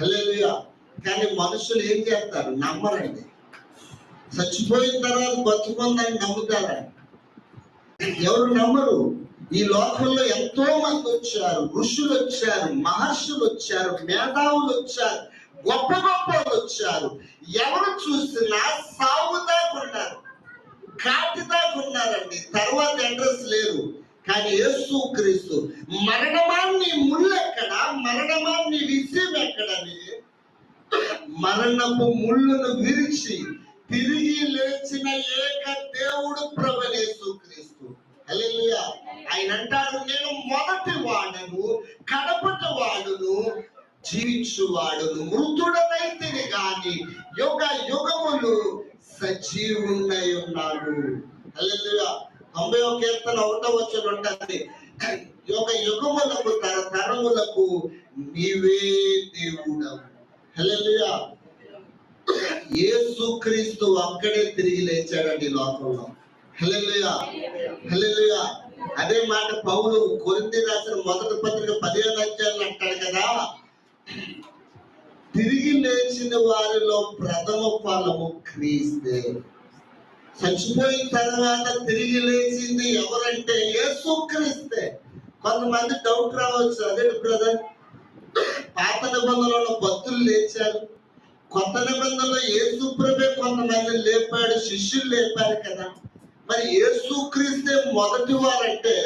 హల్లెలూయా. కానీ మనుషులు ఏం చేస్తారు? నమ్మరండి. చచ్చిపోయిన తర్వాత బతుకుందని నమ్ముతారా? ఎవరు నమ్మరు. ఈ లోకంలో ఎంతో మంది వచ్చారు, ఋషులు వచ్చారు, మహర్షులు వచ్చారు, మేధావులు వచ్చారు, గొప్ప గొప్పలు వచ్చారు. ఎవరు చూసినా సావు దాకున్నారు, కాటి దాకున్నారండి. తర్వాత అడ్రస్ లేదు. కానీ యేసు క్రీస్తు మరణమాన్ని ముళ్ళెక్కడ, మరణమాన్ని విజయం ఎక్కడని మరణపు ముళ్ళును విరిచి తిరిగి లేచిన ఏక దేవుడు ప్రభువైన యేసు క్రీస్తు. హల్లెలూయా. ఆయన అంటాడు, నేను మొదటి వాడను, కడపటి వాడును, జీవించువాడును, మృతుడనైతిని గాని యుగ యుగములు సజీవుడై ఉన్నాడు. హల్లెలూయా. 91 కీర్తన 1వ వచనం ఉంటుంది, యుగ యుగములకు తరతరములకు నీవే దేవుడవు. హల్లెలూయా. యేసు క్రీస్తు అక్కడే తిరిగి లేచాడండి లోకంలో. హల్లెలూయా. హల్లెలూయా. అదే మాట పౌలు కొరింథీ రాసిన మొదటి పత్రిక 15వ అధ్యాయంలో అంటాడు కదా, తిరిగి లేచిన వారిలో ప్రథమ ఫలము క్రీస్తే. చచ్చిపోయిన తర్వాత తిరిగి లేచింది ఎవరంటే యేసు క్రీస్తే. కొంతమంది డౌట్ రావచ్చు, అదే బ్రదర్, పాత నిబంధనలో భక్తులు లేచారు, కొత్త నిబంధనలో యేసు ప్రభే కొంతమంది లేపాడు, శిష్యులు లేపారు కదా, మరి యేసు క్రీస్తే మొదటి వారంటే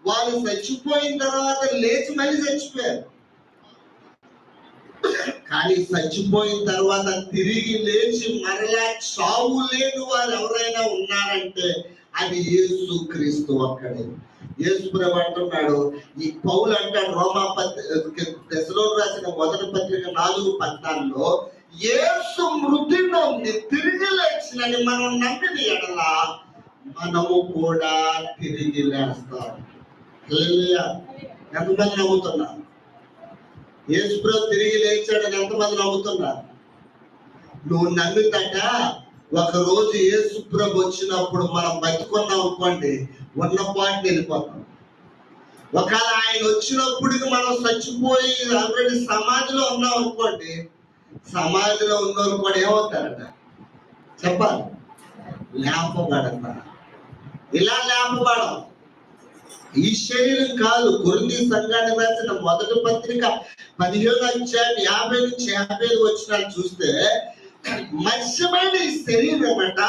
వాళ్ళు చచ్చిపోయిన తర్వాత లేచి మళ్ళీ చచ్చిపోయారు. కానీ చచ్చిపోయిన తర్వాత తిరిగి లేచి మరలా చావు లేని వారు ఎవరైనా ఉన్నారంటే అది యేసు క్రీస్తు ఒక్కడే. యేసు ప్రభు అంటున్నాడు, ఈ పౌలు అంటాడు తెస్సలోనికీయులకు రాసిన మొదటి పత్రిక 4:14లో, యేసు మృతి నుండి తిరిగి లేచినని మనం నమ్మిన ఎడల మనము కూడా తిరిగి లేస్తాం. హల్లెలూయా. ఎంతమంది నమ్ముతున్నారు? యేసు ప్రభు తిరిగి లేచాడని ఎంతమంది నమ్ముతున్నారు? నువ్వు నమ్మితట ఒక రోజు యేసు ప్రభు వచ్చినప్పుడు మనం బతుకున్నాం అనుకోండి, ఉన్న పాటు వెళ్ళిపోతాం. ఒకవేళ ఆయన వచ్చినప్పటికి మనం చచ్చిపోయి ఆల్రెడీ సమాధిలో ఉన్నాం అనుకోండి, సమాధిలో ఉన్నోళ్ళు కూడా ఏమవుతారట చెప్పాలి? లేపబడతారు. ఇలా లేపబడం ఈ శరీరం కాదు. కొరింథీ సంఘానికి రాసిన మొదటి పత్రిక 15వ అధ్యాయం 50 నుంచి 55 వచనాలు చూస్తే, మత్స్యమైన ఈ శరీరం అట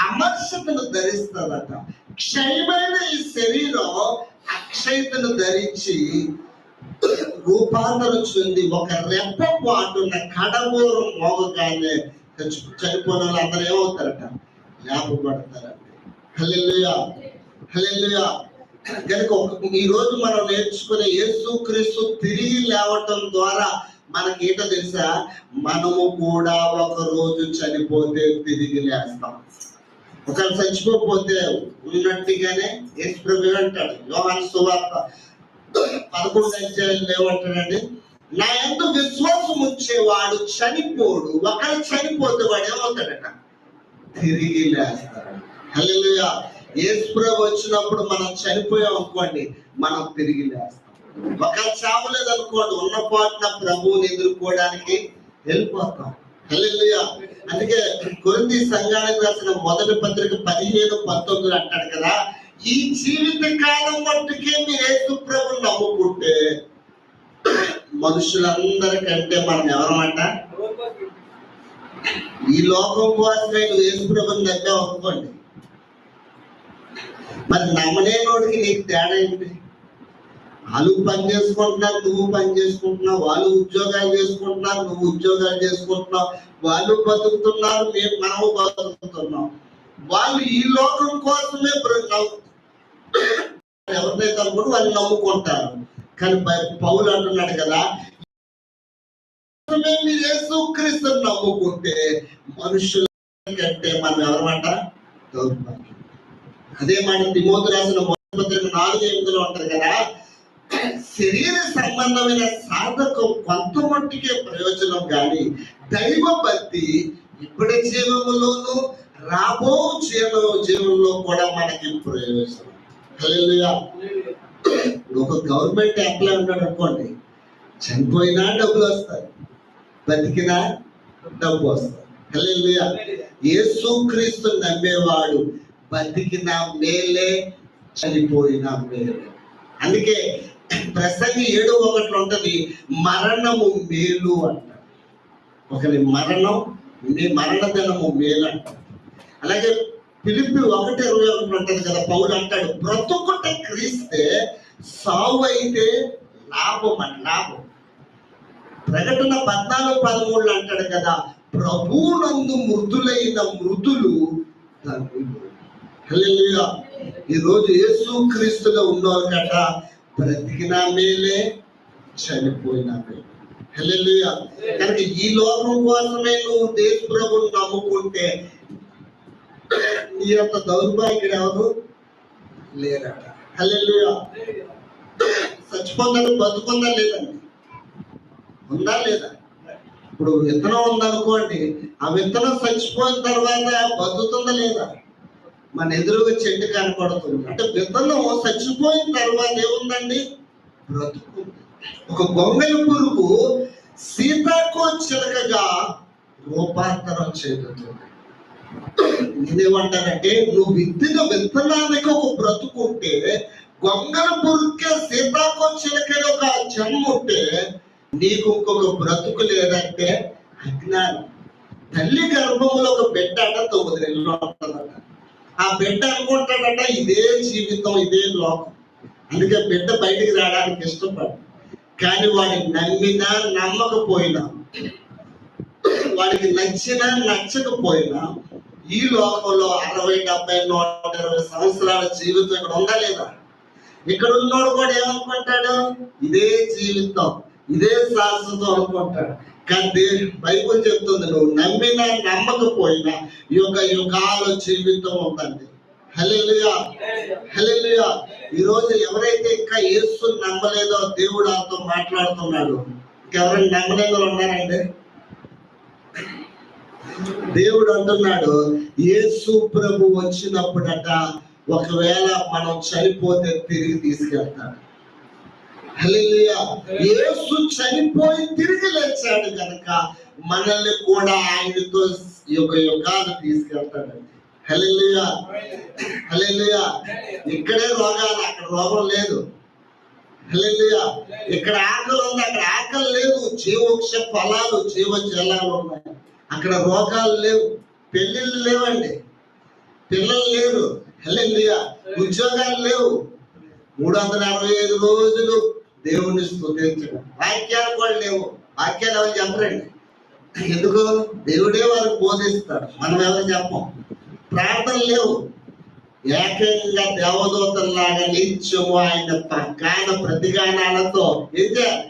అమర్షతను ధరిస్తుందట, క్షయమైన ఈ శరీరం అక్షయతను ధరించి రూపాంతరం చెంది ఒక రెప్ప పాటున్న కడబోరం మోగగానే చనిపోయిన వాళ్ళు అందరూ ఏమవుతారట? లేపబడతారట. హల్లెలూయా. హల్లెలూయా. కనుక ఈ రోజు మనం నేర్చుకునే యేసు క్రీస్తు తిరిగి లేవటం ద్వారా మనకి ఏంటో తెలుసా? మనము కూడా ఒక రోజు చనిపోతే తిరిగి లేస్తాం. ఒకవేళ చచ్చిపోతే ఉన్నట్టుగానే యేసు ప్రభు అంటాడు, యోహాను సువార్త 11వ అధ్యాయంలో ఏమంటాడండి, నా యందు విశ్వాసం ఉంచేవాడు చనిపోడు, ఒకరు చనిపోతే వాడు ఏమవుతాడట? తిరిగి లేస్తాడు. హల్లెలూయా. యేసు ప్రభు వచ్చినప్పుడు మనం చనిపోయాం అనుకోండి, మనం తిరిగి లేస్తాం. ఒకరు చావలేదు అనుకోండి, ఉన్న పాటున ప్రభువుని ఎదుర్కోవడానికి వెళ్ళిపోతాం. హల్లెలూయా. అందుకే కొరింథీ సంఘానికి రాసిన మొదటి పత్రిక 15:19 అంటాడు కదా, ఈ జీవిత కాలం మట్టుకే మీరు యేసు ప్రభువుని నమ్ముకుంటే మనుషులందరికంటే మనం ఎవరమంట? ఈ లోకం కోసమే నువ్వు యేసు ప్రభువుని నమ్మావు అనుకోండి, మరి నమ్మలేనోడికి నీకు తేడా ఏంటి? వాళ్ళు పని చేసుకుంటున్నారు, నువ్వు పని చేసుకుంటున్నావు, వాళ్ళు ఉద్యోగాలు చేసుకుంటున్నారు, నువ్వు ఉద్యోగాలు చేసుకుంటున్నావు, వాళ్ళు బతుకుతున్నారు, మనము బతుకుతున్నాం. వాళ్ళు ఈ లోకం కోసమే ఎవరినైతే అనుకుంటే వాళ్ళు నమ్ముకుంటారు. కానీ పౌలు అంటున్నాడు కదా, మీరు యేసుక్రీస్తుని నమ్ముకుంటే మనుషుల కంటే మనం ఎవరమాట? దౌర్భాగ్యం. అదే మాట తిమోతి రాసిన మొదటి పత్రిక 4:8లో ఉంటది కదా, శరీర సంబంధమైన సాధకం కొంత మట్టుకే ప్రయోజనం కానీ దైవ భక్తి ఇప్పటి జీవములోను రాబో జీవంలో కూడా మనకి ప్రయోజనం. హల్లెలూయా. ఒక గవర్నమెంట్ ఎంప్లాయ్ ఉన్నాడు అనుకోండి, చనిపోయినా డబ్బులు వస్తాయి, బతికినా డబ్బు వస్తుంది. హల్లెలూయా. యేసుక్రీస్తు నమ్మేవాడు బతికిన మేలే, చనిపోయిన మేలే. అందుకే ప్రసంగి 7:1 ఉంటది, మరణము మేలు అంట. ఒకరి మరణం, నీ మరణ దినము మేలు అంట. అలాగే ఫిలిప్పీ 1:21 ఉంటది కదా, పౌలు అంటాడు, బ్రతుకుట క్రీస్తే, సావు అయితే లాభం అని. లాభం. ప్రకటన 14:13 అంటాడు కదా, ప్రభువునందు మృతులైన మృతులు ధన్యులు. హల్లెలూయా. ఈరోజు యేసుక్రీస్తులో ఉన్నవాళ్ళకట బ్రతికిన మేలే, చనిపోయిన మేలే. హల్లెలూయా. కనుక ఈ లోకం కోసమే నువ్వు దేశ ప్రభువును నమ్ముకుంటే నీ యొక్క దౌర్భాగ్యుడు ఎవరు లేరట. హల్లెలూయా. చచ్చిపోతాడు, బతుకుందా లేదండి? ఉందా లేదా? ఇప్పుడు విత్తనం ఉందనుకోండి, ఆ విత్తనం చచ్చిపోయిన తర్వాత బతుకుతుందా లేదా? మన ఎదురుగా చెట్టు కనపడుతుంది. అంటే విత్తనం చచ్చిపోయిన తర్వాత ఏముందండి? బ్రతుకు. ఒక గొంగళి పురుగు సీతాకోచిలుకగా రూపాంతరం చెందుతుంది. నేనేమంటానంటే, నువ్వు విత్తిన విత్తనానికి ఒక బ్రతుకుంటే, గొంగళ పురుగుకే సీతాకోచిలుకగా ఒక జన్మ ఉంటే, నీకు ఇంకొక బ్రతుకు లేదంటే అజ్ఞానం. తల్లి గర్భంలో ఒక బిడ్డ అంట 9 నెలలు ఉంటుందట. ఆ బిడ్డ అనుకుంటాడట ఇదే జీవితం, ఇదే లోకం. అందుకే బిడ్డ బయటికి రావడానికి ఇష్టపడు. కానీ వాడిని నమ్మినా నమ్మకపోయినా, వాడికి నచ్చినా నచ్చకపోయినా, ఈ లోకంలో 60, 70, 120 సంవత్సరాల జీవితం ఇక్కడ ఉందా లేదా? ఇక్కడ ఉన్నోడు కూడా ఏమనుకుంటాడు? ఇదే జీవితం, ఇదే శాశ్వతం అనుకుంటాడు. కానీ బైబుల్ చెప్తుంది, నువ్వు నమ్మినా నమ్మకపోయినా యుగాల జీవితం ఉందండి. హల్లెలూయా. హల్లెలూయా. ఈరోజు ఎవరైతే ఇంకా యేసుని నమ్మలేదో దేవుడు వాళ్ళతో మాట్లాడుతున్నాడు. ఇంకెవరైనా నమ్మలేదో ఉన్నారండి? దేవుడు అంటున్నాడు, యేసు ప్రభు వచ్చినప్పుడట ఒకవేళ మనం చనిపోతే తిరిగి తీసుకెళ్తాడు. హల్లెలూయా. యేసు చనిపోయి తిరిగి లేచాడు కనుక మనల్ని కూడా ఆయనతో యుగాలు తీసుకెళ్తాడండి. హల్లెలూయా. హల్లెలూయా. ఇక్కడే రోగాలు, అక్కడ రోగం లేదు. హల్లెలూయా. ఇక్కడ ఆకలి ఉంది, అక్కడ ఆకలి లేదు. జీవవృక్ష ఫలాలు, జీవ జలాలు ఉన్నాయి. అక్కడ రోగాలు లేవు. పెళ్ళిళ్ళు లేవండి, పిల్లలు లేరు. హల్లెలూయా. ఉద్యోగాలు లేవు. 365 రోజులు దేవుని స్తుతించడం. వాక్యాలు కూడా లేవు. వాక్యాలు ఎవరు చెప్పరండి. ఎందుకు? దేవుడే వారు బోధిస్తాడు, మనం ఎవరు చెప్పం. ప్రార్థన లేవు. ఏకంగా దేవదూతల్లాగా నిత్యము ఆయన గాన ప్రతిగానాలతో ఏం చేయాలి?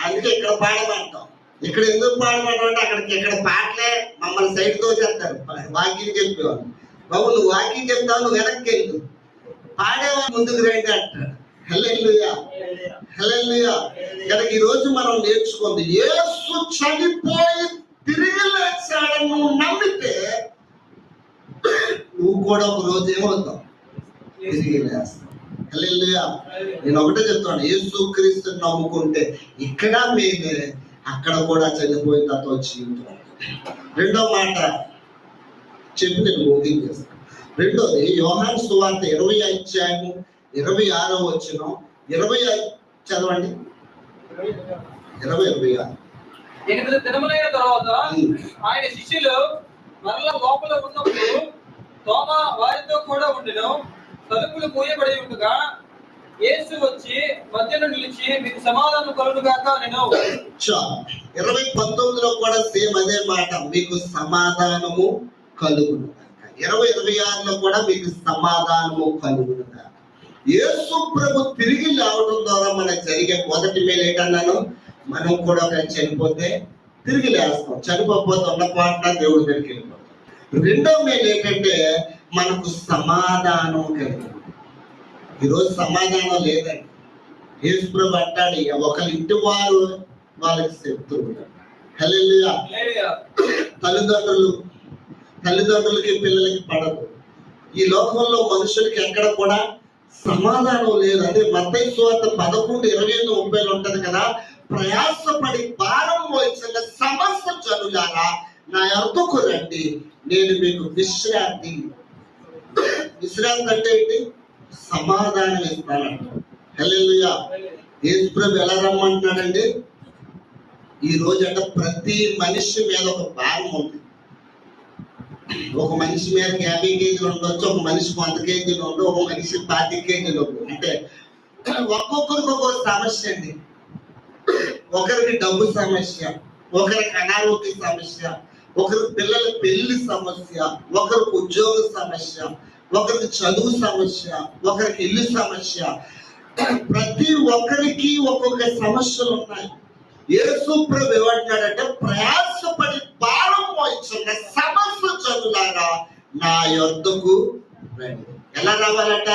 అందుకే ఇక్కడ పాడమంటాం. ఇక్కడ ఎందుకు పాడమంటాం అంటే ఇక్కడ పాటలే మమ్మల్ని సైడ్ తో చేస్తారు. వాకింగ్ చెప్పేవాళ్ళు, బాబు నువ్వు వాకింగ్ చెప్తావు, నువ్వు వెనక్కి వెళ్ళు, పాడేవాళ్ళు ముందుకు రండి అంటాడు. హల్లెలూయా. హల్లెలూయా. కనుక ఈ రోజు మనం నేర్చుకుంది, యేసు చనిపోయి తిరిగి లేచాడని నువ్వు నమ్మితే నువ్వు కూడా ఒక రోజు ఏమవుతావు? తిరిగి లేస్తావు. హల్లెలూయా. నేను ఒకటే చెప్తాను, యేసుక్రీస్తుని నమ్ముకుంటే ఇక్కడ మేమే, అక్కడ కూడా చనిపోయిన తర్వాత జీవితం. రెండో మాట చెప్పి నేను ముగించేస్తాను. రెండోది యోహాను సువార్త 20:26 25 చదవండి. 20:26. 8 దినములైన తర్వాత ఆయన శిష్యులు మరల లోపల ఉన్నప్పుడు తోమా వారితో కూడా ఉండెను. తలుపులు మూయబడి ఉండగా యేసు వచ్చి మధ్యలో నిలిచి, మీకు సమాధానం కలుగును గాక అనెను. 20:19 కూడా సేమ్ అదే మాట, మీకు సమాధానము కలుగును గాక. 20:26 కూడా మీకు సమాధానము కలుగును గాక. యేసు ప్రభు తిరిగి లేవడం ద్వారా మనకు జరిగే మొదటి మేలు ఏంటన్నాను? మనం కూడా చనిపోతే తిరిగి లేస్తాం. చనిపోతే ఉన్న పాటన దేవుడి దగ్గరికి వెళ్ళిపోతాం. రెండో మేలు ఏంటంటే మనకు సమాధానం కలిగి. ఈరోజు సమాధానం లేదండి. యేసు ప్రభు అంటాడు, ఒకరి ఇంటి వారు వాళ్ళకి శత్రువు. హల్లెలూయా. తల్లిదండ్రులకి పిల్లలకి పడదు. ఈ లోకంలో మనుషులకి ఎక్కడ కూడా సమాధానం లేదు. అదే మత్తయి సువార్త 11:28-30 ఉంటది కదా, ప్రయాసపడి భారం మోయించిన సమస్త జనులారా నా యొద్దకు రండి, నేను మీకు విశ్రాంతి అంటే ఏంటి? సమాధానం ఇస్తానంట. హల్లెలూయా. యేసు ప్రభు ఎలా రమ్మంటున్నాడండి? ఈ రోజు అంటే ప్రతి మనిషి మీద ఒక భారం ఉంది. ఒక మనిషి మీద 50 కేజీలు ఉండొచ్చు, ఒక మనిషి 100 కేజీలు ఉండవు, ఒక మనిషి 25 కేజీలు ఉండవు. అంటే ఒక్కొక్కరికి ఒక్కొక్క సమస్య అండి. ఒకరికి డబ్బు సమస్య, ఒకరికి అనారోగ్య సమస్య, ఒకరికి పిల్లల పెళ్లి సమస్య, ఒకరికి ఉద్యోగ సమస్య, ఒకరికి చదువు సమస్య, ఒకరికి ఇల్లు సమస్య. ప్రతి ఒక్కరికి ఒక్కొక్క సమస్యలు ఉన్నాయి. యేసు ప్రభు ఏమంటున్నాడంటే, ప్రయాసపడి భారం మోయించిన సమస్త జనులారా నా యొద్దకు రండి. ఎలా రావాలట?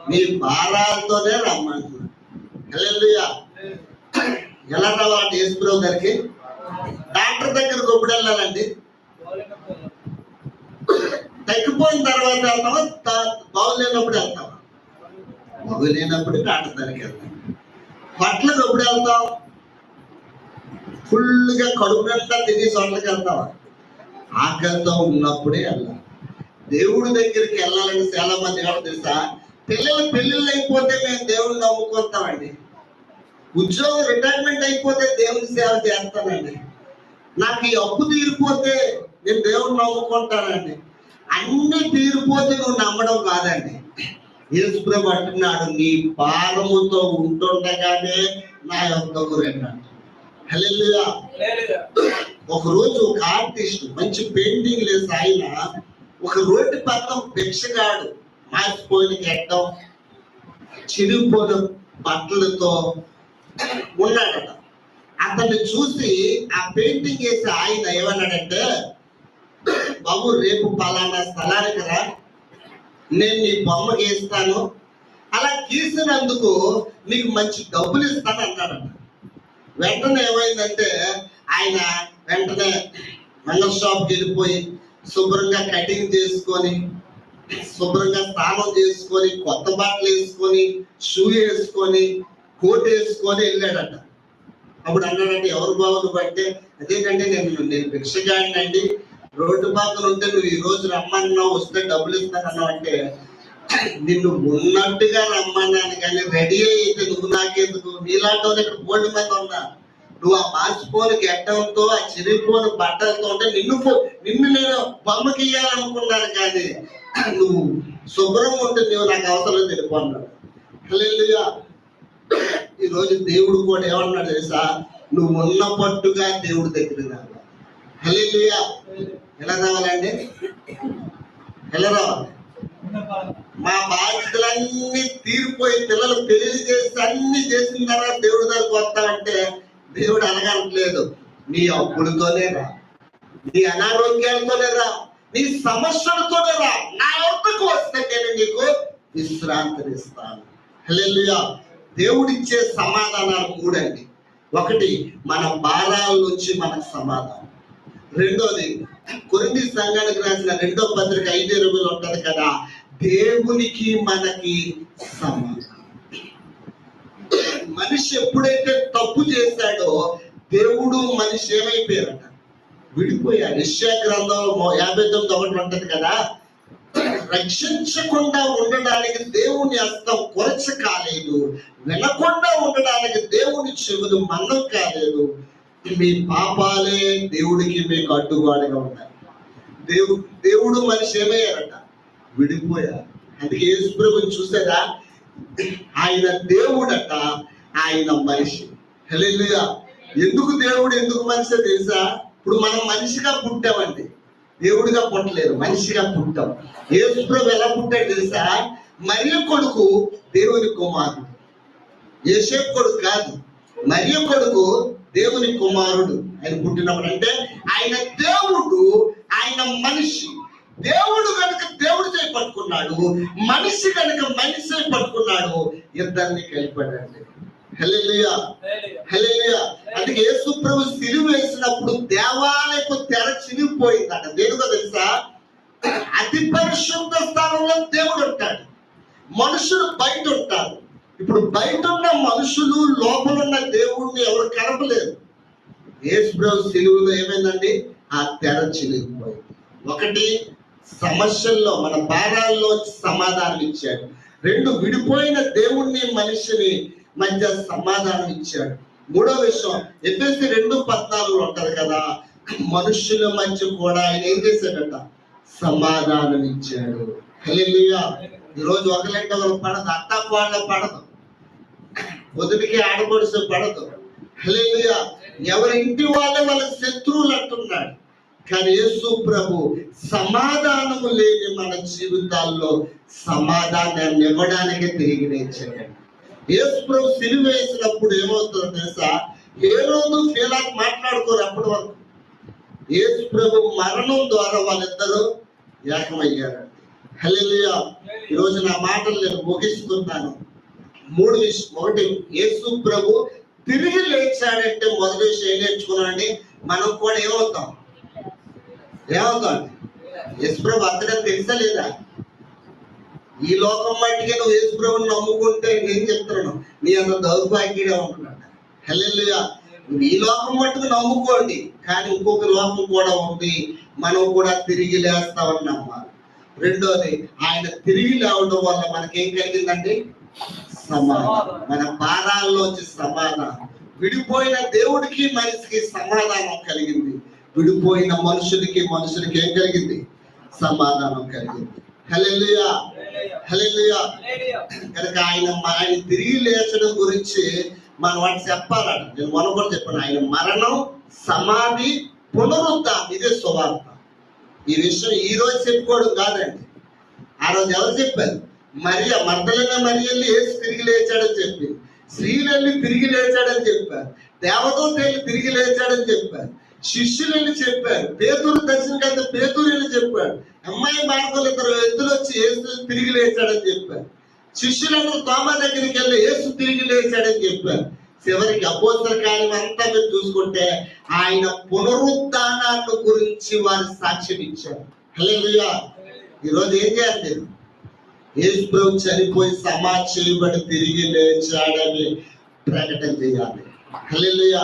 మీ భారాలతోనే రమ్మంటున్నాడు. హల్లెలూయా. ఎలా రావాలంటే యేసు ప్రభు దగ్గరికి? డాక్టర్ దగ్గరకు ఎప్పుడు వెళ్ళాలండి? తగ్గిపోయిన తర్వాత వెళ్తావా? బాగులేనప్పుడు వెళ్తావా? బాగులేనప్పుడు డాక్టర్ దగ్గరికి వెళ్తాం. బట్టలకు ఎప్పుడు వెళ్తాం? ఫుల్గా కడుపు నిండా తిరిగి చోట్లకి వెళ్తావా? ఆకలితో ఉన్నప్పుడే వెళ్ళాలి. దేవుడి దగ్గరికి వెళ్ళాలని చాలా మంది ఎవరు తెలుసా? పెళ్ళిళ్ళు అయిపోతే మేము దేవుడిని నమ్ముకుంటామండి. ఉద్యోగం రిటైర్మెంట్ అయిపోతే దేవుని సేవ చేస్తానండి. నాకు ఈ అప్పు తీరిపోతే నేను దేవుడిని నమ్ముకుంటానండి. అన్ని తీరిపోతే నువ్వు నమ్మడం కాదండి. యేసు ప్రభు అంటున్నాడు, నీ భారముతో ఉంటుండగానే నా యొద్దకు రండి. హల్లెలూయా. ఒక రోజు ఒక ఆర్టిస్ట్ మంచి పెయింటింగ్ వేసి ఆయన ఒక రోడ్డు పక్కన భిక్షగాడు మాసిపోయిన గడ్డం, చిరిగిపోయిన బట్టలతో ఉన్నాడట. అతన్ని చూసి ఆ పెయింటింగ్ వేసి ఆయన ఏమన్నాడంటే, బాబు రేపు పలానా స్థలానికి రా, నేను నీ బొమ్మ గీస్తాను, అలా గీసినందుకు నీకు మంచి డబ్బులు ఇస్తాను అన్నాడట. వెంటనే ఏమైందంటే ఆయన వెంటనే మంగళ షాప్కి వెళ్ళిపోయి శుభ్రంగా కటింగ్ చేసుకొని, శుభ్రంగా స్నానం చేసుకొని, కొత్త బట్టలు వేసుకొని, షూ వేసుకొని, కోట్ వేసుకొని వెళ్ళాడట. అప్పుడు అన్నాడంటే, ఎవరు బాబు అంటే, అదేంటంటే నేను భిక్షగాడినండి, రోడ్డు పక్కన ఉంటే నువ్వు ఈ రోజు రమ్మన్నావు, వస్తే డబ్బులు ఇస్తానన్నావు అంటే, నిన్ను ఉన్నట్టుగా రమ్మన్నాను కానీ రెడీ అయితే నువ్వు నాకెందుకు? నీలాంటి వాళ్ళు ఇక్కడ బోర్డు మీద ఉన్నా. నువ్వు ఆ మాసిపోని గడ్డంతో, ఆ చిరిగిపోని బట్టలతో ఉంటే నిన్ను నేను బొమ్మకి ఇయ్యాలనుకున్నాను, కానీ నువ్వు శుభ్రంగా ఉంటే నువ్వు నాకు అవసరం తెలిపన్నాడు. హల్లెలూయా. ఈ రోజు దేవుడు కూడా ఏమన్నాడు తెలుసా? నువ్వు ఉన్న పట్టుగా దేవుడి దగ్గరికి రావాలి. హల్లెలూయా. ఎలా రావాలండి? ఎలా రావాలి? మా బాధ్యతలన్నీ తీరిపోయి పిల్లలు పెళ్లి చేసి అన్ని చేసిన తర్వాత దేవుడి దగ్గరికి వస్తామంటే దేవుడు అనగట్లేదు. నీ అప్పులతోనే రా, నీ అనారోగ్యాలతోనే రా, నీ సమస్యలతోనే రా, నా వద్దకు వస్తే నేను నీకు విశ్రాంతినిస్తాను. హల్లెలూయా. దేవుడిచ్చే సమాధానాలు 3 అండి. ఒకటి, మన భారాల నుంచి మనకు సమాధానం. రెండోది, కొరింథీ సంఘానికి రాసిన 2వ పత్రిక 5:20 ఉంటది కదా, దేవునికి మనకి సమాధానం. మనిషి ఎప్పుడైతే తప్పు చేశాడో దేవుడు మనిషి ఏమైపోయారట? విడిపోయారు. యెషయా గ్రంథంలో 59:1 ఉంటది కదా, రక్షించకుండా ఉండడానికి దేవుని హస్తం కొరచ కాలేదు, వినకుండా ఉండడానికి దేవుని చెవులు మన్నం కాలేదు. మీ పాపాలే దేవుడికి మీకు అడ్డుగోడగా ఉన్నాయి. దేవుడు మనిషి ఏమయ్యారట? విడిపోయారు. అందుకే యేసు ప్రభువుని చూసారా? ఆయన దేవుడట, ఆయన మనిషి. హల్లెలూయా. ఎందుకు దేవుడు ఎందుకు మనిషి తెలుసా? ఇప్పుడు మనం మనిషిగా పుట్టామండి, దేవుడిగా పుట్టలేదు, మనిషిగా పుట్టాం. యేసు ప్రభు ఎలా పుట్టాడు తెలుసా? మరియ కొడుకు దేవుని కుమారుడు. యోసేపు కొడుకు కాదు, మరియ కొడుకు దేవుని కుమారుడు. ఆయన పుట్టినప్పుడు అంటే ఆయన దేవుడు, ఆయన మనిషి. దేవుడు కనుక దేవుడు చేయి పట్టుకున్నాడు, మనిషి కనుక మనిషి చేయి పట్టుకున్నాడు, ఇద్దరిని కలిపాడండి. హల్లెలూయా. హల్లెలూయా. అందుకే యేసు ప్రభు సిలువ వేసినప్పుడు దేవాలయపు తెర చినిగిపోయిందట. దేనికో తెలుసా? అతి పరిశుద్ధ స్థానంలో దేవుడు ఉంటాడు, మనుషుడు బయట ఉంటాడు. ఇప్పుడు బయట ఉన్న మనుషులు, లోపల ఉన్న దేవుణ్ణి ఎవరు కలపలేరు. యేసు ప్రభు సిలువలో ఏమైందండి? ఆ తెర చిరిగిపోయింది. ఒకటి, సమస్యల్లో మన భారాల్లో సమాధానం ఇచ్చాడు. రెండు, విడిపోయిన దేవుణ్ణి మనిషిని మధ్య సమాధానం ఇచ్చాడు. మూడో విషయం, ఎఫెసీ 2:14 ఉంటది కదా, మనుషుల మధ్య కూడా ఆయన ఏం చేశాడట? సమాధానం ఇచ్చాడు. హల్లెలూయా. ఈరోజు ఒకరింటి ఒకరు పడదు, అత్తాకోళ్ళ పడదు, పొద్దుటికి ఆడపడుసు పడదు. హల్లెలూయా. ఎవరి ఇంటి వాళ్ళే వాళ్ళకి శత్రువులు అంటున్నాడు. కానీ యేసు ప్రభు సమాధానము లేని మన జీవితాల్లో సమాధానాన్ని ఇవ్వడానికి తిరిగి లేచాడు. యేసు ప్రభు సిలువ వేసినప్పుడు ఏమవుతుందో తెలుసా? ఏ రోజు ఫీలాకి మాట్లాడుకోరు అప్పటి వరకు. యేసు ప్రభు మరణం ద్వారా వాళ్ళిద్దరూ ఏకమయ్యారు. హల్లెలూయా. ఈరోజు నా మాటలు నేను ముగిస్తున్నాను. 3 విషయం. ఒకటి, యేసు ప్రభు తిరిగి లేచాడంటే మొదటి విషయం ఏం నేర్చుకున్నామండి? మనం కూడా ఏమవుతాం? యేసు ప్రభు అతడే తెలుసా లేదా? ఈ లోకం మట్టిగా నువ్వు యేసు ప్రభుని నమ్ముకుంటే నేను చెప్తున్నాను, నీ అంత దౌర్భాగ్యుడే ఉంటున్నాడు. హల్లెలూయా. ఈ లోకం మట్టుకు నమ్ముకోండి, కానీ ఇంకొక లోకం కూడా ఉంది, మనం కూడా తిరిగి లేస్తామని నమ్మాలి. రెండోది, ఆయన తిరిగి లేవడం వల్ల మనకేం కలిగిందండి? సమాధానం. మన భారాల్లోంచి సమాధానం. విడిపోయిన దేవుడికి మనిషికి సమాధానం కలిగింది. విడిపోయిన మనుషులకి ఏం కలిగింది? సమాధానం కలిగింది. హల్లెలూయా. హల్లెలూయా. కనుక ఆయన తిరిగి లేచడం గురించి మనం వాటి చెప్పాలట. నేను మొన్న కూడా చెప్పాను, ఆయన మరణం, సమాధి, పునరుద్ధానం, ఇదే సువార్త. ఈ విషయం ఈ రోజు చెప్పుకోవడం కాదండి. ఆ రోజు ఎవరు చెప్పారు? మరియ మగ్దలేనే మరియల్ని యేసు తిరిగి లేచాడని చెప్పి, స్త్రీలెళ్ళి తిరిగి లేచాడని చెప్పారు, దేవదూతలు తిరిగి లేచాడని చెప్పారు, శిష్యులని చెప్పారు, పేతురు దర్శనం కదా పేతురుని చెప్పాడు, అమ్మాయి మార్గంలో 2 వ్యక్తులు వచ్చి యేసు తిరిగి లేచాడని చెప్పారు, శిష్యులందరూ తోమా దగ్గరికి వెళ్ళి యేసు తిరిగి లేచాడని చెప్పారు. చివరికి అపోస్తల కార్యం అంతా మీరు చూసుకుంటే ఆయన పునరుద్ధానాన్ని గురించి వారు సాక్ష్యం ఇచ్చారు. హల్లెలూయా. ఈరోజు ఏం చేయాలి? మీరు యేసు ప్రభు చనిపోయి సమాధి చేయబడి తిరిగి లేచాడని ప్రకటన చేయాలి. హల్లెలూయా.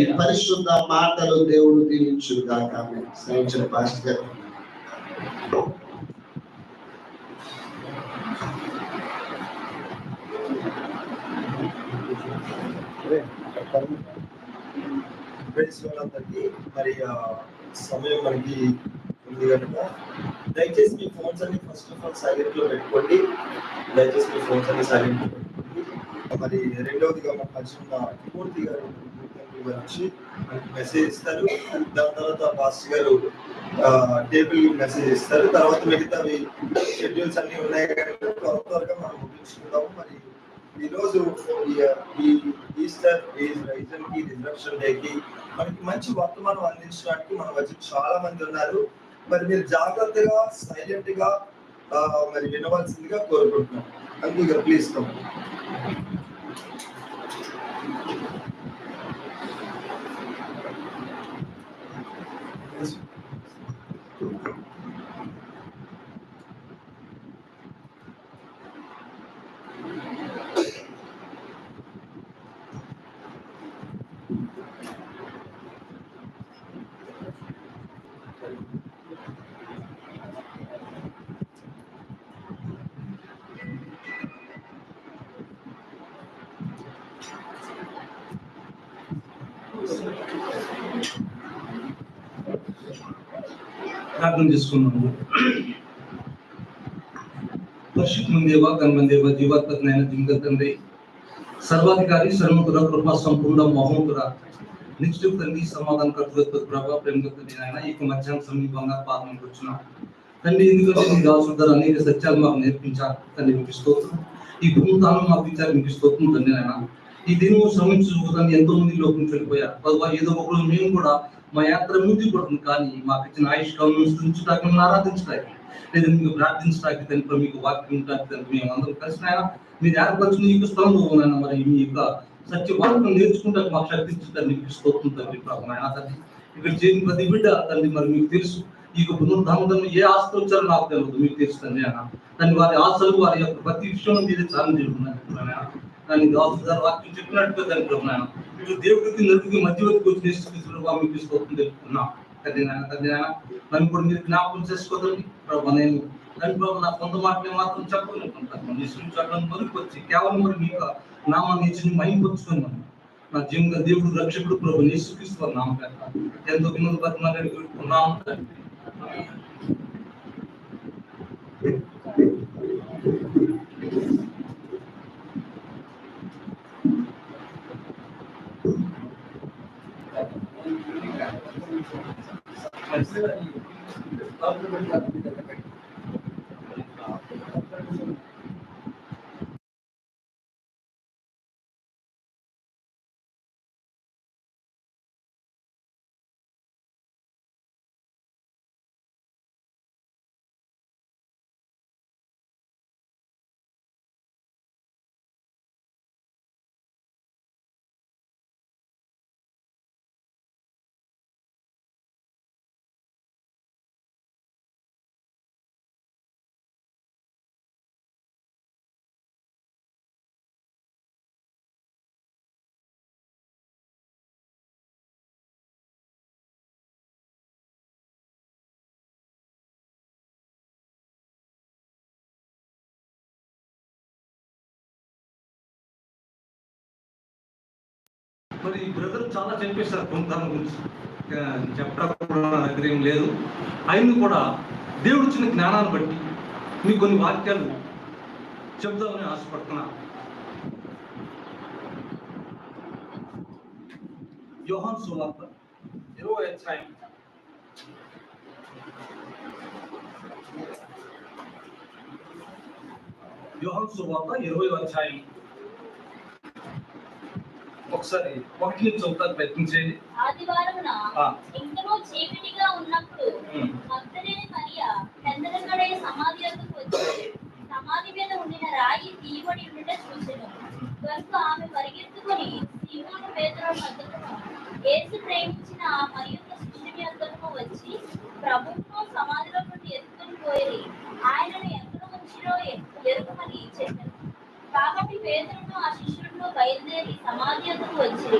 ఈ పరిశుద్ధ మాటలు దేవుడు దీవించుగాక. ఆమేన్. పాస్టర్ గారు. మరి సమయం మనకి ఉంది కనుక దయచేసి మీ ఫోన్స్ అన్ని ఫస్ట్ ఆఫ్ ఆల్ సైలెంట్ లో పెట్టుకోండి. దయచేసి మీ ఫోన్స్ అన్ని సైలెంట్ లో పెట్టుకోండి. మరి రెండవదిగా మన పరిశుద్ధ పూర్తి గారు వచ్చి మనకి మెసేజ్ ఇస్తారు. దాని తర్వాత పాస్టర్ గారు టేబుల్ మెసేజ్ ఇస్తారు. తర్వాత మిగతావి షెడ్యూల్స్ అన్ని ఉన్నాయి కనుక త్వరగా మనం ముగించుకుందాము. మరి ఈరోజు ఈ ఈస్టర్ కి రిజరక్షన్ డేకి మనకి మంచి వర్తమానం అందించడానికి మన వచ్చి చాలా మంది ఉన్నారు. మరి మీరు జాగ్రత్తగా సైలెంట్ గా మరి వినవలసిందిగా కోరుకుంటున్నాం. అందుకే ప్లీజ్ కమ్. ప్రార్థన చేసుకున్నాము. పరిశుద్ధ దేవ, ఘనమైన దేవ, జీవాత్మకమైన జీవిత తండ్రి, సర్వాధికారి, సర్వముతుర, కృపా సంపూర్ణ, మహోతుర, నిత్యుడు తండ్రి, సమాధానకర్త, ప్రభా, ప్రేమకర్త ఆయన ఈ మధ్యాహ్నం సమీపంగా పాదనకు వచ్చినాం తండ్రి. ఎందుకంటే నీ దాసుల ద్వారా అనేక సత్యాలు మాకు నేర్పించారు తండ్రి. మీకు స్తోత్రం. ఈ పునరుద్ధానం మాకు ఇచ్చారు, మీకు స్తోత్రం తండ్రి. ఆయన ఈ దినం శ్రమించుకుంటాను ఎంతో మంది లోపం వెళ్ళిపోయారు. పదవా ఏదో ఒకరు మేము కూడా మా యాత్ర ముందుకు పడుతుంది, కానీ మాకు ఇచ్చిన ఆయుష్ కాలం ఆరాధించడానికి లేదా మీకు ప్రార్థించడానికి తండ్రి, మీకు వాక్యం ఉండడానికి తండ్రి, మేము అందరం కలిసి ఆయన మీరు ఏర్పరచిన ఈ స్థలంలో ఉన్నాయన్న మరి మీ యొక్క సత్య వాక్యం నేర్చుకుంటే మాకు శక్తించుతారు. మీకు స్తోత్రం తండ్రి. ప్రభు ఆయన తండ్రి, ఇక్కడ చేసిన ప్రతి బిడ్డ తండ్రి మరి మీకు తెలుసు. ఈ యొక్క పునరుద్ధానం ఏ ఆశ వచ్చారో నాకు తెలియదు, మీకు తెలుసు తండ్రి. ఆయన తండ్రి వారి ఆశలు వారి యొక్క ప్రతి విషయంలో మీరే చాలా జరుగుతున్నాయి. దాని దాసు గారు వాక్యం చెప్పినట్టుగా దాని ప్రభు నాయన ఇటు దేవుడికి నరుడికి మధ్యవర్తికి వచ్చి తీసుకొచ్చిన మీకు తీసుకోవద్దని తెలుపుతున్నా. తండ్రి నాయన నన్ను కూడా మీరు జ్ఞాపకం చేసుకోదండి ప్రభు. నేను నన్ను ప్రభు నా సొంత మాటలే మాత్రం చెప్పగలుగుతుంటాను. నీ సృష్టించడం మొదలుకు వచ్చి కేవలం మరి మీకు నామాన్ని ఇచ్చి మహింపరుచుకున్నాను. నా జీవితంగా దేవుడు రక్షకుడు ప్రభు యేసుక్రీస్తు నామం పేట ఎంతో వినోదపరమైన వేడుకున్నాము. మరి బ్రదర్ చాలా చెప్పేశారు కొంత గురించి చెప్పడం కూడా నా దగ్గర ఏం లేదు. ఆయన కూడా దేవుడు ఇచ్చిన జ్ఞానాన్ని బట్టి మీకు కొన్ని వాక్యాలు చెప్దామని ఆశపడుతున్నా. యోహాను సువార్త 20వ అధ్యాయం. యోహాను సువార్త 20వ అధ్యాయం ఒకసారి 1 నుంచి చదువుతానికి ప్రయత్నించేది. ఆదివారమున ఇంకనూ చీకటిగా ఉన్నప్పుడు మగ్దలేని మరియా పెద్దలకడే సమాధి వద్దకు వచ్చి సమాధి మీద ఉండిన రాయి తీయబడి ఉండుట చూసెను. కనుక ఆమె పరిగెత్తుకుని సీమోను పేతురు వద్దకును యేసు ప్రేమించిన మరి యొక్క శిష్యుని వద్దకును వచ్చి ప్రభువును సమాధిలో నుండి ఎత్తుకొని పోయి ఆయనను ఎక్కడ ఉంచిరో ఎరుగమని చెప్పారు. కాబట్టి పేతురును ఆ శిష్యులను బయలుదేరి సమాధి వద్దకు వచ్చి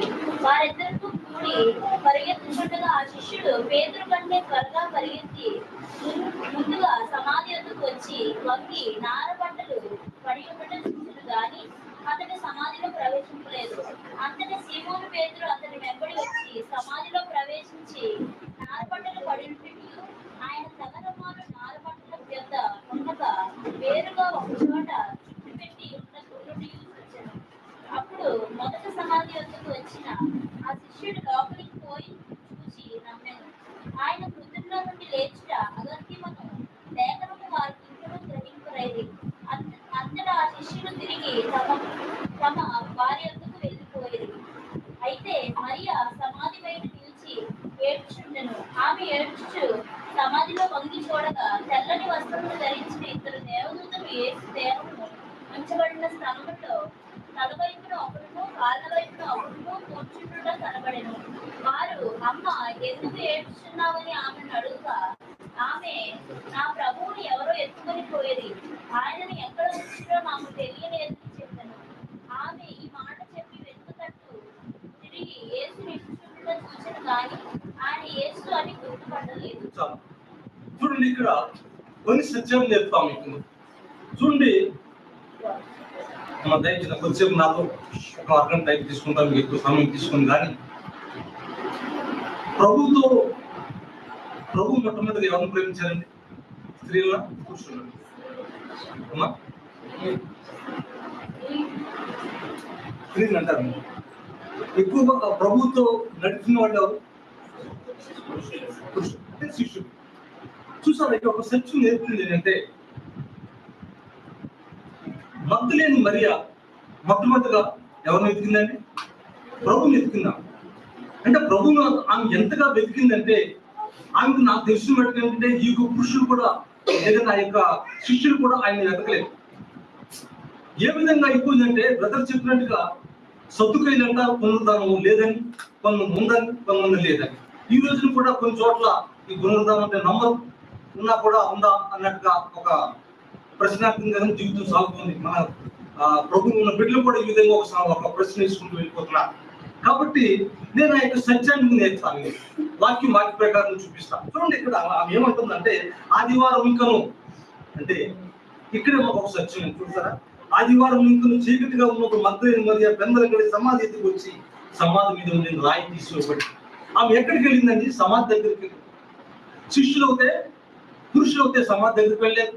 వారిద్దరితో కూడి పరిగెత్తుచుండగా ఆ శిష్యుడు పేతురు కంటే త్వరగా పరిగెత్తి ముందుగా సమాధి వద్దకు వచ్చి వంగి నార బట్టలు పడి ఉండటం చూసిన గాని అతని సమాధిలో ప్రవేశించలేదు. అంతటి సీమోను పేతురు అతని వెంబడి వచ్చి సమాధిలో ప్రవేశించి నార బట్టలు పడి ఉంటున్నారు. ఆయన సగరమాను నార బట్టల యొద్ద ఉండగా వేరుగా ఒక చోట పెట్టి అప్పుడు మొదట సమాధి వద్దకు వచ్చిన ఆ శిష్యుడు లోపలికి పోయి చూసి నమ్మాను. ఆయన మృతుల్లో నుండి లేచుట అగత్యమను లేఖనము వారికి ఇంకనూ గ్రహింపలేదు. అంతటా ఆ శిష్యుడు తిరిగి తమ వారి వద్దకు వెళ్ళిపోయేది. అయితే మరియా సమాధి బయట నిలిచి ఏడ్చుండెను. ఆమె ఏడ్చుచు సమాధిలో వంగి చూడగా తెల్లని వస్త్రములు ధరించిన ఇద్దరు దేవదూతలు యేసు దేహము ఉంచబడిన స్థలంలో తల వైపున ఒకరును కాళ్ళ వైపున ఒకరును కూర్చుండుట కనబడెను. వారు అమ్మ ఎందుకు ఏడ్చున్నావని ఆమెను అడుగుగా ఆమె నా ప్రభువుని ఎవరో ఎత్తుకొని పోయేది, ఆయనను ఎక్కడ ఉంచారో నాకు తెలియలేదని చెప్పాను. ఆమె ఈ మాట చెప్పి వెనుకతట్టు తిరిగి యేసుని ఇచ్చుచుండుట చూచెను గాని ఆయన యేసు అని గుర్తుపట్టలేదు. చూడండి, ఇక్కడ కొన్ని సత్యం చెప్తాం మీకు. చూడండి, దయచిన కొద్దిసేపు నాతో ఒక అర్థం టైప్ తీసుకుంటాం, మీకు ఎక్కువ సమయం తీసుకుని. కానీ ప్రభు మొట్టమొదటి ఎవరిని ప్రేమించారండి? స్త్రీలను, పురుషులను. అమ్మా, స్త్రీలు అంటారు. ఎక్కువగా ప్రభుతో నడిచిన వాళ్ళు ఎవరు? శిష్యుడు. చూసారు, ఇక్కడ ఒక సత్యం నేర్పుతుంది ఏంటంటే, మగ్దలేని మరియా మొట్టమొదటిగా ఎవరిని వెతికిందండి? ప్రభుని వెతికిందా? అంటే ప్రభువును ఆమె ఎంతగా వెతికిందంటే, ఆమెకు నాకు తెలిసిన మట్టుకు ఏంటంటే ఈ యొక్క పురుషులు కూడా లేదా ఆ యొక్క శిష్యులు కూడా ఆయన వెతకలేదు. ఏ విధంగా అయిపోయిందంటే, బ్రదర్ చెప్పినట్టుగా సత్తుకైలంట పునరుద్ధానం లేదని, కొంతమంది ఉందని, కొంతమంది లేదని. ఈ రోజున కూడా కొన్ని చోట్ల ఈ పునరుద్ధానం అంటే నమ్మరు, ఉన్నా కూడా ఉందా అన్నట్టుగా ఒక ప్రశ్నార్థకంగా జీవితం సాగుతుంది మన ప్రభు ఉన్న బిడ్డలు కూడా ఈ విధంగా ఒక ప్రశ్న వేసుకుంటూ వెళ్ళిపోతున్నారు. కాబట్టి నేను ఆ యొక్క సత్యాన్ని నేర్చుతాను, వాక్య ప్రకారం చూపిస్తాను. చూడండి, ఇక్కడ ఆమె ఏమంటుందంటే ఆదివారం ఇంకను అంటే ఇక్కడే మాకు ఒక సత్యం చూసారా. ఆదివారం ఇంకను చీకటిగా ఉన్నప్పుడు మగ్దలేని మరియ పెందలగడి సమాధి ఎత్తుకు వచ్చి సమాధి మీద ఉండి రాయి తీసుకోబడి ఆమె ఎక్కడికి వెళ్ళిందండి? సమాధి దగ్గరికి వెళ్ళింది. శిష్యులు అవుతే పురుషులు అవుతే సమాధి దగ్గరికి వెళ్ళలేదు.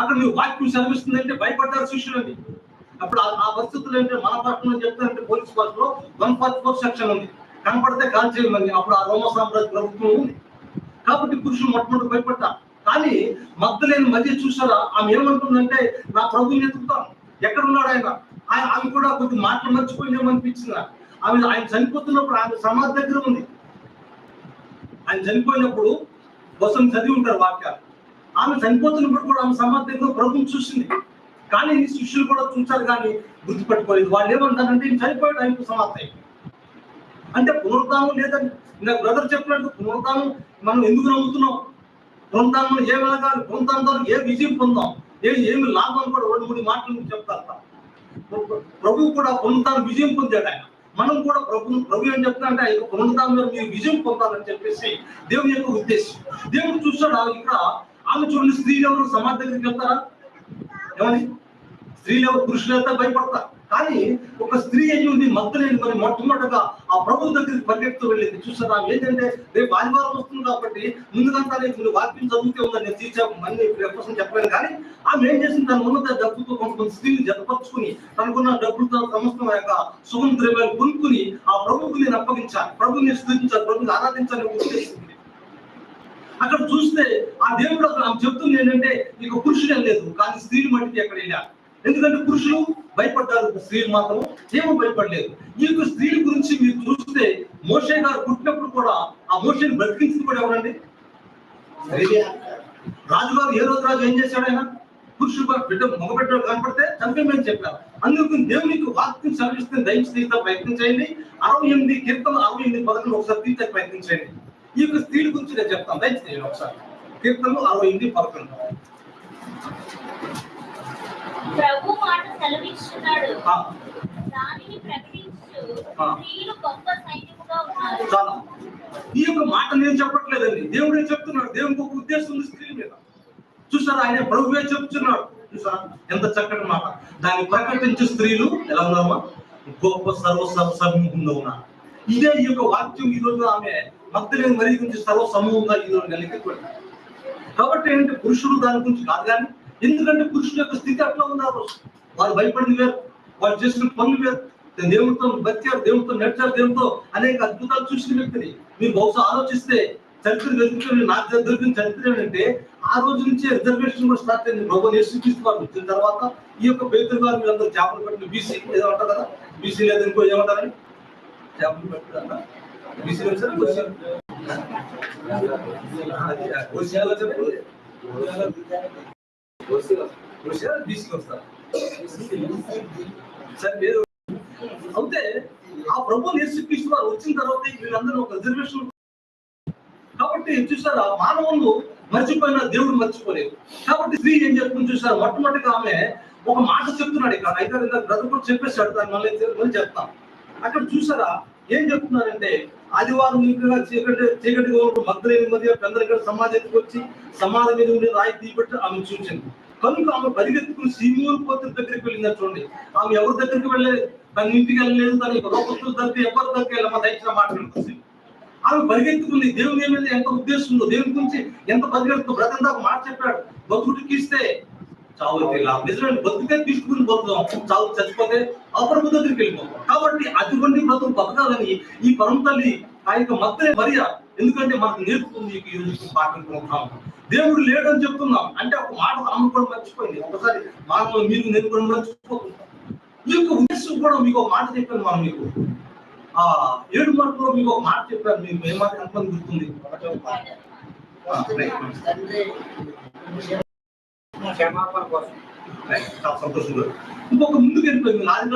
అక్కడ మీరు వాక్యం సెలవిస్తుందంటే భయపడ్డారు శిష్యులు అండి. అప్పుడు ఆ పరిస్థితులు అంటే మన భాషలో చెప్తారంటే పోలీస్ భాషలో 144 సెక్షన్ ఉంది, కనపడితే కాల్ చేయమని. అప్పుడు ఆ రోమ సామ్రాజ్య ప్రభుత్వం ఉంది కాబట్టి పురుషులు మొట్టమొదటి భయపడ్డారు. కానీ మగ్దలేని మధ్య చూసారా, ఆమె ఏమంటుందంటే నా ప్రభుని ఎత్తుకుతాను, ఎక్కడ ఉన్నాడు ఆయన. ఆమె కూడా కొద్ది మాటలు మర్చిపోయిందేమనిపించింది. ఆయన చనిపోతున్నప్పుడు ఆమె సమాధి దగ్గర ఉంది. ఆయన చనిపోయినప్పుడు కోసం చదివి ఉంటారు వాక్యాలు. ఆమె చనిపోతున్నప్పుడు కూడా ఆమె సమాధి దగ్గర ప్రభుని చూసింది. కానీ శిష్యులు కూడా చూశారు కానీ గుర్తుపెట్టుకోలేదు. వాళ్ళు ఏమంటారంటే ఈయన చనిపోయాడు, ఆయనకు సమాప్తి అయిపోయింది అంటే పునరుద్ధానం లేదండి. నాకు బ్రదర్ చెప్పినట్టు పునరుద్ధానం మనం ఎందుకు నమ్ముతున్నాం? పునరుద్ధానం ఏ వెలగాలి, పునరుద్ధానంతో ఏ విజయం పొందాం, ఏమి లాభం కూడా 2-3 మాటలు చెప్తారు. ప్రభు కూడా పునరుద్ధానం విజయం పొందాడు ఆయన. మనం కూడా ప్రభు ఏం చెప్తా అంటే ఆయన పునరుద్ధానంలో మీరు విజయం పొందాలని చెప్పేసి దేవుని యొక్క ఉద్దేశం. దేవుడు చూస్తాడు ఇక్కడ. ఆమె చూడండి, స్త్రీలు ఎవరు సమాధి దగ్గరికి వెళ్తారా? ఏమని? స్త్రీలు ఎవరు? పురుషులు వెళ్తా భయపడతారు. కానీ ఒక స్త్రీ అయ్యి ఉంది మగ్దలేని మరి మొట్టమొదటిగా ఆ ప్రభు దగ్గరికి పరిగెత్తు వెళ్ళింది. చూసారా, ఏంటంటే రేపు ఆదివారం వస్తుంది కాబట్టి ముందుగా మీరు వాక్యం చదువుతూ ఉందని నేను తీర్చాను చెప్పలేను. కానీ ఆమె ఏం చేసింది, తన ఉన్నత డబ్బుతో కొంతమంది స్త్రీని జతపరుచుకుని తనకున్న డబ్బులతో సమస్తం యొక్క సుగంధ ద్రవ్యాలు కొనుక్కుని ఆ ప్రభువుకి నేను అప్పగించాలి, ప్రభుని స్థుతించాలి, ప్రభుని ఆరాధించాలని ఉద్దేశించింది. అక్కడ చూస్తే ఆ దేవుడు ఆమె చెప్తుంది ఏంటంటే ఇక పురుషుడే లేదు, కానీ స్త్రీలు మట్టికి ఎక్కడ వెళ్ళారు. ఎందుకంటే పురుషులు భయపడ్డారు, స్త్రీలు మాత్రం ఏమో భయపడలేదు. ఈ యొక్క స్త్రీల గురించి మీరు చూస్తే మోషే గారు పుట్టినప్పుడు కూడా ఆ మోషేని బ్రతికించింది కూడా ఎవరండి? రాజుగారు ఏ రోజు రాజు ఏం చేశాడు? ఆయన పురుషులు బిడ్డ మగబిడ్డలు కనపడితే చంపేమని చెప్పారు. అందుకు దేవునికి వాక్యం సెలవిస్తే దయచేసి తీర్చే ప్రయత్నం చేయండి. 68 కీర్తనలు 68 ఒకసారి తీర్చే ప్రయత్నం చేయండి. ఈ యొక్క స్త్రీల గురించి నేను చెప్తాను, దయచేసి ఒకసారి. కీర్తనలు 68:11. ప్రభు మాట సెలవిస్తున్నాడు, దానిని ప్రకటించు, స్త్రీలు గొప్ప సైన్యముగా ఉన్నారు. చాలా ఈ యొక్క మాట నేను చెప్పట్లేదండి, దేవుడే చెప్తున్నాడు. దేవునికి ఒక ఉద్దేశం ఉంది స్త్రీల మీద. చూసారా, ఆయన ప్రభువే చెప్తున్నాడు. చూసారా ఎంత చక్కటి మాట. దాన్ని ప్రకటించే స్త్రీలు ఎలా ఉన్నామా? గొప్ప సర్వసమూహంగా ఉన్నారు. ఇదే ఈ యొక్క వాక్యం ఈ రోజు ఆమె మగ్దలేని మరి గురించి సర్వసమూహంగా ఈ రోజు కలిగిపోయింది. కాబట్టి ఏంటంటే పురుషుడు దాని గురించి కాదు. కానీ ఎందుకంటే పురుషుల యొక్క స్థితి అట్లా ఉన్నారు. వారు భయపడింది వేరు, వారు చేసిన పనులు వేరు. దేవుడితో బతికారు, దేవుడితో నడిచారు, దేవుడితో అనేక అద్భుతాలు చూసిన వ్యక్తిని. మీరు బహుశా ఆలోచిస్తే చరిత్ర వెతుకుని నాకు దొరికిన చరిత్ర ఏంటంటే ఆ రోజు నుంచే రిజర్వేషన్ కూడా స్టార్ట్ అయింది. ప్రభుత్వం యేసుక్రీస్తు వారు వచ్చిన తర్వాత ఈ యొక్క పేతురు గారు మీరందరూ చేపలు పెట్టిన బీసీ ఏదో అంటారు కదా, బీసీ లేదా ఇంకో ఏమంటారని చేపలు పెట్టారా? బీసీ బీసీకి వస్తారు. సరే అయితే ఆ ప్రభుత్వం యేసుక్రీస్తు వారు వచ్చిన తర్వాత వీళ్ళందరూ ఒక రిజర్వేషన్. కాబట్టి చూసారా, మానవులు మర్చిపోయిన దేవుడు మర్చిపోలేదు. కాబట్టి స్త్రీ ఏం చెప్తుంది చూసారు, మొట్టమొదటిగా ఆమె ఒక మాట చెప్తున్నాడు. ఇక్కడ అయితే బ్రదర్ కూడా చెప్పేశాడు, దాన్ని మళ్ళీ చెప్తాం. అక్కడ చూసారా ఏం చెప్తున్నారంటే ఆదివారం ఇంకా చీకటిగా మగ్దలేని మధ్య పెందలగడి సమాధి ఎత్తుకొచ్చి సమాధి మీద ఉండే రాయి తీపెట్టి ఆమె చూసింది. కనుక ఆమె పరిగెత్తుకుని సీమూరు పోతుల దగ్గరికి వెళ్ళిందని చూడండి. ఆమె ఎవరి దగ్గరికి వెళ్ళలేదు, తన ఇంటికి వెళ్ళలేదు, తన లోపల దగ్గర ఎవరి దగ్గరికి వెళ్ళమా దయచిన మాట వినిపిస్తుంది. ఆమె పరిగెత్తుకుంది. దేవుని మీద ఎంత ఉద్దేశం ఉందో, దేవుని గురించి ఎంత పరిగెడుతుందో. బ్రతంతా ఒక మాట చెప్పాడు, బతుకుడికి ఇస్తే చావు నిజమైన బతుకే తీసుకుని బతుకుదాం, చావు చచ్చిపోతే అపరము దగ్గరికి వెళ్ళిపోతాం. కాబట్టి అటువంటి బ్రతుకు బతకాలని ఈ పరమ తల్లి ఆ యొక్క మద్దలే మరియ, ఎందుకంటే మనకు నేర్పుతుంది ఈ రోజు పాటించుకుంటున్నాం. దేవుడు లేడని చెప్తున్నాం అంటే ఒక మాట ఆమె కూడా మర్చిపోయింది. ఒకసారి మానవులు మీరు నేను కూడా మర్చిపోతున్నాం. ఈ యొక్క ఉద్దేశం కూడా మీకు ఒక మాట చెప్పాను. మనం మీకు ఆ 7 మాటలో మీకు ఒక మాట చెప్పాను. మీకు ఏ మాట ఎంతమంది గుర్తుంది? క్షమాపణ కోసం చాలా సంతోషంగా ఇంకొక ముందుకు వెళ్ళిపోయింది. నాది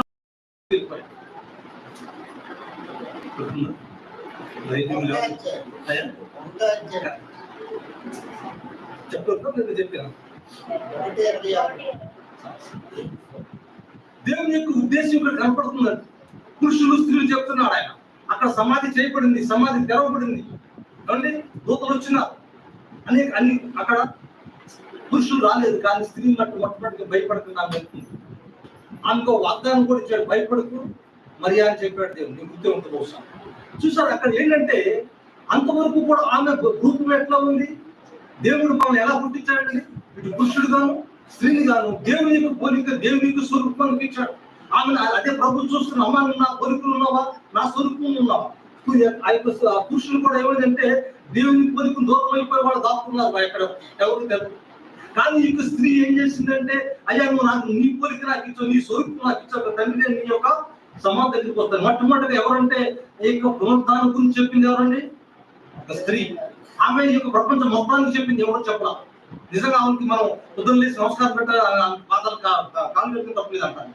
వెళ్ళిపోయాయి చెప్పాను. దేవుని యొక్క ఉద్దేశం ఇక్కడ కనపడుతుందండి. పురుషులు స్త్రీలు చెప్తున్నాడు ఆయన. అక్కడ సమాధి చేయబడింది, సమాధి తెరవబడింది. ఏమండి, దూతలు వచ్చినారు అన్ని అక్కడ పురుషులు రాలేదు, కానీ స్త్రీలు మొట్టమొదటిగా భయపడుతున్నా వెళ్తుంది. ఆమెకు వాగ్దానం కూడా ఇచ్చాడు, భయపడుతూ మరియా అని చెప్పాడు దేవుడు. నీకు గుర్తే ఉంటుంది బహుశా. చూసారు అక్కడ ఏంటంటే అంతవరకు కూడా ఆమె రూపం ఎట్లా ఉంది, దేవుడు మనం ఎలా గుర్తించాడండి, ఇటు పురుషుడు గాను స్త్రీని గాను దేవుని యొక్క పోలిక, దేవుని యొక్క స్వరూపానికి ఇచ్చాడు. ఆమె అదే ప్రభు చూస్తున్న, అమ్మ నా పోలికలు ఉన్నావా, నా స్వరూపం ఉన్నావా. ఆ యొక్క పురుషులు కూడా ఏమైందంటే దేవుని పోలికను దూరం అయిపోయి వాళ్ళు దాక్కున్నారు ఎక్కడ ఎవరు తెలుసు. కానీ ఈ స్త్రీ ఏం చేసిందంటే, అయ్యా నువ్వు నాకు నీ పోలిక నాకు ఇచ్చావు, నీ స్వరూపం నాకు ఇచ్చావు తండ్రి, నీ యొక్క సమాధి దగ్గరికి వస్తాను. మొట్టమొదటిగా ఎవరంటే ఈ యొక్క పునరుద్ధానం గురించి చెప్పింది ఎవరండి, ఒక స్త్రీ. ఆమె ఈ యొక్క ప్రపంచం మొత్తానికి చెప్పింది, ఎవరో చెప్పరా. నిజంగా ఆమెకి మనం పొద్దున్న లేసి నమస్కారం పెట్టాలి, పాదాలు కాలు పెట్టిన తప్పలేదు అంటాను.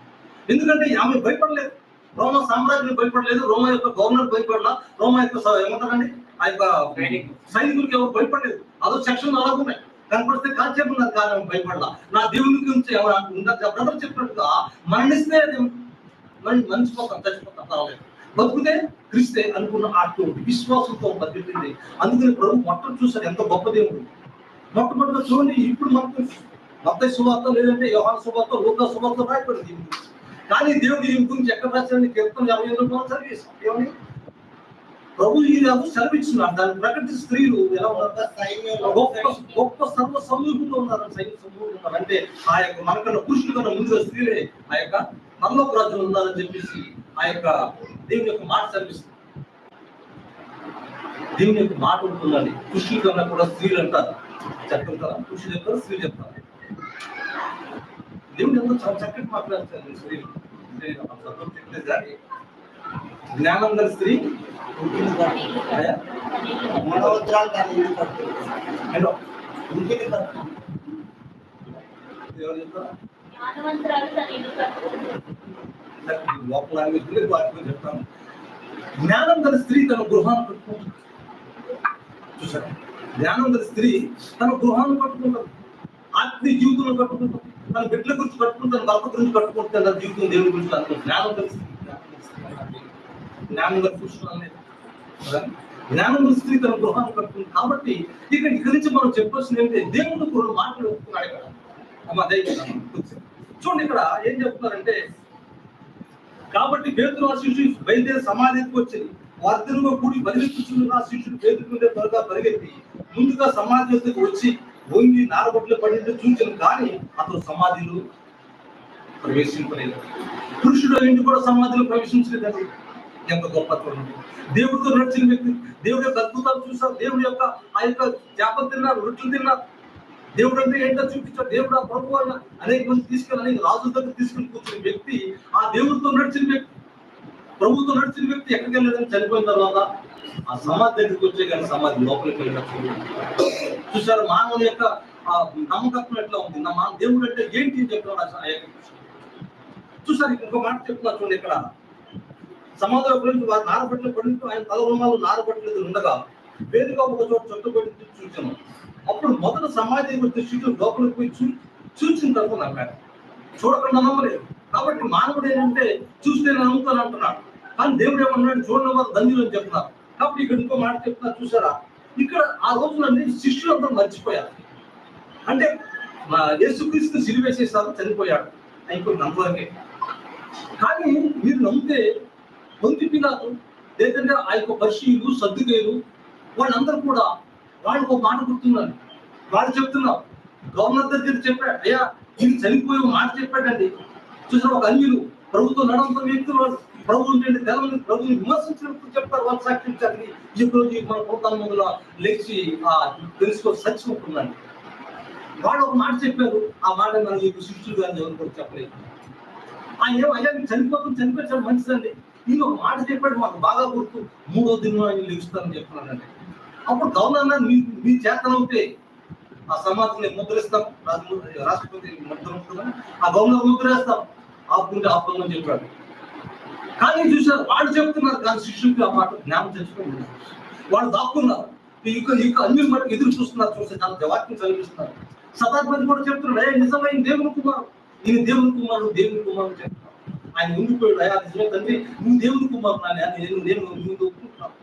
ఎందుకంటే ఆమె భయపడలేదు, రోమా సామ్రాజ్యం భయపడలేదు, రోమా యొక్క గవర్నర్ భయపడలా, రోమా యొక్క ఏమంటారండి ఆ యొక్క సైనికులకి ఎవరు భయపడలేదు. అదో సెక్షన్ అలాగున్నాయి, కనపడితే కాల్చేపున్నారు, కానీ భయపడలా. నా దేవుని గురించి బ్రదర్ చెప్పినట్టుగా మరణిస్తే మనిషిపోతాం, చచ్చిపోతాం, పర్వాలేదు. బతుకుతే క్రిస్తే అనుకున్న అటువంటి విశ్వాసంతో బతికింది. అందుకని ప్రభు మొట్టమొదటి చూసారు ఎంత గొప్ప దేవుడు. మొట్టమొదటిగా చూడండి, ఇప్పుడు మనకు మత్తయి సువార్త లేదంటే యోహాను సువార్త, లూకా సువార్త రాయబడింది దీని గురించి. కానీ దేవుడు ఈ గురించి ఎక్కడ రాశాడని కీర్తన 58 సర్వీస్ ఏమని ప్రభు ఈ సెలవిస్తున్నారు. దాన్ని ప్రకటించిన స్త్రీలు ఎలా ఉన్నారు, గొప్ప సర్వ సమూహంలో ఉన్నారు, సైనిక సమూహంలో ఉన్నారు. అంటే ఆ యొక్క మనకన్నా పురుషులు కన్నా ముందుగా స్త్రీలే ఆ యొక్క పరలోక రాజ్యం ఉన్నారని చెప్పేసి ఆ యొక్క దేవుని యొక్క మాట సెలవిస్తుంది. దేవుని యొక్క మాట ఉంటుందండి. పురుషుల కన్నా కూడా స్త్రీలు అంటారు, చెప్తారా, పురుషులు చెప్తారు, స్త్రీలు చెప్తారు. దేవుని ఎంతో చాలా చక్కటి మాట్లాడతారు స్త్రీలు. జ్ఞానం గల స్త్రీ చెప్తాను. జ్ఞానం గల స్త్రీ తన గృహాన్ని కట్టుకుంటుంది. చూసారు, జ్ఞానం గల స్త్రీ తన గృహాన్ని కట్టుకుంటారు, ఆత్మీయ జీవితంలో కట్టుకుంటారు, తన బిడ్డల గురించి కట్టుకుంటారు, భర్త గురించి కట్టుకుంటారు, తన జీవితం దేవుని గురించి అనుకుంటారు. జ్ఞానం గల స్త్రీ, జ్ఞానం గల పురుషులు అనేది జ్ఞానం గల స్త్రీ తన గృహాన్ని కట్టుకుంటుంది. కాబట్టి ఇక్కడి నుంచి మనం చెప్పాల్సింది ఏంటంటే దేవుడు కూడా మాటలు ఒప్పుకున్నాడు ఇక్కడ. అమ్మ దయచేసి చూడండి, ఇక్కడ ఏం చెప్తున్నారంటే, కాబట్టి పేతురు ఆ శిష్యుడు బయలుదేరి సమాధికి వచ్చింది. వారిద్దరుగా కూడి బదిలించుచున్న ఆ శిష్యుడు పేతురు మీద త్వరగా పరిగెత్తి ముందుగా సమాధి వద్దకు వచ్చి వంగి నారబొట్లు పడింది చూచాను, కానీ అతను సమాధిలో ప్రవేశించలేదు. పురుషుడు ఇంటి కూడా సమాధిలో ప్రవేశించలేదండి. ఎంత గొప్పత్వం! దేవుడితో నడిచిన వ్యక్తి, దేవుడి యొక్క అద్భుతాలు చూసారు, దేవుడి యొక్క ఆ యొక్క చేపలు తిన్నారు, రొట్టెలు తిన్నారు. దేవుడు అంటే ఏంటో చూపించాడు. దేవుడు ఆ ప్రభు అనేక మంది తీసుకెళ్ళి అనేక రాజుల దగ్గర తీసుకుని కూర్చున్న వ్యక్తి, ఆ దేవుడితో నడిచిన వ్యక్తి, ప్రభుత్వం నడిచిన వ్యక్తి ఎక్కడికి వెళ్ళలేదని చనిపోయిన తర్వాత ఆ సమాధి దగ్గరికి వచ్చే కానీ సమాధి లోపలికి వెళ్ళినప్పుడు చూసారు. మానవుని యొక్క నమ్మకత్వం ఎట్లా ఉంది, నా దేవుడు అంటే ఏంటి అని చెప్పిన చూసారు. ఇంకో మాట చెప్తున్నా చూడండి, ఇక్కడ సమాధిలో గురించి వారు నారబట్టలు పడుతూ ఆయన తల రుమాలు నారబట్టలు ఉండగా వేరుగా ఒక చోట చుట్టబడి చూచాను. అప్పుడు మొదట సమాధి వచ్చే శిష్యులు లోపలికి పోయి చూసిన తర్వాత నమ్మాడు. చూడకుండా నమ్మలేదు. కాబట్టి మానవుడు ఏంటంటే చూస్తే నమ్ముతాను అంటున్నాడు, కానీ దేవుడు ఏమన్నాడు, చూడడం వారు ధన్యులు అని చెప్తున్నారు. కాబట్టి ఇక్కడ ఇంకో మాట చెప్తున్నారు చూసారా, ఇక్కడ ఆ రోజులన్నీ శిష్యులు అందరూ మర్చిపోయారు. అంటే యేసుక్రీస్తు సిలువేసేసారు, చనిపోయాడు అయిపోయి నమ్మడానికి. కానీ మీరు నమ్మితే పొంతి పిలాతు లేదంటే ఆ యొక్క పరిశీలు సద్దుకేలు వాళ్ళందరూ కూడా వాళ్ళకు ఒక మాట గుర్తున్నారు. వాళ్ళు చెప్తున్నారు, గవర్నర్ దగ్గర చెప్పాడు, అయ్యా ఇది చనిపోయి మాట చెప్పాడండి. చూసారు, ఒక అన్యులు ప్రభుత్వం నడవడం వ్యక్తులు ప్రభు ఉంటే తెలంగాణ ప్రభుని విమర్శించినప్పుడు చెప్తారు, వాళ్ళు సాక్షించాలి. ఈ రోజు మన ప్రోత్సాహం మొదలు లేచి తెలుసుకో సచ్చిపోతుందండి. వాళ్ళు ఒక మాట చెప్పారు, ఆ మాట మనం ఈ శిష్యులు కానీ ఎవరు కూడా చెప్పలేదు. ఆయన అయ్యా చనిపోయాడు మంచిదండి, ఈయన ఒక మాట చెప్పాడు మాకు బాగా గుర్తు, 3వ దినం ఆయన లెగుస్తానని చెప్తున్నానండి. అప్పుడు గవర్నర్ మీ చేతనవుతే ఆ సమాధిని ముద్రిస్తాం, రాష్ట్రపతి ముద్ర ఉంటుందని ఆ గవర్నర్ ముద్రేస్తాం, ఆపుకుంటే ఆపుకుందని చెప్పాడు. కానీ చూసారు, వాళ్ళు చెప్తున్నారు, కానీ శిష్యులకి ఆ మాట జ్ఞానం తెచ్చుకోండి. వాళ్ళు దాక్కున్నారు, ఇక అన్ని మటుకు ఎదురు చూస్తున్నారు. చూస్తే చాలా వాక్యం చదివిస్తున్నారు. శతాధిపతి కూడా చెప్తున్నాడు, నిజమైన దేవుని కుమారుడు, ఈయన దేవుని కుమారుడు, దేవుని కుమారుడు చెప్తున్నారు. ఆయన ఉండిపోయాడు. అయ్యా నిజమే తండ్రి, నువ్వు దేవుని కుమారుడు నేను ఒప్పుకుంటున్నాను.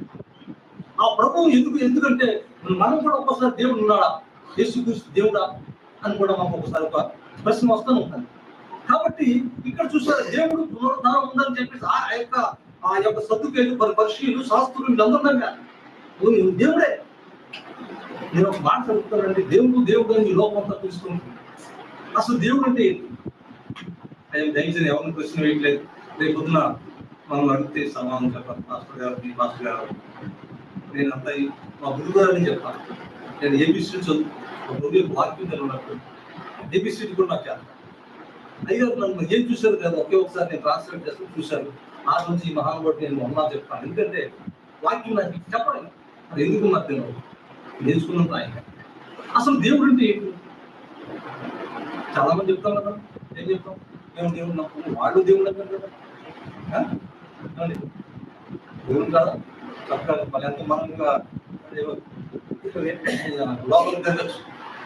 ఆ ప్రభువు ఎందుకంటే మనం కూడా ఒక్కోసారి దేవుడు ఉన్నాడా, యేసుక్రీస్తు దేవుడా అని కూడా మాకు ఒకసారి ఒక ప్రశ్న వస్తూనే ఉంటుంది. కాబట్టి ఇక్కడ చూసారు, దేవుడు పునరుద్ధానం ఉందని చెప్పేసి ఆ యొక్క సద్దుకేలు పరిశీలు శాస్త్రులు వీళ్ళందరూ దేవుడే. నేను ఒక మాట చెప్తానండి, దేవుడు అని లోపం అంతా తెలుసుకుంటుంది. అసలు దేవుడు అంటే దయచేసి ఎవరిని ప్రశ్న వేయట్లేదు. రేపు పొద్దున మనం అడిగితే సమాధానం చెప్పాలి. మాస్టర్ గారు నేనంతా మా గురుగారని చెప్తాను. నేను ఏబిసిడి చదువు వాక్యం చదివినప్పుడు ఏబిసిడి కూడా నాకు చేస్తాను. అయ్యో నన్ను ఏం చూశారు కదా, ఒకే ఒకసారి నేను ట్రాన్స్లేట్ చేస్తూ చూశాను. ఆ నుంచి ఈ మహానుభావుడు నేను మొన్న చెప్తాను. ఎందుకంటే వాక్యం నాకు చెప్పాలి, అది ఎందుకు నాకు తెలియదు, నేర్చుకున్నాను ఆయన. అసలు దేవుడు అంటే ఏంటి? చాలా మంది చెప్తాం కదా, ఏం చెప్తాం, మేము దేవుడు నమ్ముకున్నాం, వాళ్ళు దేవుడు అంటారు కదా. దేవుడు కదా చక్కగా మరి ఎంత మనంగా లోపలికి తిరగచ్చు.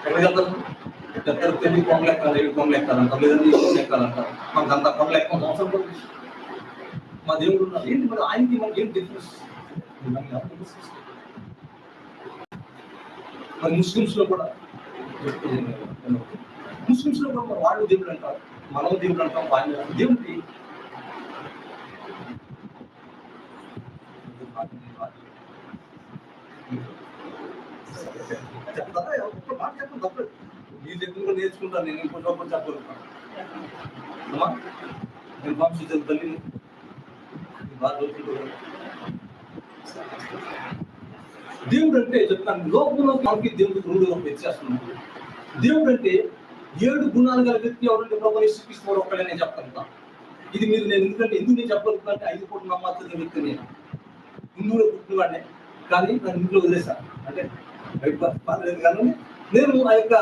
ఎక్కడికి వెళ్తారు? తెలివి కొంగలు ఎక్కాలి, 7 కొంగలు ఎక్కాలంటారు, లేదంటే 7 కొంగలు ఎక్కాలంటారు. మనకు అంత కొంగలు ఎక్కడం అవసరం పడుతుంది. మా దేవుడు ఉన్నారు ఏంటి, మరి ఆయనకి మనకి ఏం డిఫరెన్స్? మరి ముస్లిమ్స్ లో కూడా మరి వాళ్ళు దేవుడు అంటారు, మనం దేవుడు అంటాం. వాళ్ళు దేవుడి చెప్తారా? ఒక్క మాట చెప్పండి, తప్పలేదు. మీ దగ్గర నేర్చుకుంటాను నేను, ఇంకొక చెప్పరు. నేను పంపించే తల్లి దేవుడు అంటే చెప్తాను, లోకంలో మనకి దేవుడికి 2 వ్యత్యాసం. దేవుడు అంటే 7 గుణాలు గల వ్యక్తి ఎవరంటే ప్రభు యేసుక్రీస్తు ఒక్కడే నేను చెప్తాను. ఇది మీరు నేను ఎందుకు నేను చెప్పగలుగుతానంటే 5 కోట్ల నమ్మకం వ్యక్తి నేను హిందువులో పుట్టినవాడినే, కానీ నన్ను ఇంట్లో వదిలేశాను. అంటే పర్లేదు కానీ నేను ఆ యొక్క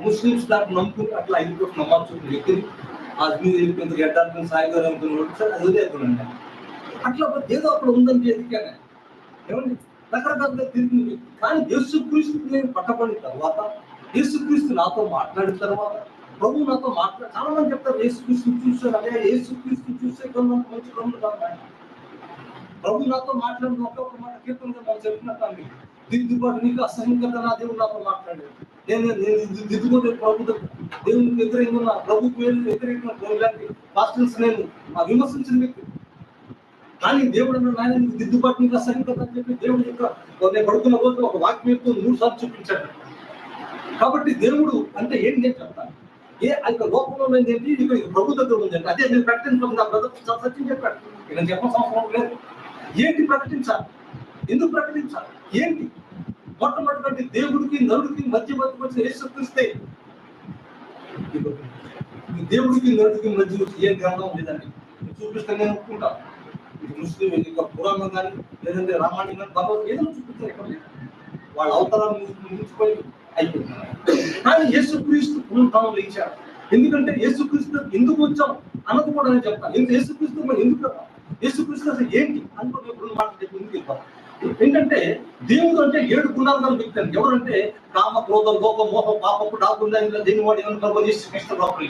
ముస్లిమ్స్ దాన్ని నమ్ముకుని అట్లా 5 కోట్ల నమ్మకం చూపిన వ్యక్తిని అజ్మీర్ గడ్డానికి సాయి గారు అనుకున్నాడు సార్, అది వదిలేకున్నాండి. అట్లా ఏదో అక్కడ ఉందని ఎదిగానే ఏమండి, రకరకాలుగా తిరిగి. కానీ యేసుక్రీస్తు నేను పట్టబడిన తర్వాత, యేసుక్రీస్తు నాతో మాట్లాడిన తర్వాత, ప్రభు నాతో చాలా మంది చెప్తారు యేసుక్రీస్తు చూసారు, అదే యేసుక్రీస్తు చూసే కొంతమంది మంచి కన్నులు కాదు. ప్రభు నాతో మాట్లాడిన ఒక్కొక్క మాట కీర్తనగా మనం చెప్పినట్టు, దిద్దుబాటు నీకు అసహ్యంగా నా దేవుడు నాతో మాట్లాడాడు. నేను దిద్దుకుంటే ప్రభు దేవునికి వ్యతిరేకంగా ప్రభుత్వ వ్యతిరేకంగా పాస్టర్స్ నేను విమర్శించిన వ్యక్తి. కానీ దేవుడు నాయన నీకు దిద్దుబాటు నీకు అసహ్యంగా అని చెప్పి దేవుడు యొక్క నేను పడుతున్న రోజు ఒక వాక్యంతో 3 సార్లు చూపించాడు. కాబట్టి దేవుడు అంటే ఏంటి నేను చెప్తాను. ఆ యొక్క లోకంలో ఏంటి, ఇక ప్రభు దగ్గర ఉందండి, అదే నేను ప్రకటించడం సత్యం చెప్పాడు. నేను చెప్పడం అవసరం లేదు. ఏంటి ప్రకటించాలి, ఎందుకు ప్రకటించాలి, ఏంటి? మొట్టమొదటి దేవుడికి నరుడికి మధ్య వచ్చిన యేసుక్రీస్తే. దేవుడికి నరుడికి మధ్య ఏ గ్రంథం లేదండి, చూపిస్తే నేను ఒప్పుకుంటాను. ఇది ముస్లిం పురాణం కానీ లేదంటే రామాయణం కానీ భగవద్గీత ఏదైనా చూపిస్తారు. ఎక్కడ వాళ్ళ అవతారాన్ని ముగిసిపోయి అయిపోతున్నారు. కానీ యేసుక్రీస్తు పునరుద్ధానం లేచాడు. ఎందుకంటే యేసుక్రీస్తు ఎందుకు వచ్చాం అన్నది కూడా నేను చెప్తాను. యేసుక్రీస్తు మరి ఎందుకు, యేసుక్రీస్తు అసలు ఏంటి అనుకుంటే 2 మాటలు చెప్పి ఎందుకు చెప్తాను. ఏంటంటే దేవుడు అంటే 7 గుణాలు గల వ్యక్తి అని. ఎవరంటే కామ, క్రోధం, లోపం, మోహం, పాపపు డాకుండా దేని వాడు ఏమనుకోవాలి, యేసుక్రీస్తు లోపల.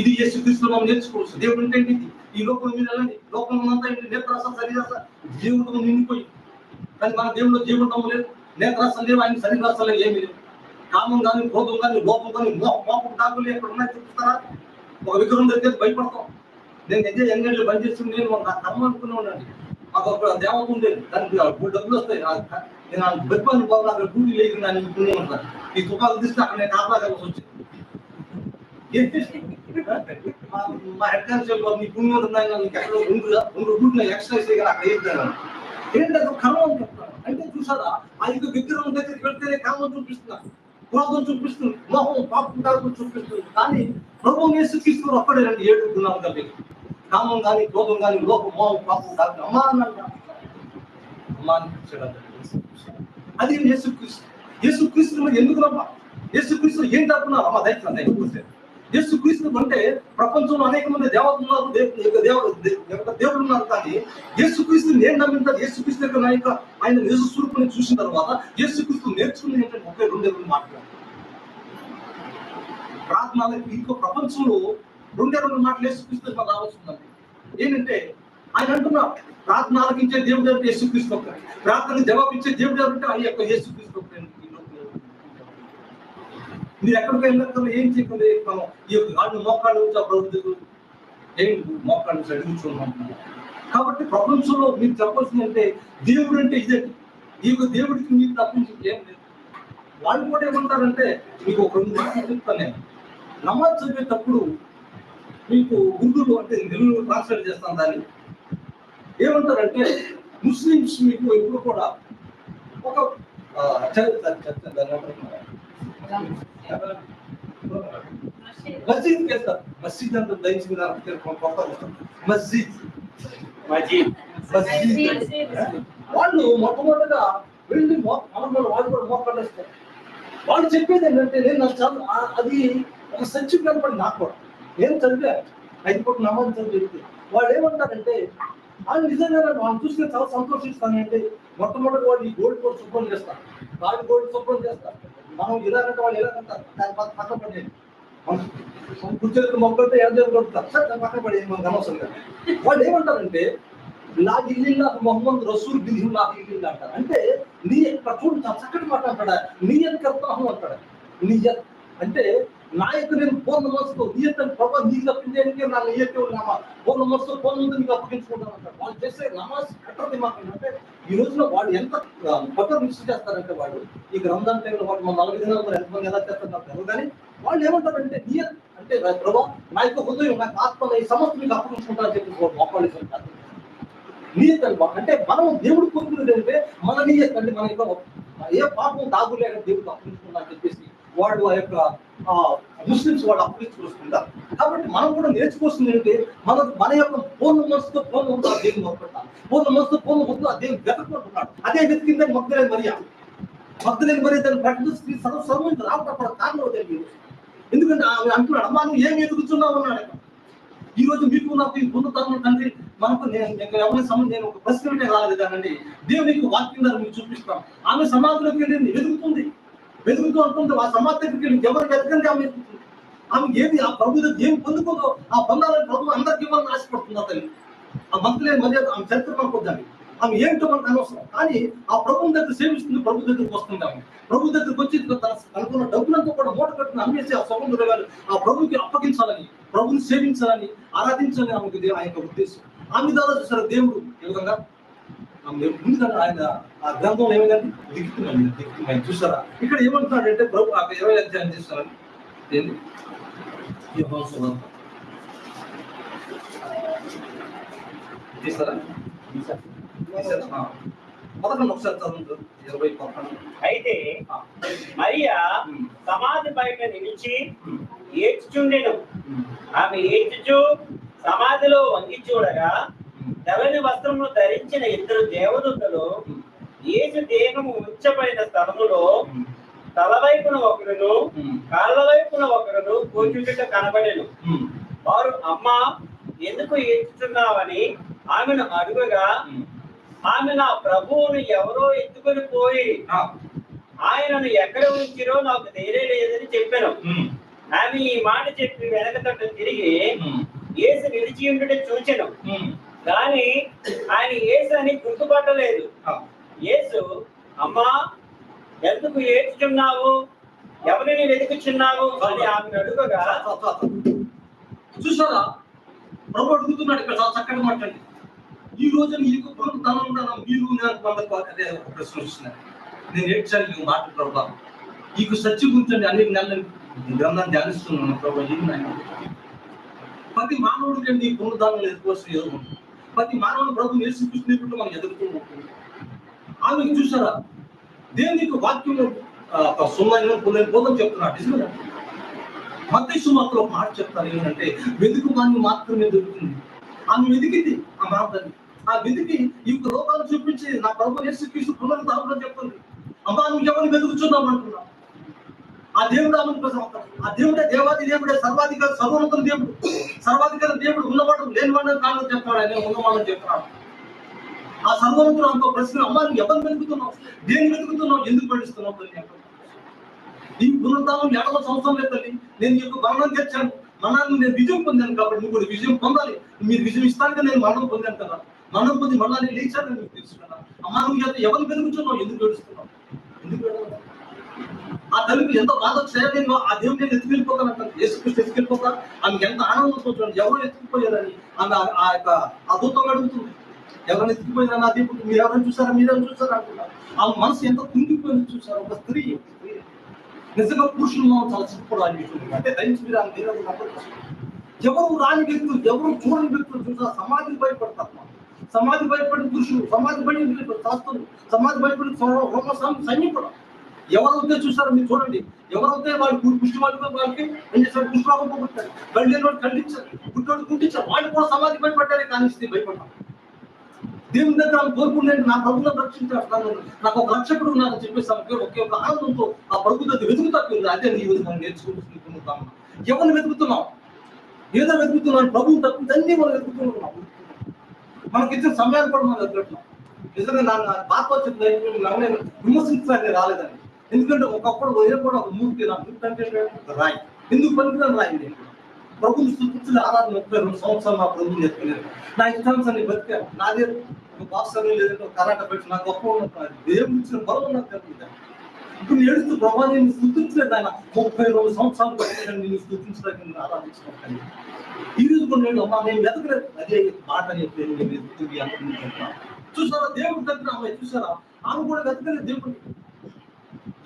ఇది యేసుక్రీస్తు మనం నేర్చుకోవచ్చు. దేవుడు అంటే ఏంటి, ఈ లోకం మీద వెళ్ళండి, లోకం అంతా ఏంటి, నేత్రాస శరీరాస జీవుడు నిండిపోయి. కానీ మన దేవుడు జీవుడు లేదు, నేత్రాసలు లేవు, ఆయన శరీరాసలు ఏమీ లేవు. కామం కానీ, క్రోధం కానీ, లోపం కానీ, మోపం డాకులు ఎక్కడ ఉన్నాయి చూపిస్తారా? ఒక విగ్రహం దగ్గర భయపడతాం. నేను ఎంగేళ్ళు బంద్ చేస్తుంది, నేను నా కర్మ అనుకునే ఉండండి. మాకు ఒక దేవత ఉండేది, దానికి డబ్బులు వస్తాయి. నేను బెప్పాను బాబు, అక్కడ కూలి లేదు అని పుణ్యం ఉంటాను. ఈ తుపాలు తీస్తే అక్కడ నేను కాపలా కలిసి వచ్చింది. మా హెడ్ కానిస్టేబుల్ నీ పుణ్యం ఉన్నాయి, నీకు ఎక్కడ 2 రూట్లు ఎక్స్ట్రా చేయగల అక్కడ వేస్తాను. ఏంటంటే కర్మ అని చెప్తాను. అంటే చూసారా, ఆ యొక్క విగ్రహం దగ్గరికి వెళ్తేనే కామం చూపిస్తున్నారు, క్రోధం చూపిస్తుంది, మోహం పాపం చూపిస్తుంది. కానీ ప్రభువు యేసుక్రీస్తు ఒక్కడే 7 గుణాలు కలిగి. కామం కానీ, క్రోధం కానీ, లోపం, మోహం, పాపం కాదు అది యేసుక్రీస్తు. యేసుక్రీస్తు మరి ఎందుకు నమ్మ, యేసుక్రీస్తు ఏం తప్పున్నారు అమ్మ దయచేసి. యేసుక్రీస్తు అంటే ప్రపంచంలో అనేక మంది దేవతలు ఉన్నారు, దేవుడు ఉన్నారు. కానీ యేసుక్రీస్తు నేను నమ్మింటాను. యేసుక్రీస్తు యొక్క నాయక ఆయన నిజ స్వరూపాన్ని చూసిన తర్వాత యేసుక్రీస్తు నేర్చుకుని ఏంటంటే 32 మాటలు ప్రార్థనలకి. ఇంకో ప్రపంచంలో 2 మాటలు యేసుక్రీస్తు రావాల్సిందండి. ఏంటంటే ఆయన అంటున్నా ప్రార్థన ఆలకించే దేవుడు అంటే యేసుక్రీస్తు ఒక్కడే, ప్రార్థన జవాబిచ్చే దేవుడు అంటే ఆ యొక్క యేసుక్రీస్తు ఒక్కడే. మీరు ఎక్కడికి వెళ్ళకుండా ఏం చేయకుండా మనం ఈ యొక్క గాడిని మోకాళ్ళు ప్రభుత్వం ఏం మోకాళ్ళు అడుగుతున్నాం. కాబట్టి ప్రపంచంలో మీరు చెప్పాల్సింది అంటే దేవుడు అంటే ఇదే. ఈ యొక్క దేవుడికి మీరు తప్పించి ఏం లేదు. వాళ్ళు కూడా ఏమంటారంటే మీకు ఒక 2 మాటలు చెప్తాను నేను. నమాజ్ చదివేటప్పుడు మీకు ఉర్దూలో అంటే తెలుగులో ట్రాన్స్లేట్ చేస్తాను దాన్ని. ఏమంటారంటే ముస్లిమ్స్ మీకు ఎప్పుడు కూడా ఒక మస్జిద్ చేస్తారు. మస్జిద్ అంతా దయచి మస్జిద్ వాళ్ళు మొట్టమొదటిగా వెళ్ళి వాళ్ళు కూడా మోకాళ్ళేస్తారు. వాళ్ళు చెప్పేది ఏంటంటే నేను నాకు చదువు అది ఒక సత్యం కనపడి నాకు కూడా నేను చదివా 5 పూట నమాజ్ చదివి. వాళ్ళు ఏమంటారంటే వాళ్ళు నిజంగా వాళ్ళు చూస్తే చాలా సంతోషిస్తానంటే మొట్టమొదటి వాళ్ళు ఈ గోల్డ్ కోట్ శుభ్రం చేస్తారు, వాళ్ళు గోల్డ్ శుభ్రం చేస్తారు. మనం ఇలాగంటే వాళ్ళు ఇలాగంటారు, దాని పక్కన పడేది కూర్చొని మొక్కలతో ఏదో కొడతారు సార్, దాని పక్కన పడేది మనకు అనవసరం కదా. వాళ్ళు ఏమంటారంటే నా ఇల్లు మొహమ్మద్ రసూల్ బిల్లు నా ఇల్లు అంటారు. అంటే నీ చూడు చాలా చక్కటి మాట అంటాడా, నియత్ కర్తాహం అంటాడు. నియత్ అంటే నా యొక్క నేను పూర్ణ మనసుతో నియత్ అని ప్రభావ నీకు తప్పించేందుకే నా నియతే ఉన్నామా పూర్ణ మనసుతో పూర్ణ ముందు నీకు అప్పగించుకుంటాను అంటాడు. వాళ్ళు చేసే నమాజ్ కట్టది మాకు అంటే ఈ రోజున వాళ్ళు ఎంత కొత్త మిక్స్ చేస్తారంటే వాళ్ళు ఈ రంజాన్ టైంలో వాళ్ళు 40 దినాలు ఎంతమంది ఎలా చేస్తారు నాకు తెలియదు. కానీ వాళ్ళు ఏమంటారంటే నియత్ అంటే ప్రభావ నా యొక్క హృదయం నాకు ఆత్మ ఈ సమస్య మీకు అప్పగించుకుంటారని చెప్పి మోకాళ్ళు నియత్ అంటే మనం దేవుడు కోరుకునేది అంటే మన నియత్ అంటే మన యొక్క ఏ పాపం దాగులేక దేవుడు అప్పగించుకున్నా అని చెప్పేసి వాళ్ళు ఆ యొక్క ముస్లిమ్స్ వాళ్ళు అప్పగించుకొస్తుంటారు. కాబట్టి మనం కూడా నేర్చుకోవాల్సింది ఏంటంటే మన యొక్క పూర్ణ మనసుతో పూర్ణ ఉందో ఆ దేవుని మొదలుపెట్టాలి, పూర్ణ మనసుతో పూర్ణ ఉందో ఆ దేవుని వెతకుంటున్నాడు. అదే వెతికిందని మగ్ధలేని మరియ దాన్ని ప్రకటిస్తూ సర్వం రావడం కారణం తెలియదు. ఎందుకంటే ఆమె అంటున్నాడు అమ్మా నువ్వు ఏం ఎదుగుతున్నావు అన్నాడు. ఈ రోజు మీకు నాకు ఈ పొందుతాను తండ్రి మనకు ఎవరి సంబంధం నేను ఒక ప్రశ్న అంటే రాలేదు కానండి దేవునికి వాక్యం ద్వారా మీకు చూపిస్తాం. ఆమె సమాధిలోకి వెళ్ళింది, వెతుకుతూ అంటుంది. ఆ సమాధి దగ్గరికి వెళ్ళి ఎవరికి వెతకండి ఆమె వెతుకుతుంది. ఆమె ఏది ఆ ప్రభు దగ్గర ఏమి పొందుకుందో ఆ పొందాలని ప్రభు అందరికి ఇవ్వాలని ఆశపడుతుంది. ఆ తల్లి ఆ భక్తులేని మర్యాద ఆమె చరిత్ర మనకు వద్దండి, ఆమె ఏంటో మనకు అనవసరం. కానీ ఆ ప్రభుత్వం దగ్గర సేవిస్తుంది, ప్రభు దగ్గరకు వస్తుంది. ఆమె ప్రభు దగ్గరకు వచ్చి అనుకున్న డబ్బులంతా కూడా మూట కట్టుకుని అమ్మేసి ఆ సొంత ఆ ప్రభుకి అప్పగించాలని, ప్రభుని సేవించాలని, ఆరాధించాలని ఆమెకు ఆ యొక్క ఉద్దేశం. ఆమె ద్వారా చూసారు దేవుడు ఏ విధంగా ముందుగా ఆయన ఆ గ్రంథంలో ఏమైందండి దిక్కుమని చూసారా. ఇక్కడ ఏమంటున్నాడంటే ప్రభు ఆ 20 అధ్యాయం చేస్తారని ఏంటి తీస్తారా మొదటి ఒకసారి చదువు 20. అయితే మరియా సమాధి బయట నిలిచి ఏడ్చుచుండెను. ఆమె ఏడ్చుచు సమాధిలో వంగి చూడగా తెల్లని వస్త్రములు ధరించిన 2 దేవదూతలు యేసు దేహము ఉంచబడిన స్థలములో తల వైపున ఒకరును కాళ్ళ వైపున ఒకరును కూర్చుంట కనబడెను. వారు అమ్మా ఎందుకు ఏడ్చుచున్నావని ఆమెను అడుగగా ఆమె నా ప్రభువును ఎవరో ఎత్తుకొని పోయి ఆయనను ఎక్కడ ఉంచిరో నాకు తెలియలేదని చెప్పాను. ఆమె ఈ మాట చెప్పి వెనక తట్టు తిరిగి యేసు నిలిచి ఉంటే చూచెను, కానీ ఆయన యేసు అని గుర్తుపట్టలేదు. యేసు అమ్మా ఎందుకు ఏడ్చుచున్నావు, ఎవరిని వెతుకుచున్నావు అని ఆమెను అడుగగా చూసారా ప్రభు అడుగుతున్నాడు. ఇక్కడ చాలా చక్కగా మాట్లాడి ఈ రోజు ఈ పునరుద్ధానం మీరు అదే ప్రశ్న వస్తున్నారు. నేను ఏడ్చాను మాట ప్రభు ఈ సత్యం గురించి అన్ని నెలలు గ్రంథాన్ని ధ్యానిస్తున్నాను ప్రభు. ప్రతి మానవుడికి నీ పునరుద్ధానం ఎదుర్కోవాల్సిన ఎదురు ప్రతి మానవుడు ప్రభు నేర్చుకుంటున్నప్పుడు మనం ఎదుర్కొంటూ ఉంటుంది. ఆమె చూసారా దేవునికి వాక్యం బోధం చెప్తున్నాడు. నిజమే మత్తయి సువార్తలో ఒక మాట చెప్తారు ఏంటంటే వెతుకు వాడిని మాత్రమే దొరుకుతుంది. ఆమె వెతికింది ఆ ప్రాంతాన్ని, ఆ వెతికి ఈ యొక్క లోకాలు చూపించి నా ప్రభు యేసుక్రీస్తు పునరుద్ధానం చెప్తుంది. అమ్మా నువ్వు ఎవరిని వెతుకుతున్నావు అంటున్నావు. ఆ దేవుడు ఆమెను ప్రసంగం, ఆ దేవుడే దేవాది దేవుడే సర్వాధికారి సర్వోన్నత దేవుడు, సర్వాధికారి దేవుడు ఉన్నవాడు లేనివాడు కారణం చెప్తాడు. ఆయన ఉన్నవాడని చెప్తున్నాడు. ఆ సర్వోన్నతుడు అంత ప్రశ్న అమ్మా నువ్వు ఎవరిని వెతుకుతున్నావు, దేన్ని వెతుకుతున్నావు, ఎందుకు పడిస్తున్నావు తల్లి. ఈ పునరుద్ధానం 7వ సంవత్సరం లేదు తల్లి. నేను ఈ యొక్క భరణం తెచ్చాను, మరణాన్ని నేను విజయం పొందాను కాబట్టి నువ్వు కూడా విజయం పొందాలి. మీరు విజయం ఇస్తానుగా నేను మరణం పొందాను కదా, మరణం పొంది మళ్ళా నేను లేచాను మీకు తెలుసు కదా. అమ్మా నువ్వు ఎవరిని వెలుగుతున్నావు, ఎందుకు ఏడుస్తున్నావు, ఎందుకు ఏడవడం? ఆ తల్లికి ఎంత బాధ వచ్చాయో నేను ఆ దేవుడు నేను ఎత్తుకెళ్ళిపోతాను అంటాను. యేసుక్రీస్తు ఎత్తుకెళ్ళిపోతా, ఆమెకి ఎంత ఆనందం చూడండి. ఎవరు ఎత్తుకుపోయారని ఆమె ఆ యొక్క అద్భుతంగా అడుగుతుంది. ఎవరైనా ఎత్తుకుపోయినా నా దేవుడు మీరు ఎవరైనా చూసారా, మీరేమైనా చూసారా అంటున్నారు. ఆ మనసు ఎంత కుంగిపోయింది చూసారు. ఒక స్త్రీ నిజంగా పురుషులు మనం చాలా సిగ్గుపడాలి. అంటే దయచేసి మీరు ఆమె ఎవరు రాని వ్యక్తులు, ఎవరు చూడని వ్యక్తులు చూసారు. సమాధికి భయపడతారు. సమాధి భయపడిన పురుషులు, సమాధి భయపడిన శాస్త్రులు, సమాధి భయపడిన రోమ సైనికుడు ఎవరైతే చూసారో మీరు చూడండి. ఎవరైతే వాళ్ళు పుష్టి వాళ్ళకి ఏం చేశారు, పుష్పరాగం పోగొట్టారు, బయలుదేరి వాడు ఖండించారు, పుట్టోడు గుంటించారు. వాళ్ళు కూడా సమాధి భయపడ్డారే, కానీ స్థితి భయపడ్డారు. దేవుని దగ్గర కోరుకునేది నా ప్రభుత్వం రక్షించాడు, నాకు ఒక రక్షకుడు ఉన్నారని చెప్పేసి ఒకే ఒక ఆనందంతో ఆ ప్రభు దగ్గర వెతుకుతారు. అదే నీ మనం నేర్చుకుంటున్నాం. ఎవరిని వెతుకుతున్నాం, ఏదో వెతుకుతున్నాం, ప్రభుత్వం తప్పింది అన్ని మనం వెతుకుతున్నాం. మనకి ఇచ్చిన సమయాన్ని కూడా మనం వెతుకుతున్నాం. నిజంగా నా బాధ వచ్చింది, నేను విమర్శించడానికి రాలేదని. ఎందుకంటే ఒకప్పుడు కూడా ఒక మూర్తి, నా మూర్తి అంటే రాయి, ఎందుకు పనికిరాని రాయి. నేను ప్రభుత్వం స్థుతించిన ఆరాధన 32 సంవత్సరాలు నా ప్రభుత్వం చెప్పుకునేది. నా ఇష్టాంశాన్ని బతికాను. నాదే బాక్సర్ లేదంటే కరాట పెట్టి నాకు గొప్ప ఉన్నట్టు దేవుడు ఇచ్చిన బలం నాకు తెలుపుతాను. ఇప్పుడు ఏడుస్తూ ప్రభావం నేను స్థుతించలేదు. ఆయన 32 సంవత్సరాలు బతికాను, నేను స్థుతించడానికి నేను ఆరాధించుకుంటాను. ఈ రోజు కూడా నేను అమ్మా నేను వెతకలేదు, అదే మాట చెప్పి నేను వెతుకుతుంది అనుకుంటున్నాను. చూసారా దేవుడి దగ్గర ఆమె, చూసారా ఆమె కూడా వెతకలేదు దేవుడిని.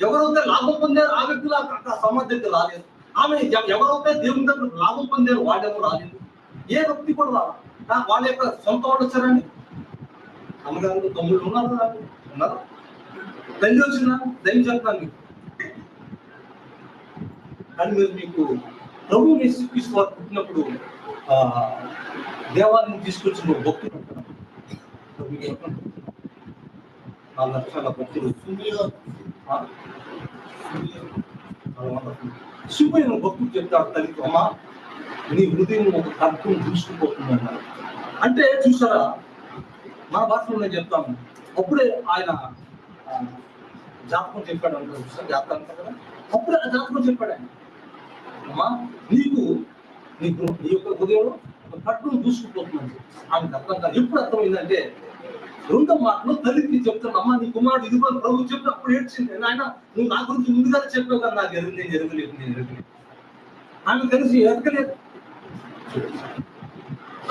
ఎవరైతే లాభం పొందారో ఆ వ్యక్తులు ఆ సమాధి దగ్గర రాలేదు. ఆమె ఎవరైతే దేవుని దగ్గర లాభం పొందారో వాళ్ళెవరు రాలేదు. ఏ వ్యక్తి కూడా రావాలి. వాళ్ళ యొక్క సొంత వాళ్ళు వచ్చారండి. అమ్మగారు తమ్ముళ్ళు ఉన్నారు, తల్లి వచ్చిన దయ్యం చెప్తాను మీకు. కానీ మీరు మీకు ప్రభు యేసుక్రీస్తు వారు పుట్టినప్పుడు దేవాలయం తీసుకొచ్చిన భక్తులు ఉంటారు. 4 లక్షల భక్తులు సుమైన భక్తులు చెప్తారు తల్లికి, అమ్మా నీ హృదయం ఒక తత్వం దూసుకుపోతుందన్నారు. అంటే చూసారా, మన భాషలో నేను చెప్తాను. అప్పుడే ఆయన జాతకం చెప్పాడు అంటారు, జాతకం కదా, అప్పుడే ఆ జాతకం చెప్పాడు ఆయన. అమ్మా నీకు నీ యొక్క హృదయంలో ఒక తత్వం దూసుకుపోతుందని ఆమెకు అర్థం కాదు. ఎప్పుడు అర్థమైందంటే 2వ మాటలో తల్లికి చెప్తాను, అమ్మ నీ కుమారుడు ఇదిగో ప్రభు చెప్పినప్పుడు ఏడ్చింది. ఆయన నువ్వు నా గురించి ముందుగానే చెప్పావు కదా, నాకు నేను ఎరగలేదు. ఆమె కలిసి ఎదగలేదు.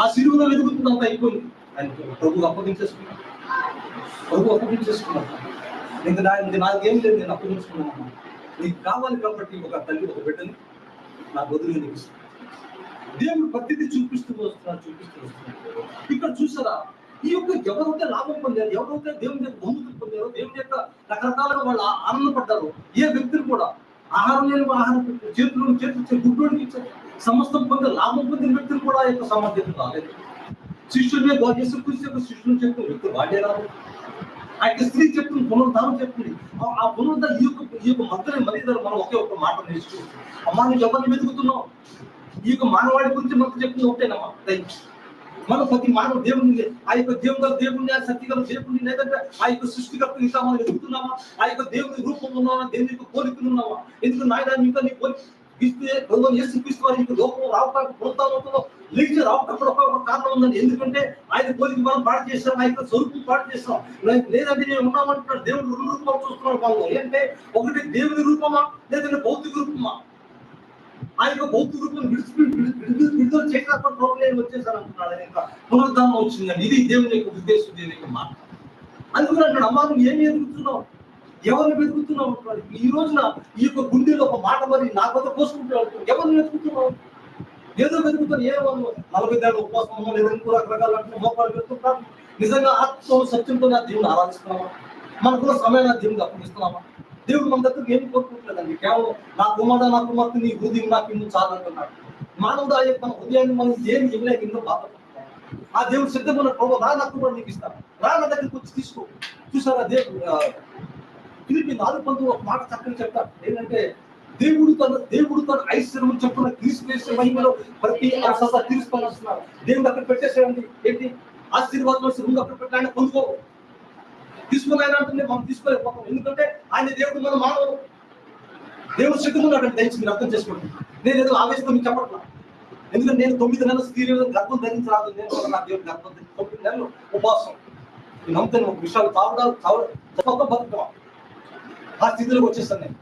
ఆ సిరువులో వెతుకుతుంది, అంత అయిపోయింది. ఆయన ప్రభు అప్పగించేసుకున్నాను, ఇంకా నాకేం లేదు, నేను అప్పగించుకున్నాను. నీకు కావాలి కాబట్టి ఒక తల్లి ఒక బిడ్డని నాకు వదిలి నీకు దేవుడు ప్రతిదీ చూపిస్తూ వస్తున్నాడు. ఇక్కడ చూసారా, ఈ యొక్క ఎవరైతే లాభం పొందారో, ఎవరైతే దేవుని యొక్క బహుమతులు పొందారో, దేవుని యొక్క రకరకాలుగా వాళ్ళు ఆనందపడ్డారో, ఏ వ్యక్తులు కూడా ఆహారం లేని ఆహారం పెట్టారు, చేతులు గుడ్డోడికి ఇచ్చారు. సమస్తం పొందే లాభం పొందిన వ్యక్తులు కూడా యొక్క సామర్థ్యం రాలేదు. శిష్యులే యేసుక్రీస్తు యొక్క శిష్యులు చెప్తున్న వ్యక్తులు వాడే రాదు. ఆ యొక్క స్త్రీ చెప్తుంది, పునరుద్ధానం చెప్తుంది. ఆ పునరుద్ధానం ఈ యొక్క మధ్యలో మరీ మనం ఒకే ఒక మాట నేర్చుకోవచ్చు. అమ్మా నువ్వు ఎవరిని వెతుకుతున్నావు, ఈ యొక్క మానవాడి గురించి మనకు చెప్తుంది ఒకటేనమ్మా. మనం ప్రతి మానవ దేవుడిని, ఆ యొక్క దేవుడిని, ఆ శక్తిగల దేవుడిని, లేదంటే ఆ యొక్క సృష్టికర్త ఇంకా మనం వెతుకుతున్నామా, ఆ యొక్క దేవుని రూపంలో ఉన్నామా, దేవుని యొక్క కోరికలు ఉన్నామా? ఎందుకు నాయన ఇంకా నీ కోరిక ఇస్తే యేసుక్రీస్తు వారి యొక్క లోపం రావడానికి పునరుత్థానంలో లేచి రావడానికి ఒక కారణం ఉందండి. ఎందుకంటే ఆయన కోరిక మనం పాటు చేస్తాం, ఆ యొక్క స్వరూపం పాటు చేస్తాం. లేదంటే నేను ఉన్నామంటున్నాడు. దేవుడు 2 రూపాలు చూస్తున్నాడు వాళ్ళు. ఏంటంటే ఒకటి దేవుని రూపమా, లేదంటే భౌతిక రూపమా? ఆ యొక్క భౌతిక రూపం విడుదల చేసినప్పుడు నేను వచ్చేసాను అంటున్నాడు. ఇంకా పునరుద్ధానం వచ్చిందండి. ఇది దేవుని యొక్క ఉద్దేశం, దేవుని యొక్క మాట. అందుకని అంటాడు, అమ్మా నువ్వు ఏమి ఎదుగుతున్నావు, ఎవరిని వెతుకుతున్నావు అంటున్నాడు. ఈ రోజున ఈ యొక్క గుండెలో ఒక మాట మరి నా వద్ద కోసుకుంటున్నావు. ఎవరిని వెతుకుతున్నావు? ఏదో వెతుకుతారు. ఏ 40 ఏళ్ళ ఉపవాసం లేదంటే రకరకాల మోపాలు వెతుకుంటారు. నిజంగా ఆత్మ సత్యంతో నా దేవుని ఆరాధిస్తున్నామా? మనకున్న సమయాన్ని దేవునికి అప్పగిస్తున్నామా? దేవుడు మన దగ్గర ఏం కోరుకుంటున్నాడండి? కేవలం నా కుమార్తె నీ హృదయం నాకు ఇల్లు చాలంటున్నాడు. మానవుడు ఆ యొక్క హృదయాన్ని మనం దేని ఇవ్వలేక ఇంట్లో బాధపడుతున్నాం. ఆ దేవుడు సిద్ధమైన ప్రభు నా కుమారుడు నీకు ఇస్తాను, నా దగ్గరికి వచ్చి తీసుకో. చూసారా, ఫిలిప్పీ 4:10 ఒక మాట చక్కగా చెప్తాడు. ఏంటంటే దేవుడు తన ఐశ్వర్యం చెప్పుకున్న క్రీస్తు మహిమలో ప్రతి అవసరం తీర్చుకొని వస్తున్నాడు. దేవుడు అక్కడ పెట్టేసేయండి. ఏంటి ఆశీర్వాదం రూమ్ అక్కడ పెట్టి ఆయన పొందుకో తీసుకున్నాయన అంటే మనం తీసుకోలేకపోతాం. ఎందుకంటే ఆయన దేవుడు మన మానవుడు. దేవుడు సిద్ధంగా దయచేసి మీరు అర్థం చేసుకోండి. నేను ఏదో ఆవేశంతో మీకు చెప్పట్లా. ఎందుకంటే నేను 9 నెలలు స్త్రీ గర్భం ధరించరాదు, నేను కూడా నా దేవుడు గర్భం ధరించి 9 నెలలు ఉపవాసం. నేను నమ్ముతాను ఒక విషయాలు చావడం బతుకుతాం, ఆ స్థితిలోకి వచ్చేస్తాను నేను.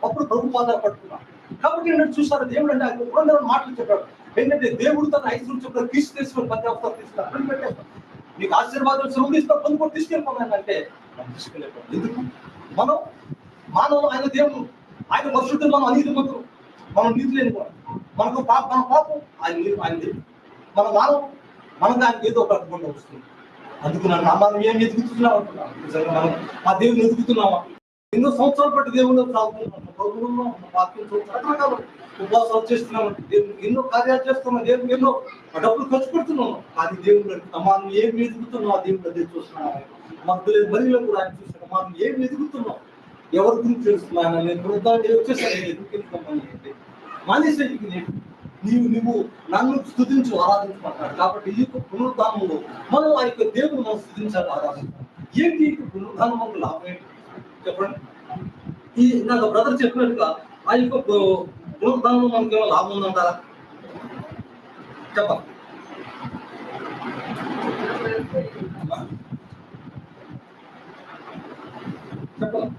అప్పుడు ప్రభు పాదాలు పట్టుకున్నాను. కాబట్టి ఏంటంటే చూసారు దేవుడు అంటే ఆయన 2 నెలలు మాటలు చెప్పాడు. ఏంటంటే దేవుడు తన ఐశ్వర్యం చెప్పాడు, తీసుకొని పని అవసరం తీసుకున్నాను పెట్టేస్తాను. మీకు ఆశీర్వాదాలు సులువుడిస్తాను, పొందుకొని తీసుకెళ్ళిపోయాను అంటే మనం తీసుకెళ్ళిపోయాం. ఎందుకు? మనం మానవులు, ఆయన దేవుడు, ఆయన మనుషులు, మనం అనీతి మంతులు, మనం నీతి లేని మనకు మన పాపం ఆయన దేవుడు, మన మానవం, మనకు ఆయన ఏదో ఒక అడ్డుకుండా వస్తుంది. అందుకు నన్ను మనం ఏం ఎదుగుతున్నాం అంటున్నాం. నిజంగా మనం ఆ దేవుని ఎదుగుతున్నామా? ఎన్నో సంవత్సరాలు బట్టి దేవుళ్ళు సాగుతున్నాం, ప్రభుత్వంలో వాక్యం రకరకాల ఉపవాసాలు చేస్తున్నాం, దేవునికి ఎన్నో కార్యాలు చేస్తున్నాం, దేవునికి ఎన్నో డబ్బులు ఖర్చు పెడుతున్నాం. అది దేవుడు మనం ఏం ఎదుగుతున్నాం, ఆ దేవుడు అదే చూస్తున్నాం. మాకు మరిలో కూడా ఆయన చూస్తున్నాం, మనం ఏం ఎదుగుతున్నాం, ఎవరి గురించి తెలుస్తున్నాను. నేను వృద్ధాన్ని వచ్చేసాను, నేను ఎదుగుతున్నాను మానేసేటికి నువ్వు నన్ను స్తుతించు ఆరాధించమంటాడు. కాబట్టి ఈ యొక్క పునరుద్ధానంలో మనం ఆ యొక్క దేవుడు మనం స్తుతించాలి, ఆరాధించాలి. ఏంటి ఈ పునరుద్ధానం వల్ల లాభం ఏంటి చెప్పండి? ఈ నాకు బ్రదర్ చెప్పినట్టుగా ఆ యొక్క పునరుద్ధానంలో మనకి ఏమైనా లాభం ఉందంటారా? చెప్పండి. చెప్పండి.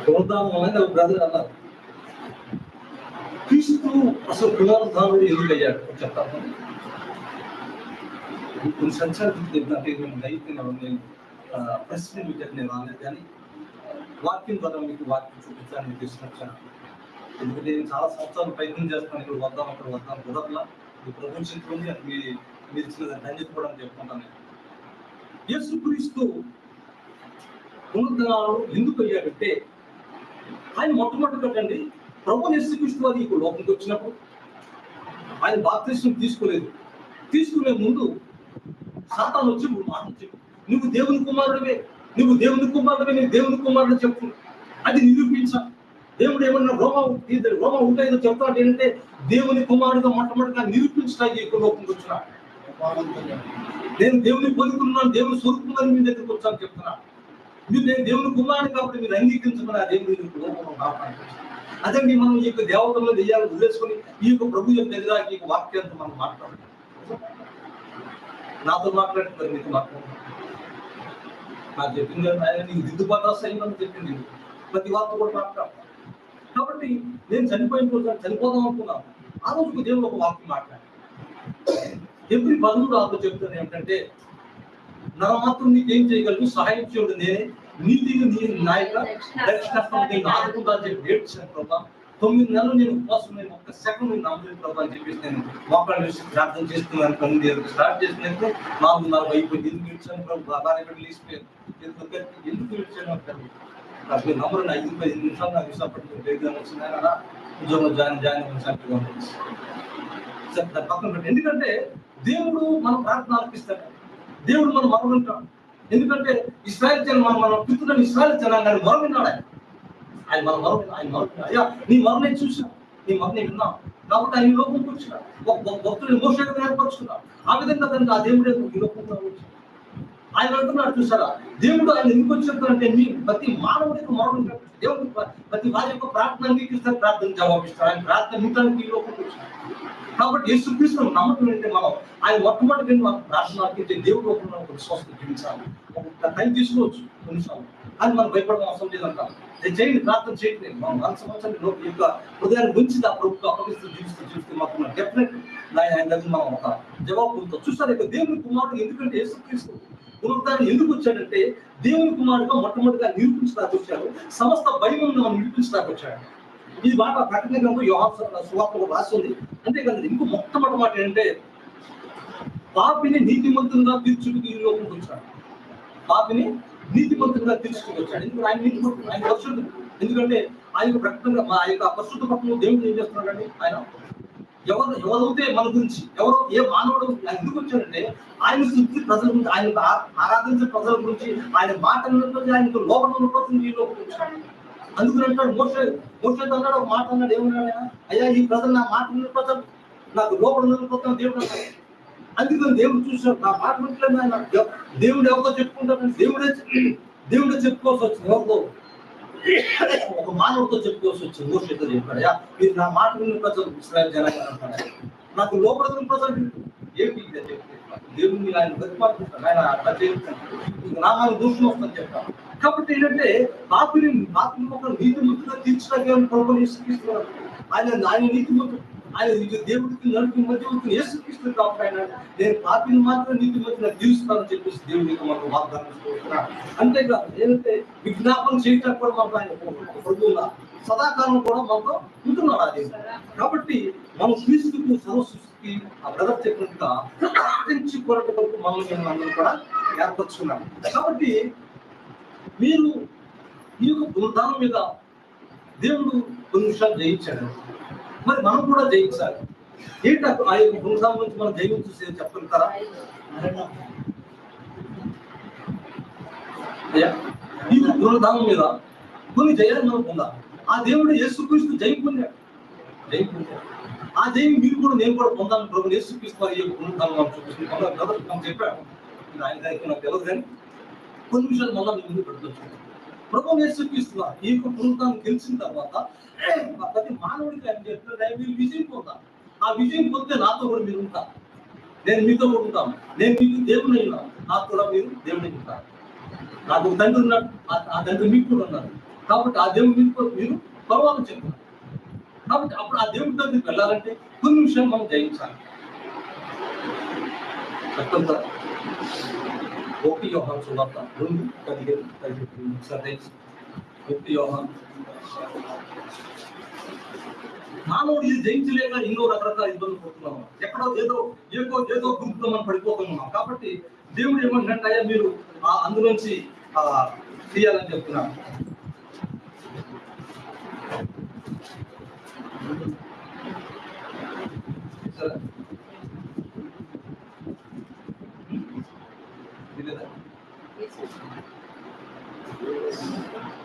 పునరుద్ధానం అనేది ఒక బ్రదర్ అన్నారు. క్రీస్తు అసలు పునరుద్ధానుడు ఎందుకు అయ్యాడు చెప్తాను. కొన్ని సంచారం నేను ప్రశ్న నేను రాలేదు, కానీ వాక్యం ద్వారా మీకు వాక్యం చూపించాలని తీసుకొచ్చాను. ఎందుకంటే నేను చాలా సంవత్సరాలు ప్రయత్నం చేస్తాను, ఇక్కడ వద్దాం అక్కడ వద్దాం కుదరలా. ఈ ప్రపంచంలోని అది మీరు ఇచ్చిన ధన్యత కూడా అని చెప్పుకుంటాను. యేసుక్రీస్తు పునరుద్ధానుడు ఎందుకు అయ్యాడంటే, ఆయన మొట్టమొదటి కట్టండి ప్రభు యేసుక్రీస్తు అది ఇప్పుడు లోపలికి వచ్చినప్పుడు ఆయన బాప్తిస్మం తీసుకోలేదు. తీసుకునే ముందు సాతాను వచ్చి మాట చెప్పు, నువ్వు దేవుని కుమారుడివే, నువ్వు దేవుని కుమారుడివే, నేను దేవుని కుమారుడు చెప్పు, అది నిరూపించా. దేవుడు ఏమన్నా రోమా 1:5 చెప్తాడు ఏంటంటే, దేవుని కుమారుడుగా మొట్టమొదటిగా నిరూపించడానికి ఇక్కడ లోపలికి వచ్చినా. నేను దేవుని పొందుకున్నాను, దేవుని స్వరూపంగా మీ దగ్గరికి వచ్చాను చెప్తున్నా. నేను దేవుని కుమారుడు కాబట్టి మీరు అంగీకరించమని ఆ దేవుని అదండి. మనం ఈ యొక్క దేవతల్లో దెయ్యాలను వదిలేసుకొని ఈ యొక్క ప్రభు యొక్క దగ్గర ఈ వాక్యాన్ని మనం మాట్లాడతాం. నాతో మాట్లాడుతున్నారు, మీతో మాట్లాడుతున్నారు. నాకు చెప్పింది ఆయన నీకు దిద్దుబాటు అయ్యిందని చెప్పింది, ప్రతి వార్త కూడా మాట్లాడతాం. కాబట్టి నేను చనిపోదాం అనుకున్నాను. ఆ రోజుకు దేవుడు ఒక వాక్యం మాట్లాడారు. ఎవ్రీ 13 చెప్తాను ఏంటంటే, నా మాత్రం నీకేం చేయగలను, సహాయం చేయడం నేనే, నీతిగా నీ నాయక రక్షణ నేను ఆదుకుంటా అని చెప్పి ఏడ్చాను ప్రభా. 9 నెలలు నేను ఉపవాసం, నేను ఒక్క సెకండ్ నేను నమ్మలేదు ప్రభా అని చెప్పేసి నేను మోకాళ్ళు వేసి ప్రార్థన చేస్తున్నాను. 9 స్టార్ట్ చేసినప్పుడు 4:30 అయిపోయింది. ఎందుకు ఏడ్చాను ప్రభు? బాగా లేచిపోయాను. ఎందుకు ఏడ్చాను అంటారు నాకు నమ్మరు. 5-10 నిమిషాలు నాకు విశాఖపట్నం వేగంగా వచ్చింది కదా, ఉద్యోగంలో జాయిన్ పక్కన పెట్టి. ఎందుకంటే దేవుడు మన ప్రార్థన అర్పిస్తాడు, దేవుడు మనం మరణింటాం. ఎందుకంటే ఇశ్రాయేల్ జనం మనం పితృని ఇశ్రాయేల్ జనాన్ని మరణ విన్నాడు. ఆయన మన మరణ అయ్యా నీ మరణం చూసాం, నీ మరణం విన్నాం కాబట్టి ఆయన లోకంకి వచ్చిన ఒక భక్తులు మోసంగా ఏర్పరచుకున్నాం. ఆ విధంగా దానికి ఆ దేవుడే ఈ లోకంలో వచ్చి ఆయన అంటున్నాడు. చూసారా దేవుడు ఆయన ఎందుకు వచ్చినట్టు మీ ప్రతి మానవుడికి మరణం దేవుడు ప్రతి వారి యొక్క ప్రార్థన అంగీకరిస్తారు, ప్రార్థన జవాబిస్తారు. ఆయన ప్రార్థన నిమిత్తానికి ఈ లోకంకి వచ్చిన కాబట్టి యేసుక్రీస్తును నమ్మకం ఏంటంటే మనం ఆయన మొట్టమొదటి మనం ప్రార్థన అర్పించే దేవుడు లోకంలో ఒక విశ్వాసం జీవించాలి. ఒక టైం తీసుకోవచ్చు కొన్నిసార్లు, అది మనం భయపడడం అవసరం లేదంటాం. చేయండి, ప్రార్థన చేయండి. మనం 100 సంవత్సరాలు యొక్క హృదయాన్ని గురించి ఆ ప్రభుత్వం అపవిస్తూ జీవిస్తూ మాకు డెఫినెట్ ఆయన దగ్గర మనం ఒక జవాబు పొందుతాం. చూస్తారు ఇక దేవుని కుమారుడు ఎందుకంటే యేసుక్రీస్తు పునరుద్ధానం ఎందుకు వచ్చాడంటే, దేవుని కుమారుడుగా మొట్టమొదటిగా నిరూపించడానికి వచ్చాడు. సమస్త భయం మనం నిరూపించడానికి వచ్చాడు. ఇది బాగా ప్రకటన గ్రంథం యోహాను సువార్తలో రాసి ఉంది. అంతేకాదు ఇంకో మొట్టమొదటి మాట ఏంటంటే, పాపిని నీతిమంతులుగా తీర్చుకు ఈ లోకంకి వచ్చాడు. పాపిని నీతిమంతులుగా తీర్చుకు వచ్చాడు. ఎందుకంటే ఆయన నీతిమంతుడు, ఆయన పరిశుద్ధుడు. ఎందుకంటే ఆయన ప్రకటన ఆ యొక్క పరిశుద్ధ పట్టణంలో దేవుడు ఏం చేస్తున్నాడండి, ఆయన ఎవరైతే మన గురించి ఎవరో ఏ మానవుడు ఎందుకు వచ్చాడంటే, ఆయన స్థుతి ప్రజల గురించి, ఆయన ఆరాధించే ప్రజల గురించి, ఆయన మాటలు ఆయనకు లోపల ఈ లోపల వచ్చాడు. అందుకని అంటాడు మోషే అన్నాడు ఒక మాట అన్నాడు. ఏమన్నాడు ఆయన? అయ్యా ఈ ప్రజలు నా మాట ప్రజలు నాకు లోపల నిలబడుతున్న దేవుడు అన్నాడు. అందుకని దేవుడు చూసాడు నా మాట వింటలేదు. ఆయన దేవుడు ఎవరితో చెప్పుకుంటాడు? దేవుడే చెప్పుకోవాల్సి వచ్చింది. ఎవరితో? ఒక మానవుడితో చెప్పుకోవాల్సి వచ్చింది. మోషేతో చెప్పాడు, "యా, మీరు నా మాట విని ప్రజలు ఇశ్రాయేలు జనాంగం అంటారు. నాకు లోపల ప్రజలు ఏమిటి ఇది అని చెప్పి దేవుడిని ఆయన ప్రతిపాదిస్తాడు. ఆయన అట్లా చేస్తాడు, నామాన్ని దూషణ వస్తుందని చెప్పాను. కాబట్టి ఏంటంటే పాపిని నీతిమంతుగా తీర్చడానికి ప్రభుత్వం యేసుక్రీస్తున్నారు. ఆయన నీతిమంతుడు, ఆయన దేవుడికి నడుపు మధ్య యేసుక్రీస్తు కాబట్టి ఆయన నేను పాపిని మాత్రం నీతిమంతుగా తీరుస్తానని చెప్పేసి దేవుడికి మనకు వాగ్దానం చేస్తున్నాడు. అంతేకాదు ఏంటంటే విజ్ఞాపన చేయడానికి కూడా మనకు ఆయన ప్రభువుగా సదాకాలం కూడా మనతో ఉంటున్నాడు అది. కాబట్టి మనం క్రీస్తుకు సర్వసృష్టికి ఆ బ్రదర్ చెప్పినట్టుగా కొరకు మనల్ని అందరూ కూడా ఏర్పరచుకున్నాం. కాబట్టి మీరు ఈ యొక్క పునరుద్ధానం మీద దేవుడు కొన్ని విషయాలు జయించాడు, మరి మనం కూడా జయించాలి. ఏంటి ఆ యొక్క పునరుద్ధానం నుంచి మనం జయించేది చెప్తుంటారా? అయ్యా, ఈ పునరుద్ధానం మీద కొన్ని జయాలు మనం పొందాలి. ఆ దేవుడు యేసుక్రీస్తు జయం పొందాడు. ఆ జయం మీరు కూడా నేను కూడా పొందాలని ప్రభు యేసుక్రీస్తు వారి యొక్క పునరుద్ధానం మనం చూపిస్తుంది. మనం చెప్పాడు, ఆయన దానికి నాకు తెలియదు కానీ కొన్ని విషయాలు మళ్ళీ మీ ముందు పెడుతుంది. ప్రభు యేసుక్రీస్తు ఈ యొక్క పునరుద్ధానం గెలిచిన తర్వాత ప్రతి మానవుడికి ఆయన చెప్తున్నారు, మీరు విజయం పొందాలి. ఆ విజయం పొందితే నాతో కూడా మీరు ఉంటారు, నేను మీతో కూడా ఉంటాను, నేను మీకు దేవుని ఉన్నాను, నాకు కూడా మీరు దేవుని ఉంటారు. నాకు ఒక తండ్రి ఉన్నాడు, ఆ తండ్రి మీకు కూడా ఉన్నారు. కాబట్టి ఆ దేవుడు మీరు పర్వాలు చెప్తున్నారు. కాబట్టి అప్పుడు ఆ దేవుడి దగ్గరికి వెళ్ళాలంటే కొన్ని విషయాలు మనం జయించాలి. చెప్పండి, ఒకటి యోహాను సువార్త 2:15 ఒకటి యోహాను. మానవుడు ఇది జయించలేక ఎన్నో రకరకాల ఇబ్బందులు పడుతున్నాము. ఎక్కడో ఏదో గుంపులో మనం పడిపోతున్నాం. కాబట్టి దేవుడు ఏమంటే అయ్యా మీరు అందులోంచి తీయాలని చెప్తున్నాను.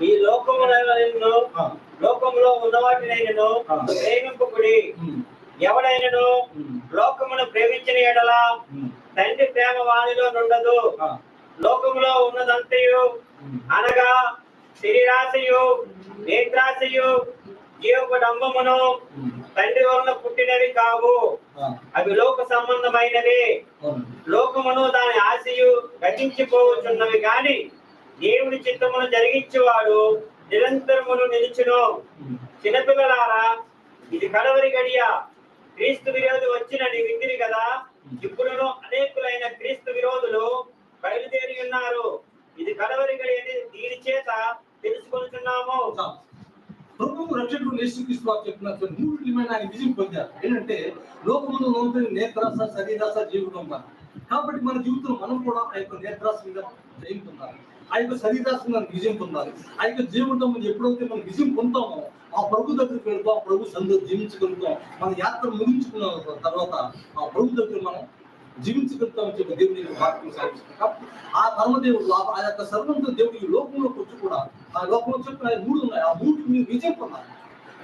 ఈ లోకములో ఉన్న వాటినైనను ప్రేమింపుకుడి. ఎవడైనను లోకమును ప్రేమించిన ఎడల తండ్రి ప్రేమ వానిలో నుండదు. లోకములో ఉన్నదంతయు అనగా శరీరాశయు, నేత్రాశయు, జీవడంబమును తండ్రి వలన పుట్టినవి కావు, అవి లోక సంబంధమైనవి. లోకమును దాని ఆశయు గతించిపోవచ్చున్నవి గాని దేవుని చిత్తమును జరిగించేవాడు నిరంతరమును నిలుచును. చిన్నపిల్లలారా, ఇది కడవరి గడియ. క్రీస్తు విరోధి వచ్చినని వింటిరి కదా. ఇప్పుడును అనేకులైన క్రీస్తు విరోధులు బయలుదేరి ఉన్నారు. ఇది కడవరి గడి అని దీని చేత తెలుసుకుంటున్నాము. ప్రభువు రక్షకుడు యేసుక్రీస్తు వారు చెప్పినట్టు మూడిమైన ఆయన విజయం పొందారు. ఏంటంటే లోకమును నోముతున్న నేత్రాస, శరీరాస, జీవితం. కాబట్టి మన జీవితంలో మనం కూడా ఆ యొక్క నేత్రాస మీద జయం పొందాలి, ఆ యొక్క శరీరాస మీద విజయం పొందాలి. ఆ యొక్క జీవితం ఎప్పుడైతే మనం విజయం పొందుతామో ఆ ప్రభు దగ్గరికి వెళ్తాం, ఆ ప్రభు సందు జీవించగలుగుతాం. మన యాత్ర ముగించుకున్న తర్వాత ఆ ప్రభు దగ్గర మనం జీవించగలుగుతామని చెప్పి దేవుడిని వాక్యం సాధిస్తున్నాం. ఆ ధర్మదేవుడు ఆ యొక్క సర్వంతో దేవుడి లోకంలోకి వచ్చి కూడా ఆ లోకంలో చెప్పిన 3 ఉన్నాయి. ఆ 3 మీరు విజయం పొందాలి.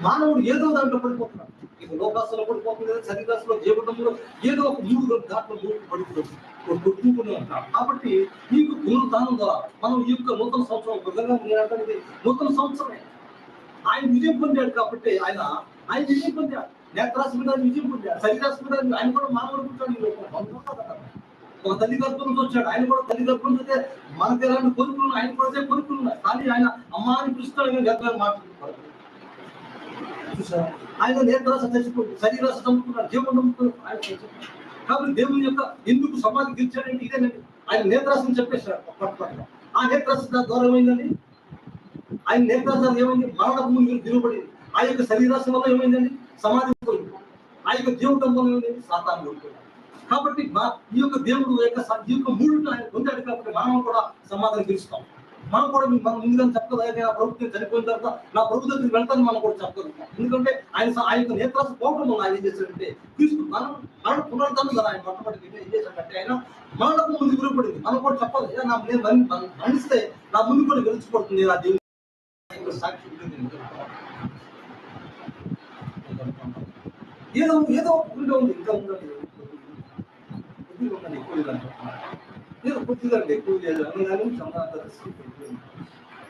మానవుడు ఏదో దాంట్లో పడిపోతున్నాడు. ఇక లోకాసులో పడిపోతుంది, శరీరాసులో, జీవితంలో ఏదో ఒక 3 దాంట్లో పడిపోతుంది ఉంటాడు. కాబట్టి ఈ పునరుద్ధానం ద్వారా మనం ఈ యొక్క నూతన సంవత్సరం నూతన సంవత్సరమే ఆయన విజయం పొందాడు. కాబట్టి ఆయన విజయం పొందాడు. నేత్రాశ మీద విజయం పొందాడు, శరీరాశ మీద ఆయన కూడా మానవుడు పుట్టాడు. ఒక తల్లి గర్భం నుంచి వచ్చాడు, ఆయన కూడా తల్లి గర్భం నుంచి మనకు ఎలాంటి కోరికలు ఆయన కూడా కోరికలు ఉన్నాయి. కానీ ఆయన అమ్మ అని పిలుస్తాడు, గర్భాలు మాట్లాడుతున్నాడు. చూసారా, ఆయన నేత్రాశ చచ్చిపోయింది, శరీరాశ చంపుకున్నాడు, జీవనం చంపుకున్నాడు ఆయన. కాబట్టి దేవుని యొక్క ఎందుకు సమాధి గెలిచాడంటే ఇదేనండి. ఆయన నేత్రాశని చెప్పేశాడు పట్టుపట్ల. ఆ నేత్రాశ ద్వారా ఏమైందండి, ఆయన నేత్రాశ ఏమైంది, మరణ భూమి దిగుబడింది. ఆ యొక్క శరీరాశ వల్ల ఏమైందండి, సమాధి పోయింది. ఆ యొక్క జీవితం వల్ల ఏమైంది, సాతాను కోల్పోయింది. కాబట్టి ఈ యొక్క దేవుడు ఈ యొక్క 3 ఆయన పొందాడు. కాబట్టి మనం కూడా సమాధానం తెలుస్తాం. మనం కూడా మనం ముందుగా చెప్పగలదు, నా ప్రభుత్వం చనిపోయిన తర్వాత నా ప్రభు దగ్గరికి వెళ్తాను మనం కూడా చెప్పగలుగుతాం. ఎందుకంటే ఆయన యొక్క నేత్రాశ పోవడం వల్ల ఆయన ఏం చేశాడంటే క్రీస్తు మరణ పునరుద్ధానం కదా. ఆయన మొట్టమొదటి ఏం చేశాడంటే ఆయన మరణకు ముందు విలువపడింది. మనం కూడా చెప్పాలి, నేను మరణిస్తే నా ముందు కూడా గెలిచిపోతుంది. ఆ దేవుడు సాక్షి ఏదో ఉంది, ఇంకా ఉందండి, ఏదో కొద్దిగా ఎక్కువ లేదు. చాలా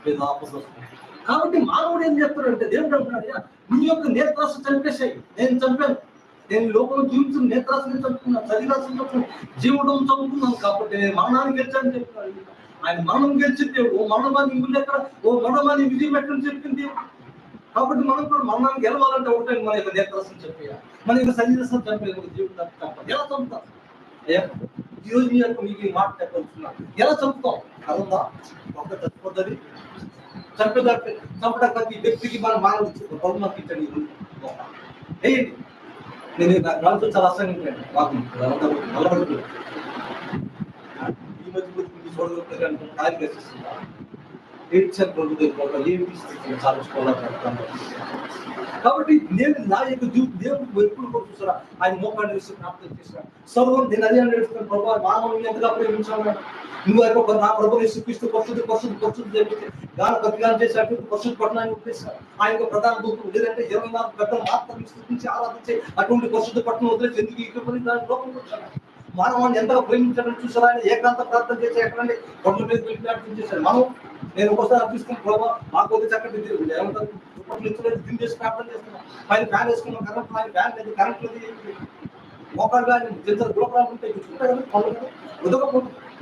లేదు ఆపస్ వస్తుంది. కాబట్టి మానవుడు ఏం చెప్తాడంటే దేవుడు అంటున్నాడు, నీ యొక్క నేత్రాశ చంపేసాయి, నేను చంపాను, నేను లోపల జీవించిన నేత్రాశని చంపుకున్నాను, శరీరాశని చంపుకున్నాను, జీవడం చంపుకున్నాను, కాబట్టి నేను మరణాన్ని గెలిచాను చెప్తున్నాడు. ఆయన మరణం గెలిచిన దేవుడు. ఓ మరణమాన్ని ముందు ఎక్కడ, ఓ మరణమాన్ని విజయం పెట్టని చెప్పింది దేవుడు. కాబట్టి మనం కూడా మరణాన్ని గెలవాలంటే ఒకటే, మన యొక్క నేత్రాశని చంపేయాలి, మన యొక్క శరీరాశని చంపేయాలి, జీవితం చంపాలి. ఎలా చంపుతాం? ఈ రోజు మీ యొక్క మీకు మాట చెప్పాల్సిన ఎలా చంపుతాం? అదంతా ఒక చచ్చిపోతుంది. చంపడానికి ప్రతి వ్యక్తికి మన మానవ బహుమతి ఇచ్చండి. నేను దాంతో చాలా అసహ్యంగా మాకు ఈ మధ్య చూడగలుగుతారు ఖాళీ వేసేస్తుందా కాబట్టి నేను నా యొక్క దేవుడు ఎప్పుడు కూడా చూసారా, ఆయన మోకాన్ని వేసి ప్రార్థన చేశాను. సర్వం నేను అదే నేర్చుకున్నాను, ప్రభావ మానవుని ఎంతగా ప్రేమించాను, నువ్వు యొక్క నా ప్రభుని చూపిస్తూ పరిశుద్ధి చేపిస్తే గాను ప్రతిగానం చేసేటట్టు పరిశుద్ధ పట్టణాన్ని ఉపయోగిస్తాను. ఆయన యొక్క ప్రధాన దూతం లేదంటే 24 గంటలు మాత్రం స్థుతించి ఆరాధించే అటువంటి పరిశుద్ధ పట్టణం వదిలేసి ఎందుకు ఇక్కడ దాని లోపం వచ్చాను. మానవాన్ని ఎంతగా ప్రేమించాలని చూసారా, ఆయన ఏకాంత ప్రార్థన చేసి ఎక్కడండి కొండ మీద వెళ్ళి ప్రార్థన చేశారు. మనం నేను ఒకసారి అర్పిస్తాను, ప్రభావ మాకు కొద్ది చక్కటి ఏమంటారు దిన్ చేసి ప్రార్థన చేస్తున్నాం, ఆయన ఫ్యాన్ వేసుకున్నాం, కరెంట్ ఆయన ఫ్యాన్ లేదు, కరెంట్ లేదు, మోకాళ్ళు కానీ దించారు గుణప్రాణం ఉంటే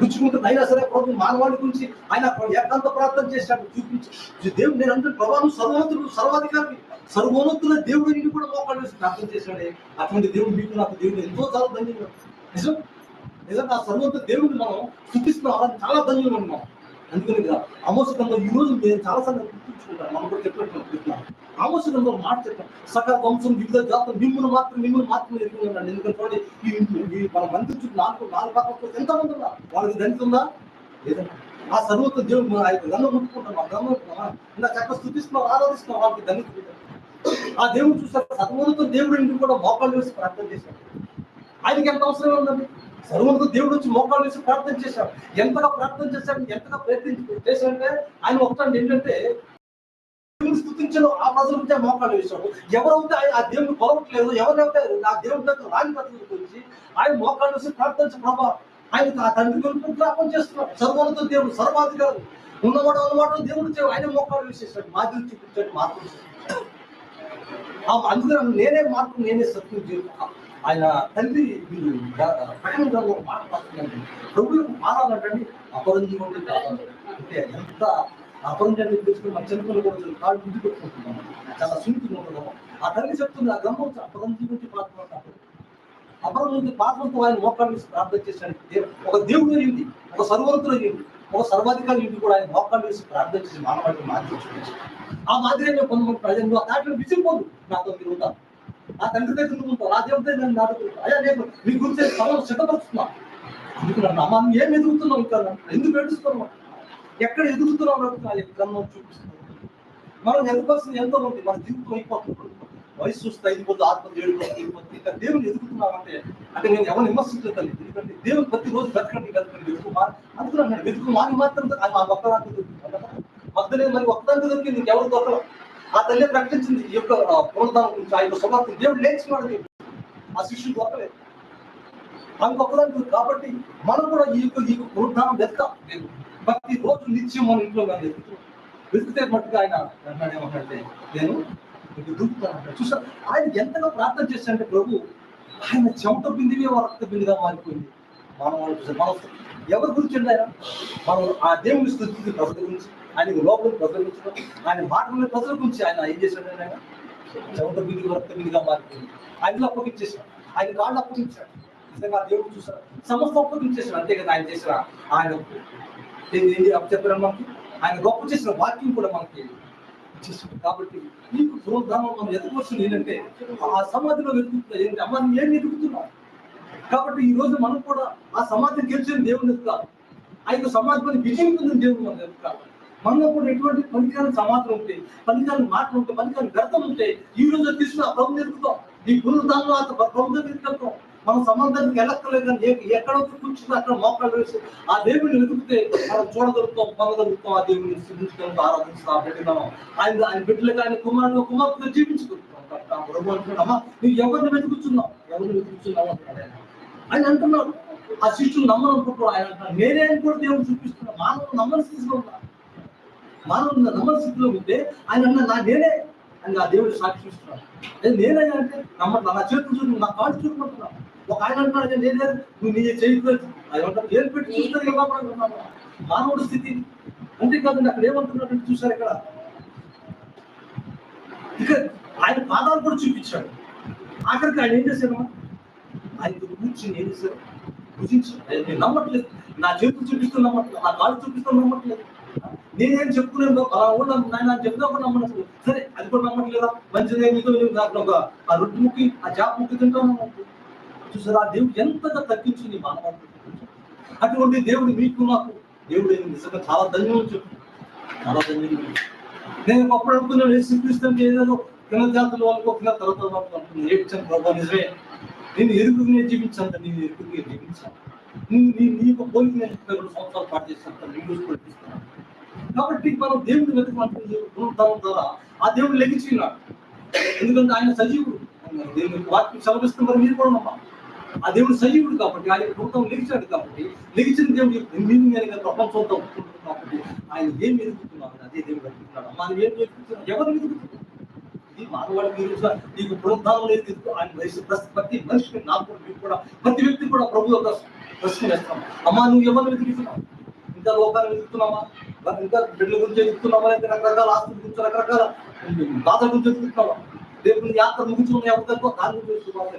రుచుకుంటుంది. అయినా సరే ప్రభు మానవాడి గురించి ఆయన ఏకాంత ప్రార్థన చేశాడు, చూపించి దేవుడు నేను అంటే ప్రభావం సర్వోన్నతుడు, సర్వాధికారి, సర్వోన్నతుల దేవుడిని కూడా మోకాళ్ళు వేసి ప్రార్థన చేశాడే. అటువంటి దేవుడు మీకు నాకు దేవుడు ఎంతో చాలా ధన్యంగా నిజంగా ఆ సర్వోన్నత దేవుడిని మనం స్థుతిస్తున్నాం, చాలా ధన్యంగా ఉన్నాం. అందుకని ఆమోసకంలో ఈ రోజు నేను చాలాసార్లు గుర్తుంచుకుంటాను, మనం కూడా చెప్పినట్టున్నాను. ఆమోసకంలో మాట చెప్పాను, సకల వంశం వివిధ జాతులు మిమ్మల్ని మాత్రం ఎదుగుతున్నాను. ఎందుకంటే ఈ మన మంత్రి చుట్టూ నాలుగు పక్కల ఎంతమంది ఉన్నారు, వాళ్ళకి దంతుందా లేదంటే ఆ సర్వోన్నత దేవుడు ఆయన గన్ను ముట్టుకుంటాం, ఆ గన్ను ఇలా చక్కగా స్థుతిస్తున్నాం, ఆరాధిస్తున్నాం, వాళ్ళకి దండు. ఆ దేవుడు చూసారు, సర్వోన్నత దేవుడు ఇంటికి కూడా మోకాళ్ళు వేసి ప్రార్థన చేశాడు. ఆయనకి ఎంత అవసరం ఉందండి? సర్వోన్నత దేవుడు వచ్చి మోకాళ్ళు వేసి ప్రార్థన చేశాడు. ఎంతగా ప్రార్థన చేశాడు, ఎంతగా ప్రయత్నించి చేశాడంటే ఆయన ఒకటాన్ని ఏంటంటే దేవుని స్థుతించను ఆ ప్రజల గురించి మోకాళ్ళు వేశాడు. ఎవరైతే ఆ దేవుని కొలవట్లేదు, ఎవరైతే ఆ దేవుడి దగ్గర రాని ప్రజల గురించి ఆయన మోకాళ్ళు వేసి ప్రార్థించే ప్రభావ ఆయన ఆ తండ్రి గురించి ప్రార్థన చేస్తున్నాడు. సర్వోన్నత దేవుడు, సర్వాధికారి, ఉన్నవాడు దేవుడు ఆయన మోకాళ్ళు వేసేసాడు, మాదిరి చూపించాడు, మార్పు. అందుకని నేనే సత్యం జీవితం. ఆయన తల్లి ప్రభువులకు మారాలంటండి అపరంజీవం అంటే ఎంత అపరంజాన్ని తెచ్చుకుని మన చిన్నపిల్లలు కూడా కాళ్ళు గుడ్డు పెట్టుకుంటున్నాం, చాలా సున్నితంగా ఉంటున్నాము. ఆ తల్లి చెప్తుంది ఆ గ్రంథం అపరంజీ గురించి పాత్రపడతాడు. అపరంజీ పాత్రతో ఆయన మోకాళ్ళు వేసి ప్రార్థన చేశాడు. ఒక దేవుడు అయ్యింది, ఒక సర్వోన్నతుడు అయ్యింది, ఒక సర్వాధికారి అయ్యింది కూడా ఆయన మోకాళ్ళు వేసి ప్రార్థన చేసి మానవాడిని మాదిరి ఆ మాదిరిగా కొంతమంది ప్రజలు దాంట్లో విసిరిపోదు, నాతో తిరుగుతాను, ఆ తండ్రి దగ్గర ఉంటావు, ఆ దేవుడి దగ్గర నేను నాటుకుంటాను, అయ్యా నేను మీ గురించి సభలో సిద్ధపరుస్తున్నా. అందుకున్నాను అమ్మా నువ్వు ఏం ఎదుగుతున్నావు, ఇంకా ఎందుకు ఏడుస్తున్నావు, ఎక్కడ ఎదుగుతున్నావు క్రమం చూపిస్తున్నావు. మనం ఎదుగుపరిచింది ఎంతో ఉంది, మన జీవితం అయిపోతుంది, వయసు చూస్తే అయిపోతుంది, ఆత్మ ఏడిపోతుంది, ఇంకా దేవుని ఎదుగుతున్నావు అంటే నేను ఎవరు విమర్శించలేదు తల్లి. ఎందుకంటే దేవుని ప్రతిరోజు వెతకండి వెతుకు అందుకున్నాను, వెతుకు మాని మాత్రం ఒక్కదానికి మధ్యలో మరి ఒక్కదానికి దొరికింది, ఇంకెవరు దొరకదు. ఆ తల్లి ప్రకటించింది ఈ యొక్క పునరుద్ధానం గురించి, ఆ యొక్క సువార్తను దేవుడు లేచినాడు, ఆ శిష్యుడు దొరకలేదు, ఇంకొకదానికి. కాబట్టి మనం కూడా ఈ యొక్క పునరుద్ధానం వెతకాం, ప్రతి రోజు నిత్యం మన ఇంట్లో కానీ వెతికితే మట్టుగా ఆయన ఏమంటే నేను దూకుతాను. చూసా ఆయన ఎంతగా ప్రార్థన చేశాడంటే ప్రభు ఆయన చెమట బిందివే రక్త బిందిగా మారిపోయింది. మనం ఎవరి గురించి అండి ఆయన, మనం ఆ దేవుని స్థుతి ప్రజల గురించి, ఆయన లోపల ప్రజల గురించి, ఆయన మాటల ప్రజల గురించి ఆయన ఏం చేశాడంటే ఆయన చెమట బింది రక్త బిందిగా మారిపోయింది. ఆయనలో అప్పగించేశాడు, ఆయన కాళ్ళు అప్పగించాడు. నిజంగా దేవుడు చూసారు, సమస్త అప్పగించేశాడు. అంతే కదా ఆయన చేసిన ఆయన చెప్పారు మనకి, ఆయన గొప్ప చేసిన వాక్యం కూడా మనకి ఇచ్చేసాడు. కాబట్టి నీకు పునరుద్ధానం మనం ఎదుగుతుంది ఏంటంటే ఆ సమాధిలో వెతుకుతున్నా ఏంటి అమ్మ నువ్వు ఏం ఎదుగుతున్నావు. కాబట్టి ఈ రోజు మనం కూడా ఆ సమాధిని గెలిచిన దేవుని ఎదుగుతాం, ఆ యొక్క సమాధిని విజయం పొందిన దేవుడు మనం ఎదుగుతాం. మనలో కూడా ఎటువంటి పనికిరాని సమాధులు ఉంటే, పనికిరాని మాటలు ఉంటే, పనికిరాని వ్యర్థం ఉంటే ఈ రోజు తీసుకుని ఆ ప్రభుని ఎదుగుతాం. ఈ పునరుద్ధానంలో ఆ ప్రభు దగ్గరికి వెళ్తాం. మనం సంబంధానికి వెళ్ళక్కర్లేదు, కానీ ఎక్కడ కూర్చుంటే అక్కడ మోకాళ్ళు వేసి ఆ దేవుడిని వెతుకుతే మనం చూడగలుగుతాం, పొందగలుగుతాం, ఆ దేవుడిని స్థుతించడం, ఆరాధించడం, పెట్టినాం. ఆయన బిడ్డలుగా ఆయన కుమార్తెగా జీవించుకుంటున్నాం. ప్రభు అంటున్నామా నువ్వు ఎవరిని వెతుకుతున్నావు, ఎవరిని వెతుకుతున్నావు అంటున్నాడు ఆయన అంటున్నాడు. ఆ శిష్యులు నమ్మనుకుంటున్నాడు. ఆయన అంటున్నాడు నేనే అని కూడా దేవుడు చూపిస్తున్నాడు. మానవులు నమ్మని స్థితిలో ఉన్నారు. మానవుడు నమ్మని స్థితిలో ఉంటే ఆయన అన్న నేనే అని ఆ దేవుడు సాక్షి ఇస్తున్నాడు. నేనైనా అంటే నమ్మట్లా, నా చేతులు చూడు, నా కాళ్ళు చూడమంటున్నాను. ఒక ఆయన అంటున్నాడు నేనే, నువ్వు నీ చేయట్లేదు అది అంటారు, ఏం పెట్టి చూస్తారు ఎలా పడుతున్నాను మానవుడి స్థితి. అంతేకాదండి అక్కడ ఏమంటున్నాడు చూసారు ఇక్కడ, ఇక ఆయన పాదాలు కూడా చూపించాడు. ఆఖరికి ఆయన ఏం చేశాను, ఆయనతో కూర్చుని ఏం చేశారు, భుజించాడు. నేను నమ్మట్లేదు, నా చేతులు చూపిస్తూ నమ్మట్లేదు, నా కాళ్ళు చూపిస్తూ నమ్మట్లేదు, నేనేం చెప్పుకున్నాను అలా ఉన్నాను నాయన చెప్తా కూడా నమ్మట్లేదు. సరే అది కూడా నమ్మట్లేదా, మంచిదే మీతో నాకు ఒక ఆ రొట్టె ముక్కి ఆ చేప ముక్కి తింటాను. చూసారు ఆ దేవుడు ఎంతగా తగ్గించింది మానవాళి. అటువంటి దేవుడు మీకు నాకు దేవుడు నిజంగా చాలా ధన్యం చెప్పు, చాలా ధన్యం. నేను అప్పుడు అనుకున్నాను యేసుక్రీస్తు ఏదేదో కింద జాతుల వాళ్ళకు ఒక తర్వాత అనుకున్నాను, ఏడ్చాను ప్రభావ నిజమే, నేను ఎరుకు నేను జీవించాను, నేను ఎరుకు నేను జీవించాను, నీకు పోలికి నేను 2 సంవత్సరాలు పాటు చేస్తాను, నేను చూసుకుంటున్నాను. కాబట్టి మనం దేవుడిని వెతుకుమంటుంది ద్వారా ఆ దేవుడు లెగించినాడు. ఎందుకంటే ఆయన సజీవుడు, దేవుని వాక్యం సమర్పిస్తున్న మరి మీరు కూడా నమ్మాలి. ఆ దేవుడు సజీవుడు కాబట్టి ఆయన ప్రభుత్వం లెగించాడు కాబట్టి లెగించిన దేవుడు మీరు నేను ప్రపంచంతో ఒప్పుకుంటున్నాడు కాబట్టి ఆయన ఏం ఎదుగుతున్నాడు అదే దేవుడు వెతుకుతున్నాడు. మనం ఏం వెతుకుతున్నాం, ఎవరు వెతుకుతున్నాం, ఇది మానవాడికి నీకు పునరుద్ధానం లేదు. ఆయన ప్రతి మనిషికి నాకు కూడా మీకు కూడా ప్రతి వ్యక్తి కూడా ప్రభు యొక్క ప్రశ్న వేస్తాం. అమ్మా నువ్వు ఎవరిని వెతుకుతున్నావు, ఇంకా లోకాన్ని వెతుకుతున్నావా, ఇంకా బిడ్డల గురించి వెతుకుతున్నావా, లేదా రకరకాల ఆస్తుల గురించి రకరకాల బాధల గురించి వెతుకుతున్నావా, దేవుని యాత్ర ముగించుకున్న ఎవరితో దాని గురించి వెతుకుతున్నావా,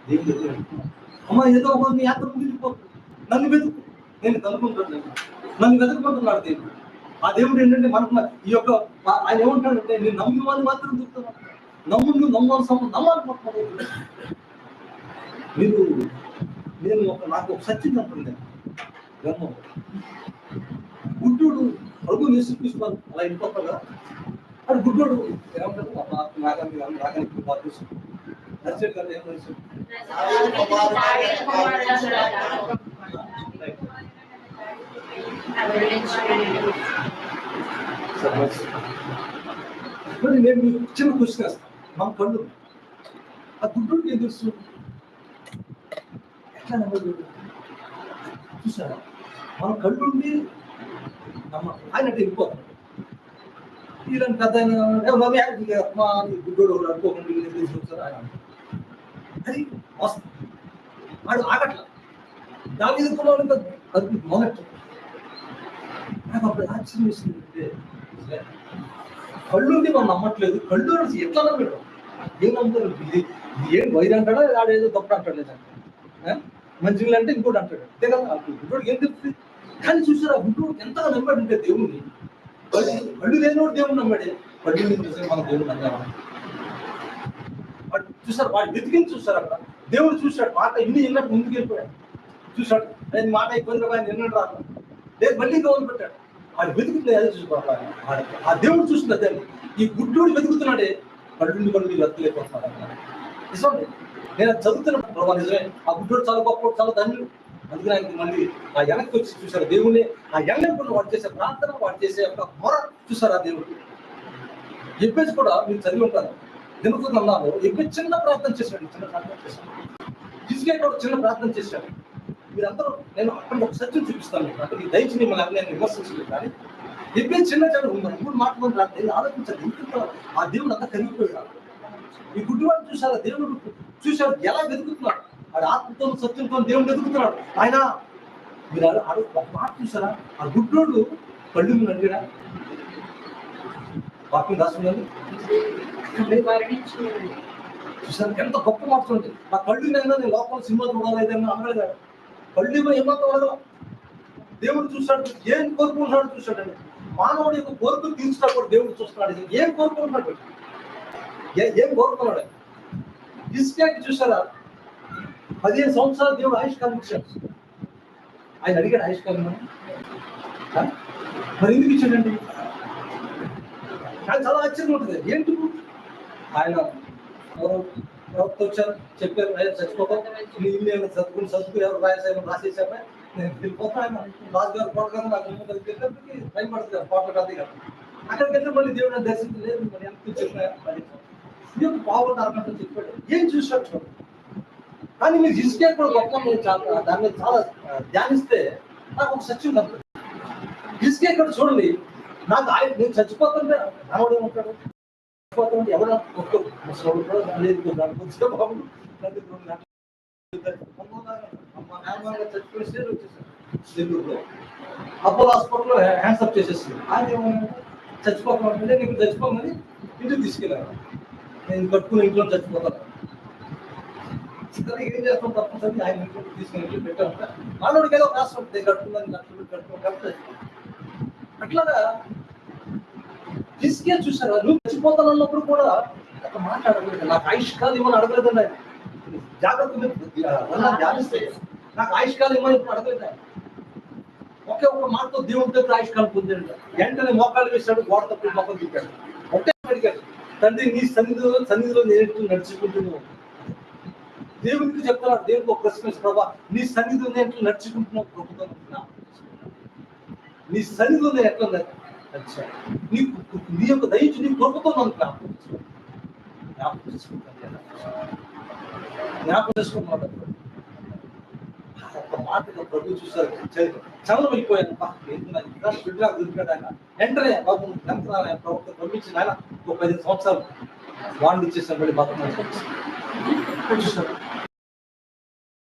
దేవుని వెతుకుతున్నావు. అమ్మా ఏదో ఒక యాత్ర ముగించిపోతుంది, నన్ను వెతుకు, నేను కనుక్కుంటున్నాను, నన్ను వెతుకుంటున్నాడు దేవుడు. ఆ దేవుడు ఏంటంటే మనకు ఈ యొక్క ఆయన ఏమంటాడంటే నేను నమ్మిన వాళ్ళు మాత్రం చెప్తున్నాను, నమ్మాలి. మీరు నేను నాకు ఒక సత్యం అంటుంది, గుడ్డోడు ప్రభు యేసుక్రీస్తు అలా వెళ్ళిపోతాగా అది గుడ్డోడు ఏమంటారు నాగనికి బాగా నడిచాడు కదా, ఏం నడిచాడు మరి నేను మీకు చిన్న క్వశ్చన్ వేస్తాను. మన కళ్ళు ఆ గుడ్డోడికి ఏం తెలుసు, ఎట్లా నమ్మదు చూసారా, మన కళ్ళు ఉండి ఆయన వెళ్ళిపోతాడు. ఇలాంటి కథ గుడ్డోడు అనుకోకుండా తీసుకొచ్చారు ఆయన, అది వస్తుంది వాడు ఆగట్లా దాని ఎదుర్కొన్న అది మొదటి. నాకు అప్పుడు ఆశ్చర్యం వేసింది, కళ్ళు మనం నమ్మట్లేదు, కళ్ళు ఎట్లా నమ్మడం, ఏం నమ్ముతారు, ఇది ఏం వైర్ అంటాడా ఆడేదో తప్పుడు అంటాడు, లేదంటే మంచిగా అంటే ఇంకోటి అంటాడు, అంతే కదా. గుడ్డోడికి ఏం తెలుస్తుంది, కానీ చూసారా గుడ్డోడు ఎంతగా నమ్మాడు అంటే దేవుణ్ణి, కళ్ళు లేనివాడు దేవుడు నమ్మాడే, కళ్ళు మన దేవుడు నమ్మాడు. చూసారు వాడు వెతికింది, చూసారు అక్కడ దేవుడు చూశాడు, మాట ఇన్ని ఎన్నట్టు ముందుకు వెళ్ళిపోయాడు, చూశాడు ఆయన మాట ఇబ్బంది ఆయన ఎన్నట్టు రాదు లేదు, మళ్ళీ గౌరవ పెట్టాడు. వాడు వెతుకుతుంది అదే చూసుకోవాలి, ఆ దేవుడు చూస్తుంది అదే. ఈ గుడ్డోడు వెతుకుతున్నాడే కళ్ళు వెతకలేకపోతున్నాడు. నిజండి నేను చదువుతున్నప్పుడు ప్రభావ నిజమే, ఆ గుడ్డోడు చాలా గొప్ప చాలా ధన్యుడు. అందుకని ఆయనకి మళ్ళీ ఆ వెనక్కి వచ్చి చూశారు దేవుణ్ణి, ఆ ఎన్నప్పుడు వాడు చేసే ప్రార్థన, వాడు చేసే ఒక మొర చూసారు ఆ దేవుడు. ఎబ్బేసి కూడా మీరు చదివి ఉంటారు, ఎందుకు అన్నాను, ఎబ్బే చిన్న ప్రార్థన చేశాడు, చిన్న ప్రార్థన చేశాడు, హిజ్కియా కూడా చిన్న ప్రార్థన చేశాడు. మీరందరూ నేను అక్కడ ఒక సత్యం చూపిస్తాను, అక్కడ ఈ దయచి మిమ్మల్ని నేను విమర్శించలేదు, కానీ ఎబ్బే చిన్న చెడు మూడు మాటలు రాదు ఆలోచించాలి. ఎందుకంటే ఆ దేవుడు అంతా కరిగిపోయాడు. ఈ గుడ్డివాడు చూసారా దేవుడు చూశాడు ఎలా వెతుకుతున్నాడు, వాడు ఆత్మతో సత్యంతో దేవుడు వెతుకుతున్నాడు. ఆయన మీరు ఒక మాట చూసారా, ఆ గుడ్డోడు కళ్ళు అడిగాడా, వాక్యం రాసుకున్నాడు చూసారు ఎంత గొప్ప మాట ఉంది. నా కళ్ళు నేను లోపల సినిమా చూడాలేదన్నా అనగలిగాడు, కళ్ళు ఏమాత్రం అడగల. దేవుడు చూస్తాడు, ఏం కోరుకుంటున్నాడు చూస్తాడండి. మానవుడి యొక్క కోరికలు తీర్చినప్పుడు కూడా దేవుడు చూస్తున్నాడు, ఏం కోరుకుంటున్నాడు, ఏం కోరుకున్నాడు. హిజ్కియాకి చూసారా 15 సంవత్సరాలు దేవుడు ఆయుష్కాలం ఇచ్చాడు. ఆయన అడిగాడు ఆయుష్కాలం మరి ఎందుకు ఇచ్చాడండి, చాలా ఆశ్చర్యం ఉంటుంది. ఏంటి ఆయన ప్రవక్త వచ్చారు చెప్పారు చచ్చిపోతాం, నీ ఇల్లు చదువుకుని ఎవరు రాసేసాక నేను వెళ్ళిపోతాను. ఆయన రాజుగారు కోటగారు నాకు వెళ్ళేప్పటికీ టైం పడుతుంది కోటలు కద్ది కదా. అక్కడికి వెళ్తే మళ్ళీ దేవుడు దర్శించలేదు, మరి ఎంత చెప్పిన పావులు అరగంటలు చెప్పాడు, ఏం చూసాడు చూడండి. కానీ మీరు హిజ్కియా కూడా గొప్ప దాని మీద చాలా ధ్యానిస్తే నాకు ఒక సత్యం కలుగుతుంది. హిజ్కియా కూడా చూడండి, నాకు ఆయన నేను చచ్చిపోతుంటే మనవాడు ఏమంటాడు, చచ్చిపోతుంటే ఎవరైనా ఒక్క ముసలోడు కూడా లేదు దానికి వచ్చే బాబు చచ్చిపోయి స్టేజ్ వచ్చేసాడు నెల్లూరులో. అపోలో హాస్పిటల్లో హ్యాండ్సప్ చేసేస్తుంది. ఆయన ఏమన్నా చచ్చిపోతామంటే నీకు చచ్చిపోమని ఇంటికి తీసుకెళ్ళాను, నేను కట్టుకుని ఇంట్లో చచ్చిపోతాను. ఏం చేస్తాం తప్పనిసరి ఆయన ఇంట్లో తీసుకుని పెట్టామంటే మనోడికి ఏదో కాస్ట్ ఉంటుంది కట్టుకుందని కట్టుకోవాలి. అట్లాగా తీసుకే చూసారా, నువ్వు చచ్చిపోతానన్నప్పుడు కూడా అట్లా మాట్లాడలేదు. నాకు ఆయుష్కాలు ఇవ్వని అడగలేదండి ఆయన. జాగ్రత్త ధ్యానిస్తే నాకు ఆయుష్కాలు ఇవ్వని ఇప్పుడు అడగలేదు ఆయన. ఒకే ఒక మాటతో దేవుడి దగ్గర ఆయుష్కాలం పొందాడు. వెంటనే మోకాలు వేసాడు, గోడ తప్పి మొక్కలు తిప్పాడు. ఒకే అడిగాడు, తండ్రి నీ సన్నిధిలో నేను నడుచుకుంటున్నావు. దేవునికి చెప్తున్నాడు, దేవుడికి ఒక ప్రశ్న, ప్రభా నీ సన్నిధిలో నేను నడుచుకుంటున్నావు ప్రభుత్వం, నీ సన్నిధిలో నేను ఎట్లా నీ యొక్క దయించి నీ కొడుకుతున్నాను జ్ఞాపకం చేసుకుంటున్నాడు. ఒక మాటగా ప్రభు చూసారు, చదవం అయిపోయాను బిడ్డలకు దొరికాడు ఆయన. వెంటనే బాబు ప్రభుత్వం పంపించిన ఆయన ఒక 15 సంవత్సరాలు వాడిని ఇచ్చేసాను మళ్ళీ బతుకు చూసాడు.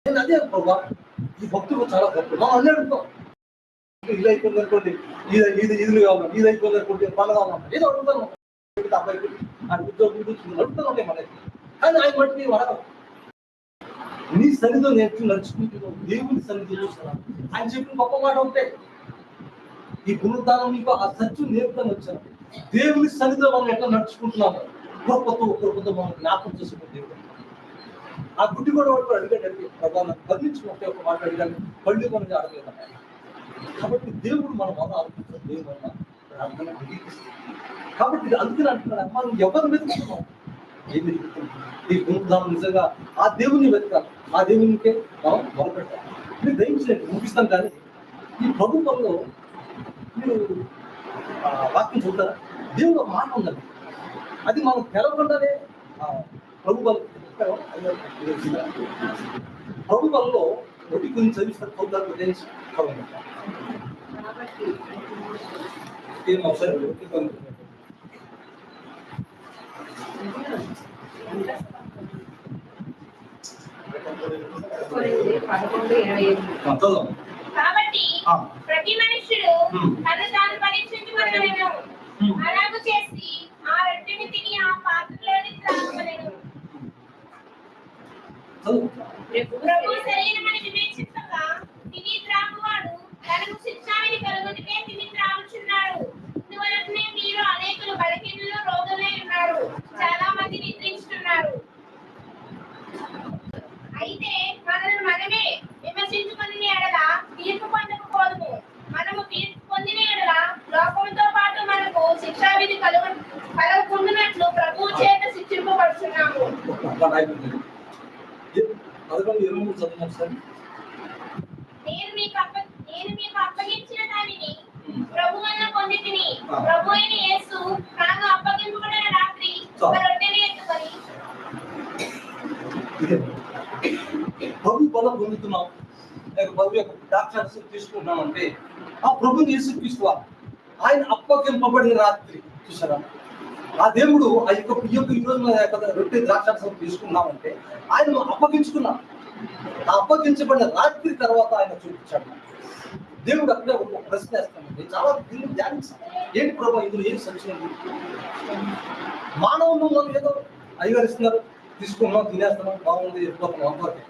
నేను అదే ప్రభా ఈ భక్తులు చాలా గొప్ప. మనం అన్నీ అడుగుతాం, ఇది అయిపోయింది అనుకోండి, ఇది కావాలి, ఇది అయిపోయింది అనుకోండి, పనులు కావాలి, ఏదో అడుగుతాను. అబ్బాయి ఆ ఉద్యోగం అడుగుతాను ఉంటాయి మనకి. కానీ ఆయన బట్టి వాడడం నీ సన్నిధిలో నేను నడుచుకుంటున్నావు, దేవుని సన్నిధి చూస్తున్నాను. ఆయన చెప్పిన గొప్ప మాట ఉంటాయి. ఈ పునరుద్ధానం నీకు ఆ సత్యం నేర్పుతాను వచ్చాను. దేవుని సన్నిధిలో మనం ఎట్లా నడుచుకుంటున్నాము, కృపతో మనం జ్ఞాపకం చేసుకుని దేవుడు. ఆ గుడ్డి కూడా వాడు అడిగాడు, ప్రభావం వర్ణించి ఒక మాట అడిగాను, పళ్ళు మనకి అడగలేదు. కాబట్టి దేవుడు మనం వల్ల ఆలోచిస్తాం, దేవుడు వల్ల ప్రార్థన అంగీకరిస్తాం. కాబట్టి అందుకని అంటున్నాడు, మనం ఎవరు వెతుకుతున్నాం, ఏమి వెతుకుతున్నాం? ఈ పునరుద్ధానం నిజంగా ఆ దేవుని వెతకాలి, ఆ దేవునికే మనం మొదలుపెట్టాలి. మీరు దయించలేదు ముగిస్తాం. కానీ ఈ ప్రభుత్వంలో మీరు వాక్యం చూస్తారా, దేవుడు ఒక మాట ఉందండి, అది మనం తెలవకుండానే ప్రభుత్వంలో ఒకటి గురించి చదివిస్తారు. కాబట్టి ప్రతి మనుష్యుడు తను తాను పరీక్షించుకొనవలెను, అలాగు చేసి ఆ రొట్టెని తిని ఆ పాత్రలోని త్రాగవలెను. ప్రభు శరీరమని వివేచింపగా తిని త్రాగువాడు తనకు శిక్షావిధి కలుగుటకే తిని త్రాగుచున్నాడు. ఇందువలనే మీరు అనేకులు బలహీనులు, రోగులై ఉన్నారు, చాలా మంది నిద్రించుతున్నారు. అయితే మనల్ని మనమే విమర్శించుకుని ఎడల తీర్పు పొందకపోదుము. మనము తీర్పు పొందిన ఎడల లోకముతో పాటు మనకు శిక్షావిధి కలగకుండానట్లు ప్రభువు చేత శిక్షింపబడుతున్నాము. నేను మీకు అప్పగించిన దానిని ప్రభు వలన పొందితిని. ప్రభు అయిన యేసు నాకు అప్పగింపబడిన రాత్రి ఒక రొట్టెని ఎత్తుకొని ప్రభు బలం పొందుతున్నాం, ప్రభు యొక్క ద్రాక్షారసం తీసుకుంటున్నాం అంటే ఆ ప్రభుని యేసుక్రీస్తు ఆయన అప్పగింపబడిన రాత్రి చూసారా, ఆ దేవుడు ఆ యొక్క ఈరోజు రొట్టె ద్రాక్షారసం తీసుకున్నామంటే ఆయన అప్పగించుకున్నాం. ఆ అప్పగించబడిన రాత్రి తర్వాత ఆయన చూపించాడు. దేవుడు అక్కడే ఒక ప్రశ్న వేస్తామండి, చాలా దీన్ని ధ్యానిస్తాం. ఏంటి ప్రభు ఇందులో ఏం సంచలనం? మానవులు మనం ఏదో అయ్యగారిస్తున్నారు, తీసుకున్నాం, తినేస్తున్నాం, బాగుంది, వెళ్ళిపోతున్నాం అంతవరకే.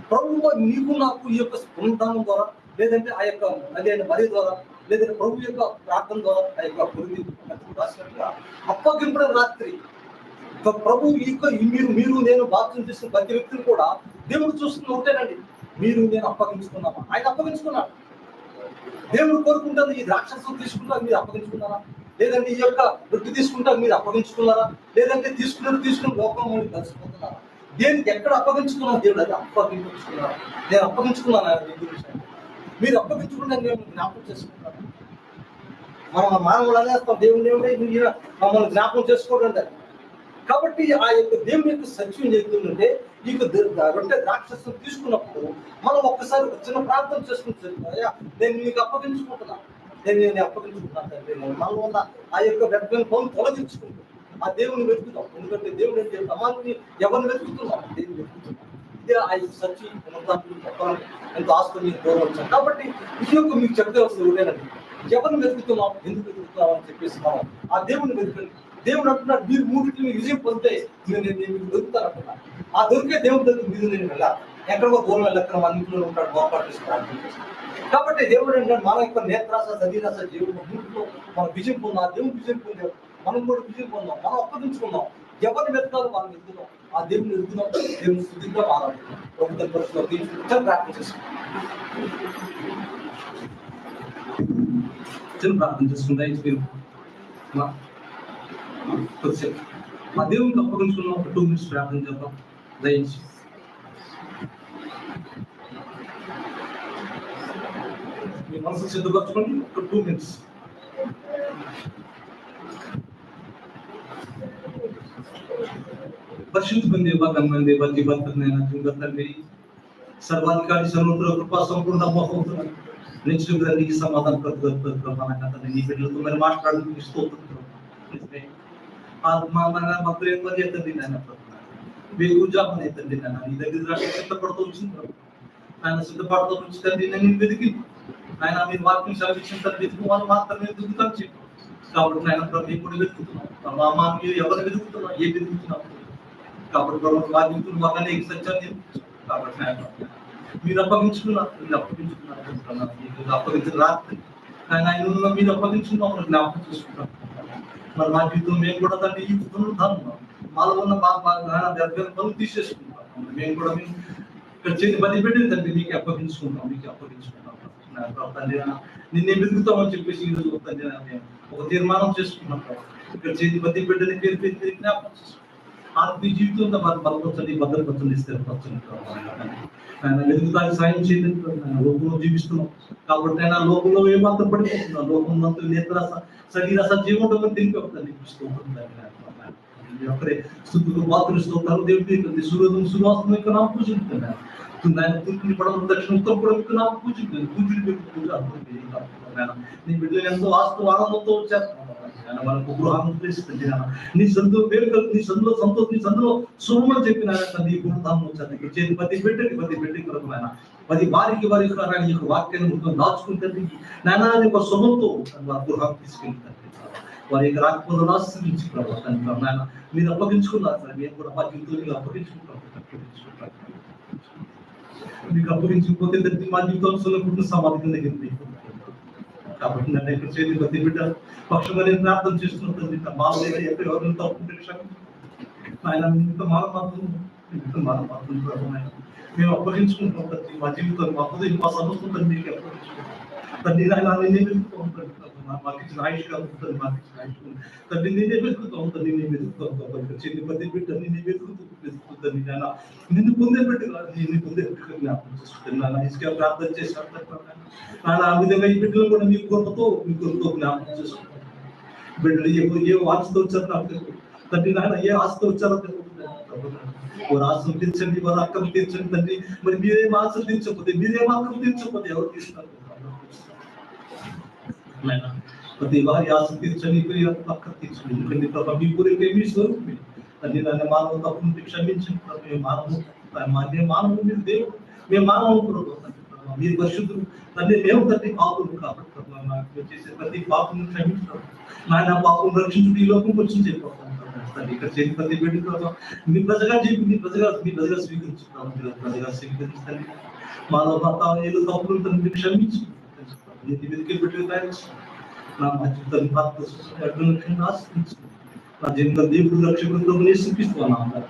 ప్రభు నీకు నాకు ఈ యొక్క పునరుద్ధానం ద్వారా, లేదంటే ఆ యొక్క అదే బలి ద్వారా, లేదంటే ప్రభు యొక్క ప్రార్థన ద్వారా ఆ యొక్క పురుగు రాసినట్టుగా అప్పగింపడిన రాత్రి ప్రభు ఈ యొక్క మీరు నేను బాప్తిజం చేసిన ప్రతి వ్యక్తిని కూడా దేవుడు చూస్తున్న ఉంటేనండి, మీరు నేను అప్పగించుకున్నామా? ఆయన అప్పగించుకున్నాడు. దేవుడు కోరుకుంటాను ఈ ద్రాక్షరసం తీసుకుంటారు, మీరు అప్పగించుకున్నారా? లేదంటే ఈ యొక్క వృత్తి తీసుకుంటారు, మీరు అప్పగించుకున్నారా? లేదంటే తీసుకుని లోకం కలిసిపోతున్నారా? దేనికి ఎక్కడ అప్పగించుకున్నాను దేవుడు? అది అప్పగించుకున్నారా? నేను అప్పగించుకున్నాను మీరు అప్పగించుకుంటే నేను జ్ఞాపకం చేసుకుంటాను. మనం మానవులు అనేస్తాం, దేవుడు మమ్మల్ని జ్ఞాపకం చేసుకోవడం. కాబట్టి ఆ యొక్క దేవుని యొక్క సత్యం చెప్తుందంటే ఈ రొట్టె ద్రాక్షరసం తీసుకున్నప్పుడు మనం ఒక్కసారి చిన్న ప్రార్థన చేసుకుంటున్నా, నేను మీకు అప్పగించుకుంటున్నా, నేను అప్పగించుకున్నాను తండ్రి. మనలో ఉన్న ఆ యొక్క వ్యర్థమైన పనులు తొలగించుకుంటూ ఆ దేవుని వెతుకుతాం. ఎందుకంటే దేవుడు ఏం చేస్తాం, సమాజాన్ని ఎవరిని వెతుకుతున్నాం, దేవుని వెతుకుతున్నాం. ఇదే ఆ యొక్క సచ్చి చెప్పాలని ఎంతో ఆస్తుని దూరం వచ్చాం. కాబట్టి ఇది యొక్క మీకు చెప్తే వస్తుంది ఉండేనండి, ఎవరిని వెతుకుతున్నాం, ఎందుకు వెతుకుతున్నాం అని చెప్పేసి మనం ఆ దేవుని వెతుకండి. దేవుడు అంటున్నాడు, మీరు మూడింటిని విజయం పొందితే నేను మీకు దొరుకుతాను అంటున్నాను. ఆ దొరికే దేవుడి దగ్గర మీరు నేను వెళ్ళాలి. ఎక్కడికో దూరం వెళ్ళక్కడ మన ఇంట్లో ఉంటాడు, గోపాటు. కాబట్టి దేవుడు ఏంటంటే మన యొక్క నేత్రాస శరీరాస దేవుడు మూడింటిలో మనం విజయం పొందాం. ఆ దేవుడు విజయం పొందాం, మనం కూడా విజయం పొందాం, మనం అప్పగించుకున్నాం. ఎవరిని వెతుకాలో మనం వెతుకున్నాం, ఆ దేవుని వెతుకున్నాం, దేవుని శుద్ధిగా మారాలి. ప్రభుత్వ పరిస్థితుల్లో ప్రార్థన చేసుకుంటాం. ప్రార్థన చేసుకుంటా మా దేవునికి అప్పగించుకున్నాం. ఒక 2 minutes ప్రార్థన చేద్దాం దయించి. మీ మనసు సిద్ధపరచుకోండి. ఒక 2 minutes. పరిశుద్ధమైన దేవా, ఘనమైన దేవా, జీవంతమైన జీవ తండ్రి, సర్వాధికారి సర్వత్ర కృపా సంపూర్ణ మహోత్తర నిశ్చితంగా నీకు సమాధానం ప్రతిగొప్ప నీ బిడ్డలతో మరి మాట్లాడుతూ స్తోత్రం. తండ్రి నాయన వేగుజామని తండ్రి నాయన నీ దగ్గర సిద్ధపడుతూ వచ్చింది ఆయన సిద్ధపడుతూ వచ్చి తండ్రి నేను వెతికి ఆయన మీరు వాక్యం సెలవిచ్చిన తండ్రి వెతుకు వాళ్ళు మాత్రమే వెతుకుతాను చెప్పు. కాబట్టి ఆయన మేము కూడా వెతుకుతున్నాం. మా అమ్మ మీరు ఎవరు వెతుకుతున్నాం, ఏ వెతుకుతున్నాం. కాబట్టి ప్రభు వాక్యం మాకు అనేక సత్యాన్ని కాబట్టి ఆయన మీరు అప్పగించుకున్నారు, మీరు అప్పగించుకున్నారు, అప్పగించిన రాత్రి ఆయన ఆయన మీరు అప్పగించుకున్నాం, జ్ఞాపకం చేసుకుంటాం. మరి మా జీవితం మేము కూడా దాన్ని ఈ పునరుద్ధానం మాలో ఉన్న పనులు తీసేసుకుంటాం. మేము కూడా మేము ఇక్కడ చేతి బతి పెట్టిన తండ్రి మీకు అప్పగించుకుంటాం, మీకు అప్పగించుకుంటాం. తండ్రి నిన్నే వెతుకుతామని చెప్పేసి ఈ రోజు తండ్రి ఒక తీర్మానం చేసుకున్నాం. ఇక్కడ చేతి బతి పెట్టని పేరు పెట్టి జ్ఞాపకం చేసుకుంటాం. ఆత్మీయ జీవితంలో బలపరచండి, భద్రపరచండి, స్థిరపరచండి. ఆయన వెతుకుతానికి సాయం చేయండి. లోకంలో జీవిస్తున్నాం కాబట్టి ఆయన లోకంలో ఏమాత్రం పడిపోతున్నాం. లోకంలో నేత్రాస శరీరాస జీవంలో తెలిపి ఒక్కరే స్థుతులు పాత్రలు స్తోత్రాలు దేవుడి సూర్యోదయం సూర్యాస్తం యొక్క నామ పూజించుతున్నాను. ఆయన తూర్పుని పడవ దక్షిణ ఉత్తరం కూడా మీకు నామ పూజించాను. పూజలు పూజ నీ బిడ్డలు ఎంతో ఆస్తు ఆనందంతో వచ్చేస్తున్నాను. మనకు గృహాన్ని ప్రేస్తుంది నీ సందులో వేడుకలు, నీ సందులో సంతోషం, నీ సందులో శుభమని చెప్పిన నీ గుణధామం వచ్చాను. చేతి పది పెట్టి కొరకు ఆయన పది వారికి వారి యొక్క వాక్యాన్ని దాచుకుంటుంది. నాయన ఒక శుభంతో వారి గృహాన్ని తీసుకెళ్తాను. వారి యొక్క రాకపోతే ఆశ్రయించి ప్రభావం నాయన మీరు అప్పగించుకున్నారు సార్. మేము కూడా మా జీవితంలో అప్పగించుకుంటాం. మీకు అప్పగించకపోతే మా జీవితంలో కుటుంబ సమాధికి దగ్గర కాబట్టి నన్ను ఇక్కడ చేతి బతి బిడ్డ పక్షంగా నేను ప్రార్థన చేస్తున్నట్టు మా ఎక్కడ ఎవరిని తప్పుకుంటే ఆయన మాత్రం మేము అప్పగించుకుంటాం. తండ్రి మా జీవితం మా హృదయం మా సమస్తం మీకు అప్పగించుకుంటాం. తండ్రి ఆయన నేనే వెతుకుతూ ఉంటాను. మాకు ఇచ్చిన ఆయుష్గా ఉంటుంది, మాకు ఇచ్చిన ఆయుష్ తండ్రి నేనే వెతుకుతూ ఉంటాను. నేనే వెతుకుతూ ఉంటాను. చేతి బతి బిడ్డ నేనే వెతుకుతుంది. ఆయన నిన్ను పొందే పెట్టుకున్నా, నిన్ను పొందే పెట్టుకుని జ్ఞాపకం చేసుకుంటున్నాను. ఇసుక ప్రార్థన చేసినట్టు ఆయన ఆ విధంగా ఈ బిడ్డలు కూడా మీ కొరతో జ్ఞాపకం చేసుకుంటాను. బిడ్డలు ఏ ఆశతో వచ్చారో నాకు తెలుసు తండ్రి. నాయన ఏ ఆశతో వచ్చారో వారు ఆశలు తీర్చండి, వారు అక్కలు తీర్చండి తండ్రి. మరి మీరేం ఆశలు తీర్చకపోతే, మీరేం అక్కలు తీర్చకపోతే ఎవరు తీర్చున్నారు? ప్రతి వారి ఆశ తీర్చండి, అక్కలు తీర్చండి. ఎందుకంటే ప్రభావ మీ ఊరికి ఏమీ స్వరూపమే తండ్రి. నన్ను మానవ తప్పుంటే క్షమించండి. మానవుడు మీరు దేవుడు, మేము మానవుడు మీరు పరిశుద్ధులు తండ్రి. మేము తండ్రి పాపులు కాబట్టి చేసే ప్రతి పాపను క్షమించడం, నాయన పాపం రక్షించుడు ఈ లోకం వచ్చి చెప్పాను. ఇక్కడ చేతి ప్రతి పెట్టుకోవడం మీ ప్రజగా చెప్పి మీ ప్రజగా స్వీకరించుకున్నాం. ప్రజగా స్వీకరించండి. మానవ భర్త ఏదో తప్పులు తండ్రి క్షమించు. వెతికి పెట్టి నా మా జీవితాన్ని ఆశ్రయించు. నా జీవితం దేవుడు రక్షకులతో చూపిస్తున్నాను.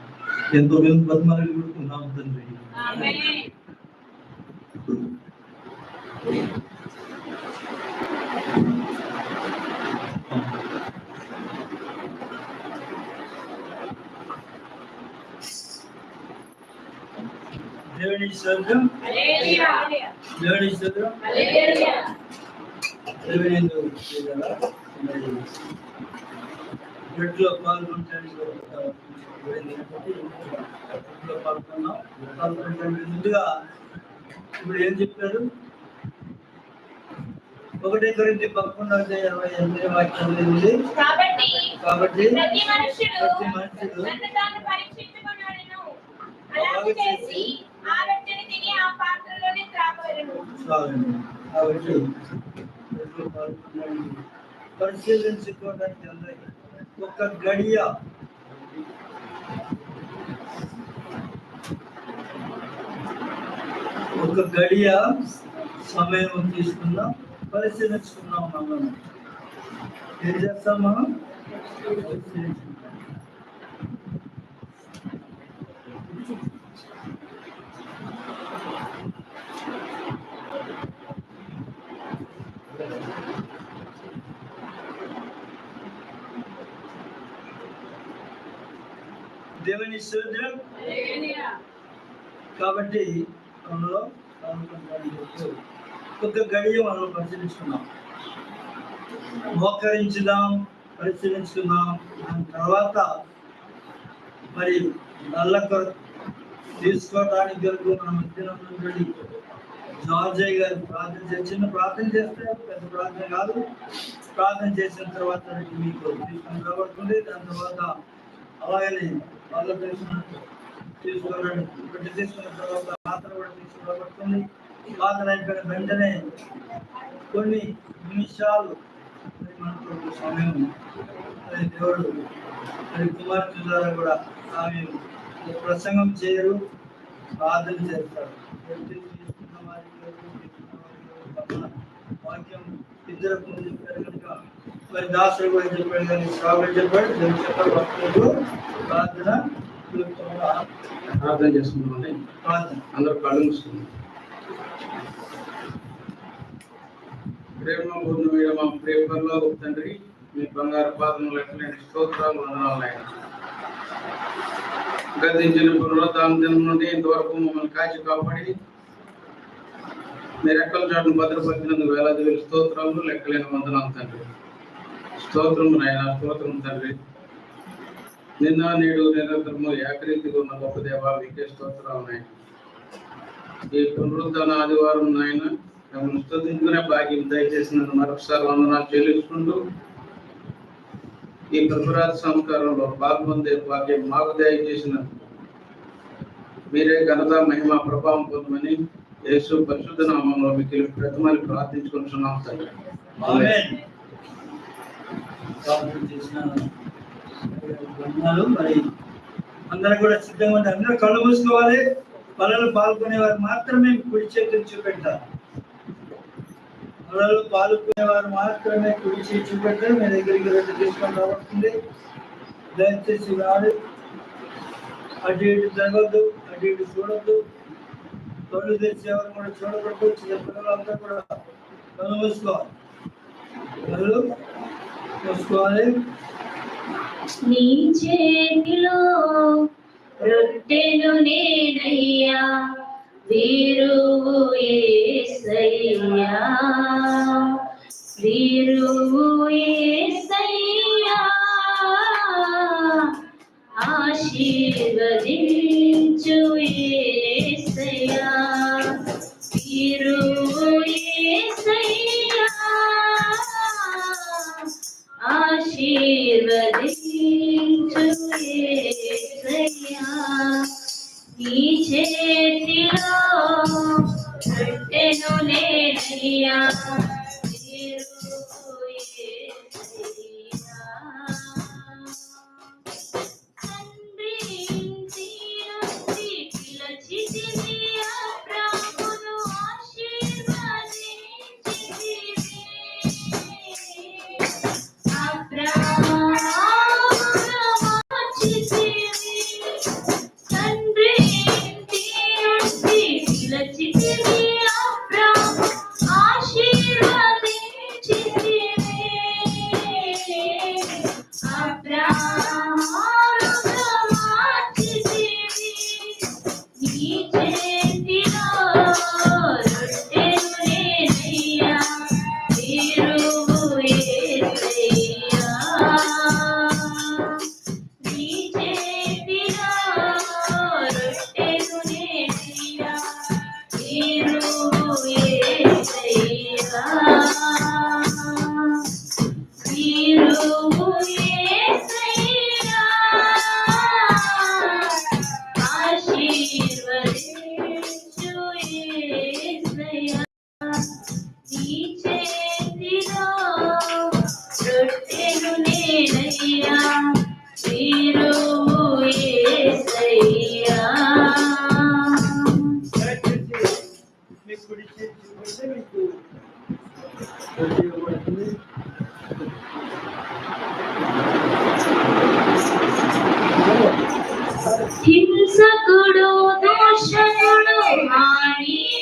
ఎంతో మేము బతిమాలని పెడుతున్నాము తండ్రి. దేవుని స్తోత్రం, దేవుని స్తోత్రం. వీటిలో పాల్గొనడానికి పాల్గొన్నాం. ముందుగా ఇప్పుడు ఏం చెప్పారు? 1 కొరింథీ 11:28 వాక్యం ఉంది. కాబట్టి కాబట్టి ప్రతి మనుష్యుడు మనుషుడు తనను తాను పరీక్షించుకొనును. అలాగే చేసి ఆ రొట్టెని తిని ఆ పాత్రలోనే త్రాగవలెను. కాబట్టి పరిశీలించుకోవడానికి అందరికీ ఒక గడియ సమయం తీసుకుందాం, పరిశీలించుకున్నాం. మనం ఏం చేస్తాం? మనం పరిశీలించుకుంటాం. దేవుని స్తోత్రం. కాబట్టి మనలో ఒక గడియ మనం పరిశీలించుకున్నాం, మోకరించుదాం, పరిశీలించుకుందాం. దాని తర్వాత మరి నల్లక తీసుకోవడానికి కొరకు మన మధ్యన ఉన్నటువంటి జార్జయ్య గారు ప్రార్థన చేసి, చిన్న ప్రార్థన చేస్తే పెద్ద ప్రార్థన కాదు, ప్రార్థన చేసిన తర్వాత మీకు తీసుకుని రాబడుతుంది. దాని తర్వాత అలాగనే వాళ్ళ తీసుకున్న తర్వాత పాత్ర కూడా తీసుకురాబడుతుంది. పాత్ర అయిపోయిన వెంటనే కొన్ని నిమిషాలు మనకు సమయం దేవుడు కుమార్తె ద్వారా కూడా ఆమె ప్రసంగం చేయరు, ప్రార్థన చేస్తారు. వాక్యం ఇద్దరు చెప్పారు కనుక మరి దాసుడు కూడా చెప్పాడు, కానీ శ్రావణ చెప్పాడు, చెప్పాడు ప్రార్థన చేసుకుందామని అందరూ కళ్ళు మూసుకున్నాం. ప్రేమ పూర్ణ మా ప్రేమలో తండ్రి, మీ బంగారు పాదములు ఎట్లయిన స్తోత్రాలు, వందనాలు ఆయన. గతించిన పునరుద్ధాన దినం నుండి ఇంతవరకు మమ్మల్ని కాచి కాపాడి మీరు ఎక్కల చాటును భద్రపరిచినందుకు వేలాది వేల స్తోత్రాలు, లెక్కలేని వందనాలు తండ్రి. స్తోత్రం నాయన, స్తోత్రం తండ్రి. నిన్న నేడు నిరంతరము ఏకరీతిగా ఉన్న గొప్ప దేవ, మీకే స్తోత్రాలు నాయన. ఈ పునరుద్ధాన ఆదివారం నాయన మిమ్మల్ని స్తుతించుకునే భాగ్యం దయచేసినందుకు మరొకసారి వందనాలు చెల్లించుకుంటూ, ఈ ప్రభురాజ సంస్కారంలో పాల్గొందే భాగ్యం మాకు దయచేసిన మీరే ఘనత, మహిమ, ప్రభావం పొందమని యేసు పరిశుద్ధ నామంలో మీకు ప్రతిమని ప్రార్థించుకుంటున్నాం తండ్రి. మరి అందరూ కూడా సిద్ధంగా ఉంటే అందరూ కళ్ళు మూసుకోవాలి. పనులు పాల్గొనే వారు మాత్రమే కుడి చేతులు చూపెట్టాలి. పనులు పాల్గొనే వారు మాత్రమే కుడి చేతి చూపెట్టారు. మీ దగ్గరికి రెండు తీసుకొని రాబడుతుంది. దయచేసి రాడు, అటు ఇటు జరగద్దు, అటు ఇటు చూడద్దు. కళ్ళు తెచ్చేవారు కూడా చూడకూడదు. చిన్న పిల్లలంతా కూడా కళ్ళు మూసుకోవాలి, కళ్ళు మూసుకోవాలి. నీ చేతిలో రొట్టెను నేనయ్యా, వీరువు యేసయ్యా, వీరువు యేసయ్యా, ఆశీర్వదించు యేసయ్యా, వీరువు యేసయ్యా, ఆశీర్వదించు యేసయ్యా. నీ చేతిలో రొట్టెను నేనయ్యా, వీరువు యేసయ్యా. తండ్రి ఇంటి నుండి పిలిచితివి, అబ్రామును ఆశీర్వదించితివి, అబ్రామును మార్చితివి. తండ్రి ఇంటి నుండి పిలిచితివి, అబ్రాము ఆశీర్వదించితివి, చేతిలో రొట్టెను నేనయ్యా మీరు యేసయ్యా. మీ కుడి చేతి చూపిస్తే మీకు రొట్టె ఇవ్వబడుతుంది. హింసకుడు దోషకుడు హానికరుడైన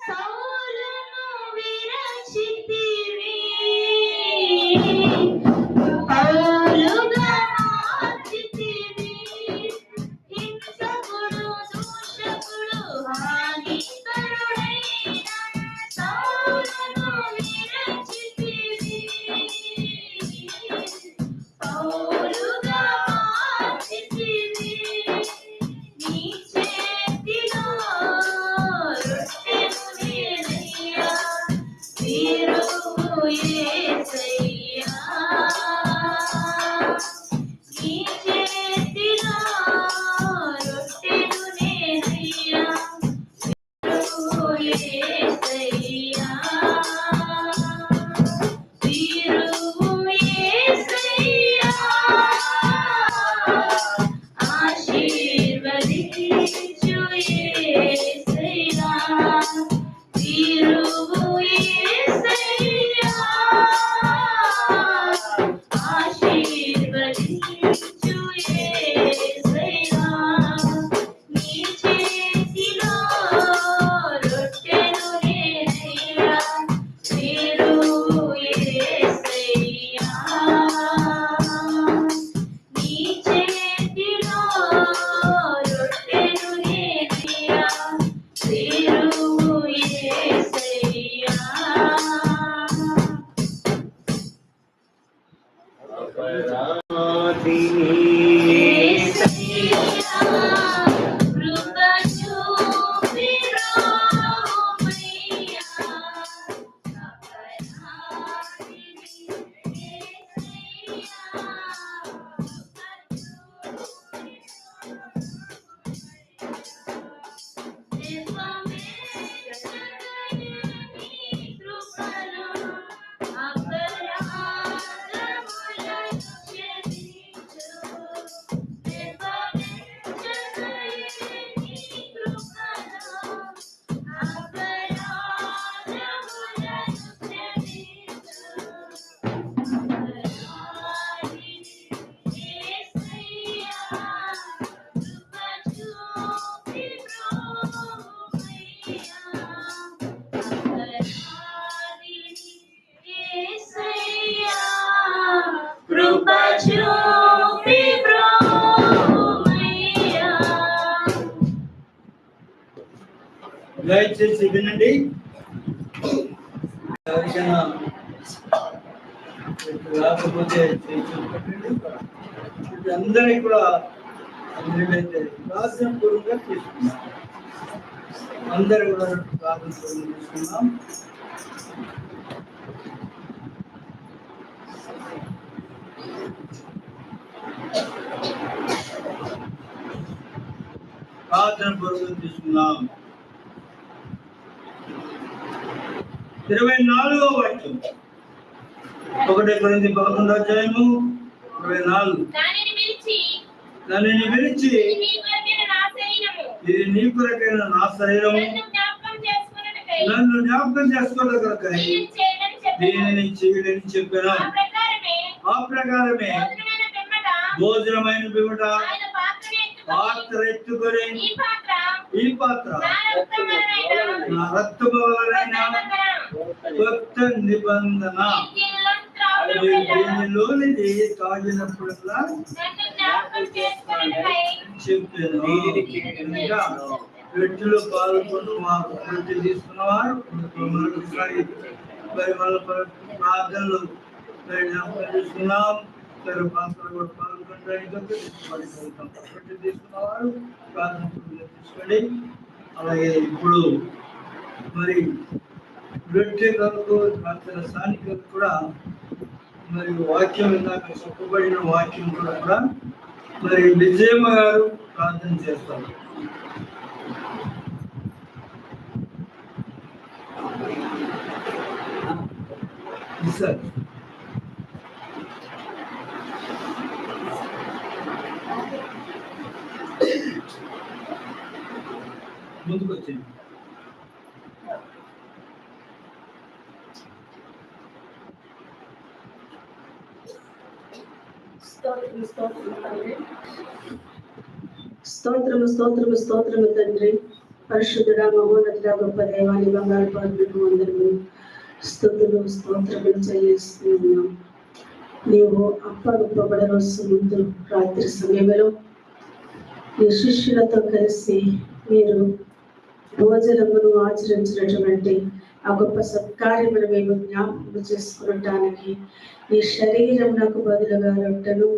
సౌలును విరచితివి, పౌలుగా మార్చితివి. హింసకుడు దోషకుడు హానికరుడైన సౌలును విరచితివి, పౌలుగా మార్చితివి. నీ చేతిలో రొట్టెను నేనయ్యా మీరు యేసయ్యా. నీ చేతిలో రొట్టెను నేనయ్యా మీరు యేసయ్యా. మీరు యేసయ్యా. ఆశీర్వదించు యేసయ్యా. మీరు యేసయ్యా. ఆశీర్వదించు యేసయ్యా. నీ చేతిలో రొట్టెను నేనయ్యా మీరు యేసయ్యా. నీ చేతిలో రొట్టెను నేనయ్యా మీరు యేసయ్యా. యేసయ్యా, కృప చూపి బ్రోమయ్యా. అపరాధిని యేసయ్యా, కృప చూపి నిర్మమేశకయని కృపలో అపరాధములను క్షమించు. నిర్మమేశకయని కృపలో అపరాధములను క్షమించు. అపరాధిని యేసయ్యా, కృప చూపి బ్రోమయ్యా. అపరాధిని యేసయ్యా, కృప చూపి బ్రోమయ్యా. దయచేసి వినండి. ఎవరికైనా రాకపోతే చూపెట్టండి. అందరికీ కూడా అందరికైతే ప్రార్థన పూర్వకంగా తీసుకున్నాం. అందరూ కూడా ప్రార్థన పూర్వకంగా తీసుకున్నాం. ప్రార్థన పూర్వకంగా తీసుకున్నాం. 24వ వాక్యం 1 కొరింథీ 11వ అధ్యాయము 24. దానిని విరిచి ఇది నీ కొరకైన నా శరీరము, నన్ను జ్ఞాపకం చేసుకోగలకై దీనిని చేయడని చెప్పాను. ఆ ప్రకారమే భోజనమైన పిమ్మట పాత్ర ఎత్తుకొని ఈ పాత్ర నా రక్తము వలన కొత్త నిబంధన దీనిలోనిది తాగినప్పుడల్లా చెప్పాను. రొట్టెలో పాల్గొని మాకు రొట్టె తీసుకున్నవారు మరొకసారి ప్రార్థనలు తీసుకున్నాం. పాత్రలు కూడా పాల్గొనడానికి రొట్టె తీసుకున్నవారు ప్రార్థన తీసుకోండి. అలాగే ఇప్పుడు మరి రొట్టె కొరకు ప్రార్థన స్థానికులకు కూడా మరి వాక్యం ఇందాక చెప్పబడిన వాక్యం కూడా మరి విజయమ్మ గారు ప్రార్థన చేస్తారు. సార్ ముందుకు వచ్చింది. స్తోత్రము తండ్రి, పరిశుద్ధుడా, మహోన్నతుడా, గొప్ప దేవాన్ని బంగారు పాత్రకు అందరూ స్తుతులు స్తోత్రములు చెల్లిస్తున్నాం. నీవు అప్పగింపబడే రోజు ముందు రాత్రి సమయంలో నీ శిష్యులతో కలిసి మీరు భోజనమును ఆచరించినటువంటి ఆ గొప్ప సత్కార్యమును మేము జ్ఞాపకం చేసుకునటానికి నీ శరీరమునకు బదులుగా రొట్టెను,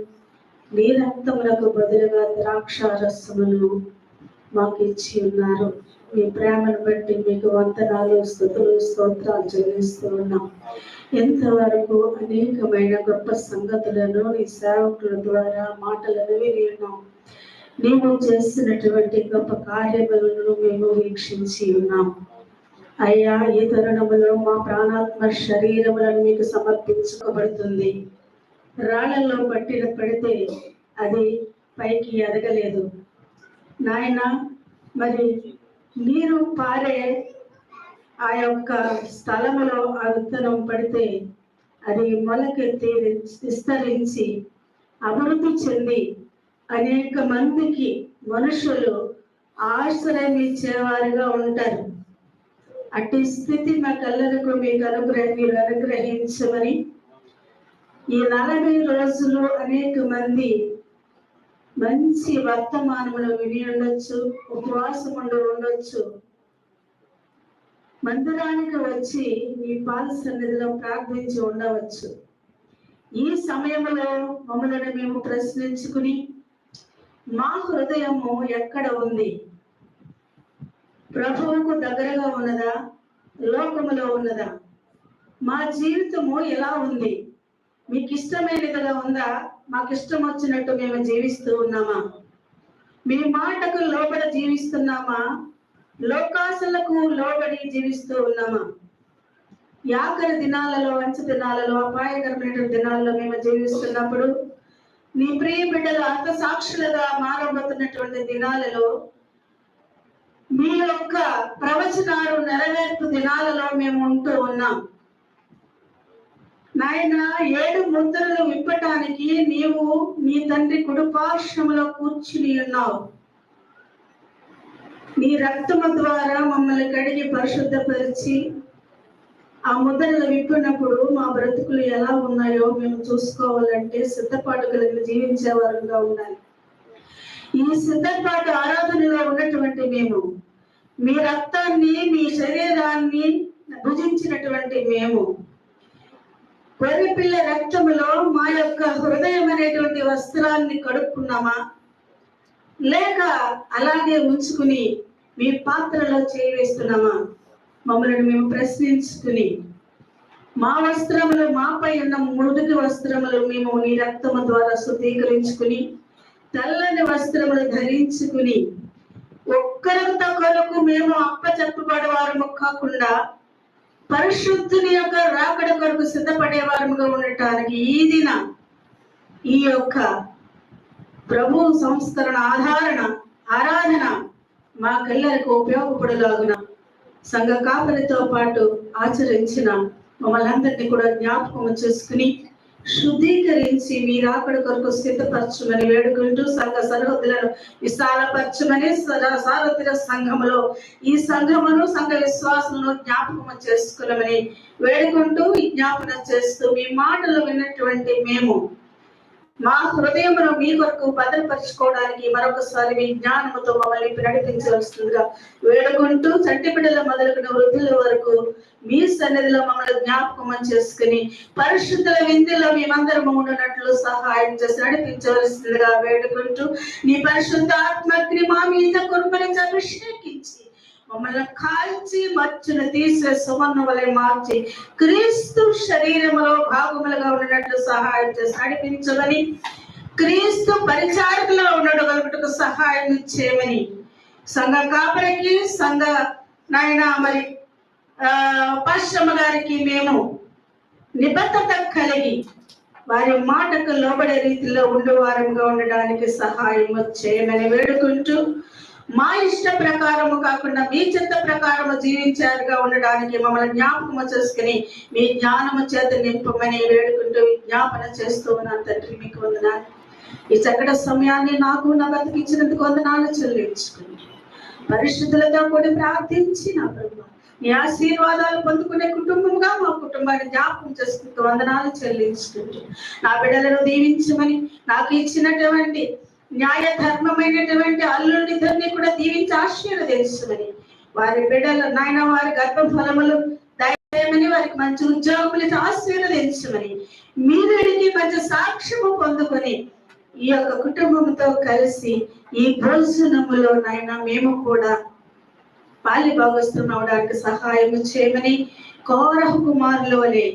నీ రక్తమునకు బదులుగా ద్రాక్షారసమును మాకు ఇచ్చి ఉన్నారు. మీ ప్రేమను బట్టి మీకు వందనాలు, స్తుతులు, స్తోత్రాలు చెల్లిస్తూ ఉన్నాం. ఎంతవరకు అనేకమైన గొప్ప సంగతులను నీ సేవకుల ద్వారా మాటలను విని ఉన్నాం. నీవు చేసినటువంటి గొప్ప కార్యములను మేము వీక్షించి ఉన్నాం. అయ్యా, ఈ తరుణములో మా ప్రాణాత్మ శరీరములను మీకు సమర్పించబడుతుంది. రాళ్లలో పడితే అది పైకి ఎదగలేదు నాయన. మరి నీరు పారే ఆ యొక్క స్థలములో ఆ విత్తనం పడితే అది మొలకెత్తి విస్తరించి అభివృద్ధి చెంది అనేక మందికి మనుషులు ఆశ్రయం ఇచ్చేవారుగా ఉంటారు. అట్టి స్థితి మాకెల్లరికూ మీరు అనుగ్రహించమని, ఈ 40 రోజులు అనేక మంది మంచి వర్తమానములు విని ఉండొచ్చు, ఉపవాసం ఉండొచ్చు, మందిరానికి వచ్చి మీ పాద సన్నిధిలో ప్రార్థించి ఉండవచ్చు. ఈ సమయంలో మమ్మల్ని మేము ప్రశ్నించుకుని మా హృదయము ఎక్కడ ఉంది? ప్రభువుకు దగ్గరగా ఉన్నదా, లోకములో ఉన్నదా? మా జీవితము ఎలా ఉంది? మీకు ఇష్టమైనదిగా ఉందా? మాకు ఇష్టం వచ్చినట్టు మేము జీవిస్తూ ఉన్నామా? మీ మాటకు లోబడి జీవిస్తున్నామా? లోకాశలకు లోబడి జీవిస్తూ ఉన్నామా? ఆఖరి దినాలలో, అంచె దినాలలో, అపాయకరమైన దినాలలో మేము జీవిస్తున్నప్పుడు నీ ప్రియ బిడ్డలు అంత సాక్షులుగా మారబోతున్నటువంటి దినాలలో, మీ యొక్క ప్రవచనాలు నెరవేర్పు దినాలలో మేము ఉంటూ ఉన్నాం. నాయన, 7 ముద్రలు విప్పటానికి నీవు నీ తండ్రి కుడిపార్శ్వములో కూర్చుని ఉన్నావు. నీ రక్తము ద్వారా మమ్మల్ని కడిగి పరిశుద్ధపరిచి ఆ ముద్రలు విప్పినప్పుడు మా బ్రతుకులు ఎలా ఉన్నాయో మేము చూసుకోవాలంటే సిద్ధపాటు కలిగి జీవించే వారంగా ఉండాలి. ఈ సిద్ధపాటు ఆరాధనలో ఉన్నటువంటి మేము, మీ రక్తాన్ని, మీ శరీరాన్ని భుజించినటువంటి మేము, గొర్రెపిల్ల రక్తములో మా యొక్క హృదయం అనేటువంటి వస్త్రాన్ని కడుక్కున్నామా, లేక అలాగే ఉంచుకుని మీ పాత్రలో చేయివేస్తున్నామా? మమ్మల్ని మేము ప్రశ్నించుకుని మా వస్త్రములు, మాపై ఉన్న మృదుటి వస్త్రములు మేము నీ రక్తము ద్వారా శుద్ధీకరించుకుని తెల్లని వస్త్రములు ధరించుకుని ఒక్కరితో కొరకు మేము అప్పచెప్పబడే వారము కాకుండా పరిశుద్ధుని యొక్క రాకడ కొరకు సిద్ధపడే వారముగా ఉండటానికి ఈ యొక్క ప్రభు సంస్కరణ ఆరాధన మాకెల్లరికి ఉపయోగపడలాగున సంఘ కాపరితో పాటు ఆచరించిన మమ్మల్ని అందరినీ కూడా జ్ఞాపకం చేసుకుని శుద్ధీకరించి మీ రాకడ కొరకు స్థితపరచమని వేడుకుంటూ సంఘ సరిహద్దులను విశాలపరచమని సార్వత్రిక సంఘములో ఈ సంఘమును, సంఘ విశ్వాసమును జ్ఞాపకం చేసుకున్నామని వేడుకుంటూ విజ్ఞాపన చేస్తూ మీ మాటలు విన్నటువంటి మేము మా హృదయమును మీ కొరకు భద్రపరచుకోవడానికి మరొకసారి మీ జ్ఞానముతో మమ్మల్ని నడిపించవలసిందిగా వేడుకుంటూ చంటి బిడ్డల మొదలుకున్న వృద్ధుల వరకు మీ సన్నిధిలో మమ్మల్ని జ్ఞాపకం చేసుకుని పరిశుద్ధుల విందులో మేమందరము ఉండునట్లు సహాయం చేసి నడిపించవలసిందిగా వేడుకుంటూ నీ పరిశుద్ధ ఆత్మగ్ని మా మీద కురుపరించి అభిషేకించి మమ్మల్ని కాల్చి మచ్చును తీసే సుమన్ను వలె మార్చి క్రీస్తు శరీరములో భాగములుగా ఉన్నట్లు సహాయం చేసి నడిపించమని, క్రీస్తు పరిచారకులో ఉండగలుగుటకు సహాయం చేయమని, సంఘ కాపరికి, సంఘ నాయన మరి పాశ్రమ గారికి మేము నిబద్ధత కలిగి వారి మాటకు లోబడే రీతిలో ఉండేవారంగా ఉండడానికి సహాయం చేయమని వేడుకుంటూ, మా ఇష్ట ప్రకారము కాకుండా మీ చిత్త ప్రకారము జీవించారుగా ఉండడానికి మమ్మల్ని జ్ఞాపకము చేసుకుని మీ జ్ఞానము చేత నింపమని వేడుకుంటూ విజ్ఞాపన చేస్తూ ఉన్నాను తండ్రి. మీకు వందనాలు. ఈ చక్కటి సమయాన్ని నాకు నా బతికిచ్చినందుకు వందనాలు చెల్లించుకుంటూ, పరిశుద్ధులతో కూడి ప్రార్థించి నా ప్రభు నీ ఆశీర్వాదాలు పొందుకునే కుటుంబంగా మా కుటుంబాన్ని జ్ఞాపకం చేసుకుంటూ వందనాలు చెల్లించుకుంటూ, నా బిడ్డలను దీవించమని, నాకు ఇచ్చినటువంటి న్యాయ ధర్మమైనటువంటి అల్లుడిద్దరిని కూడా దీవించి ఆశీర్వదించమని, వారి బిడ్డలు నాయన వారి గర్భ ఫలములు దయమని, వారికి మంచి ఉద్యోగములు ఆశీర్వదించమని, మీరుడికి మంచి సాక్ష్యము పొందుకొని ఈ యొక్క కుటుంబంతో కలిసి ఈ భోజనములో నాయన మేము కూడా పాలి భాగస్థులం అవడానికి సహాయం చేయమని, కోరహ కుమారుల వలె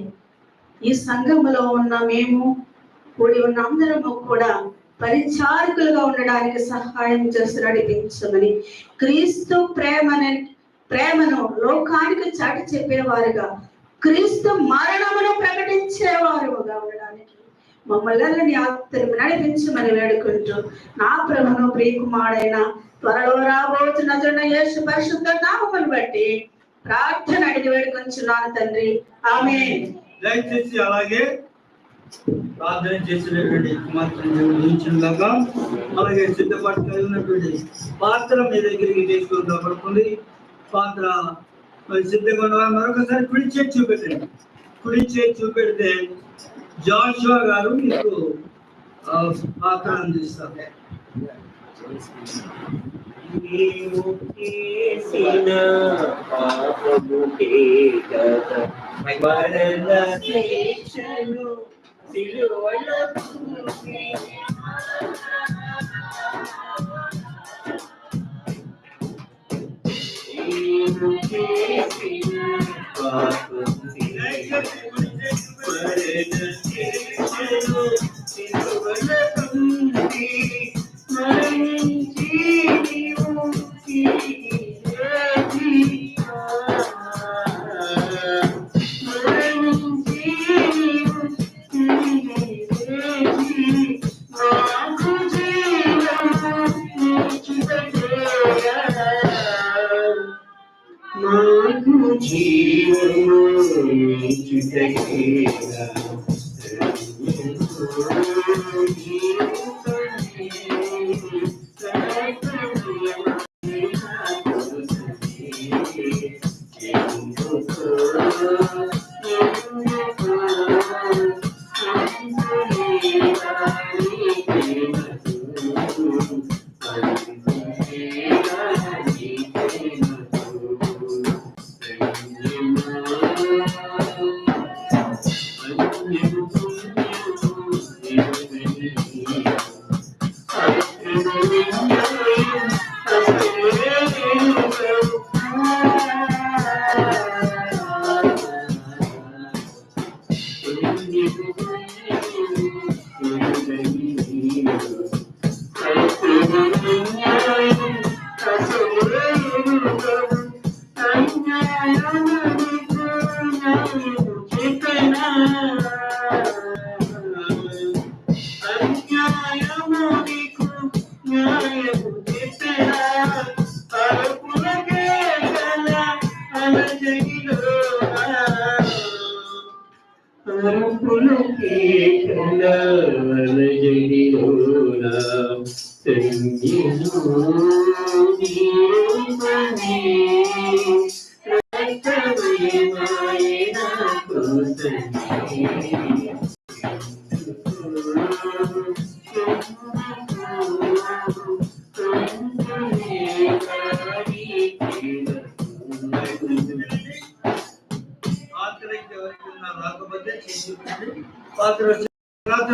ఈ సంఘములో ఉన్న మేము కూడి ఉన్న అందరము కూడా పరిచారకులుగా ఉండడానికి సహాయం చేసి నడిపించమని, క్రీస్తు ప్రేమను లోకానికి చాటి చెప్పేవారుగా, క్రీస్తు మరణమును ప్రకటించేవారుగా ఉండడానికి మమ్మల్ని ఆత్మను నడిపించమని వేడుకుంటూ, నా ప్రభును ప్రియకుమారుడైన త్వరలో రాబోతున్న యేసు పరిశుద్ధ నామమును బట్టి ప్రార్థన అడిగి వేడుకొంచున్నాను తండ్రి. ఆమేన్. దయచేసి అలాగే ప్రార్థన చేసినటువంటి కుమార్తె అలాగే సిద్ధపాటు కలిగినటువంటి పాత్ర మీ దగ్గరికి తీసుకుంటా పడుతుంది. పాత్ర సిద్ధంగా ఉన్న మరొకసారి కుడి చేతి చూపెట్టండి. కుడి చేతి చూపెడితే జాషువా గారు మీకు పాత్ర అందిస్తారు.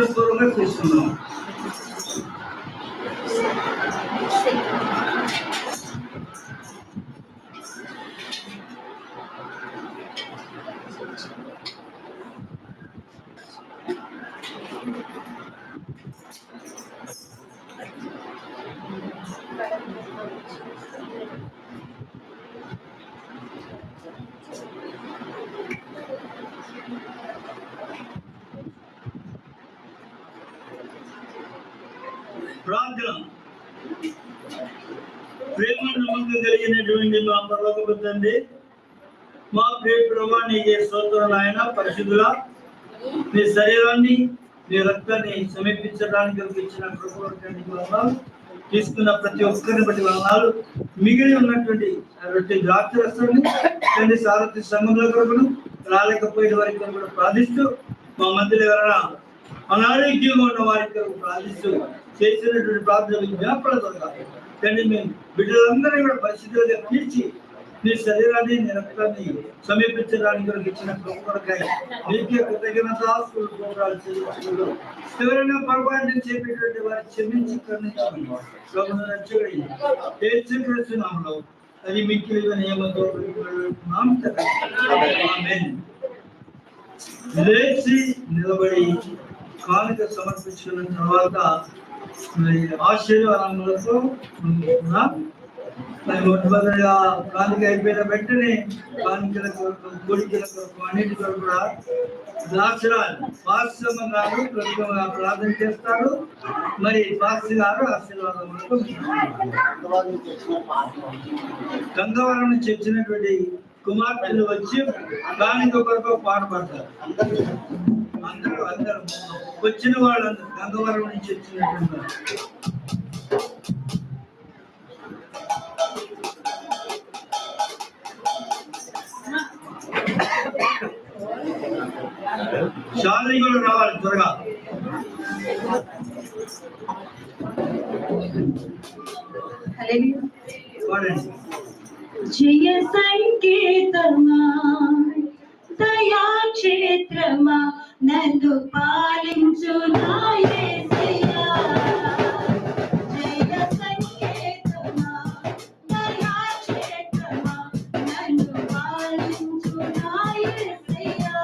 ప్రార్థన తీసుకున్నాం. ప్రార్థన. ప్రేమ నమ్మకం కలిగినటువంటి మా పరలోకపు తండ్రి, మా ప్రియ ప్రభువా, నీకే స్తోత్రం నాయన. పరిశుద్ధుల నీ శరీరాన్ని నీ రక్తాన్ని సమీపించడానికి ఇచ్చిన కృప తీసుకున్న ప్రతి ఒక్కరిని బట్టి వందనాలు. మిగిలి ఉన్నటువంటి ద్రాక్ష రసాన్ని తండ్రి సారథి సంఘంలో కొరకును రాలేకపోయిన వారి కొరకు కూడా ప్రార్థిస్తూ, మా మధ్యలో ఎవరైనా అనారోగ్యంగా ఉన్న వారి కొరకు ప్రార్థిస్తూ చేసినటువంటి ప్రార్థన జ్ఞాపకాల ద్వారా తండ్రి మేము బిడ్డలందరినీ కూడా పరిస్థితులుగా తీర్చి నీ శరీరాన్ని నీ రక్తాన్ని సమీపించడానికి కొరకు ఇచ్చిన కొరకాయ నీకే కృతజ్ఞత చెల్లించుకుంటూ, ఎవరైనా పొరపాటు చెప్పేటువంటి వారి క్షమించి కరుణించున్నాము. అది మిక్కిలి నియమంతో లేచి నిలబడి కానుక సమర్పించుకున్న తర్వాత ఆశీర్వాదాలతో మొట్టమొదటిగా కానుక అయిపోయిన వెంటనే కానుకల కొరకు, కోడికల కొరకు, అన్నిటి కొరకు కూడా ద్రాక్షరాలు పాశ్రమ గారు ప్రముఖంగా ప్రార్థన చేస్తారు. మరి పాస్టర్ గారు ఆశీర్వాదం గంగవరం నుంచి వచ్చినటువంటి కుమార్తెలు వచ్చి కానుక కొరకు పాటుపడతారు. అందరూ వచ్చిన వాళ్ళందరూ గంగవరం నుంచి వచ్చినటువంటి శాలిని కూడా రావాలి త్వరగా. జయ సంకేతమా దయా క్షేత్రమా నన్ను పాలించు నా యేసయ్యా. జయ సంకేతమా దయా క్షేత్రమా నన్ను పాలించు నా యేసయ్యా.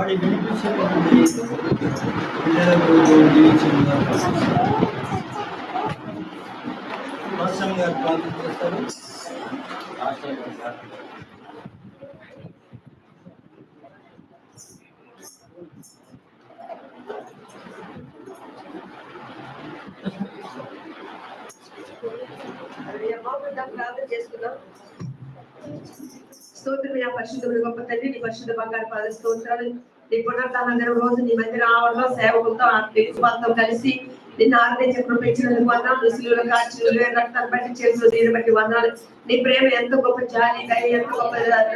పాడి వినిపించినటువంటి పిల్లలకు దీవించిన వర్షం గారు ప్రార్థన చేస్తారు. ప్రార్థన చేసుకుందాం. స్తోత్రం పరిశుద్ధుడు గొప్ప తండ్రి, నీ పరిశుద్ధ బంగారు పాద స్తోత్రాలు. నీ పునరుత్థానం రోజు నీ మందిర ఆవరణలో సేవకులతో ఆత్మీయులతో కలిసి నిన్ను ఆరాధించే కృపించినందుకు వందనాలు. శిలువలో కాచి రక్తాన్ని బట్టి చేతులు దీని బట్టి వందనాలు. నీ ప్రేమ ఎంత గొప్ప, జాలి దయ ఎంత గొప్ప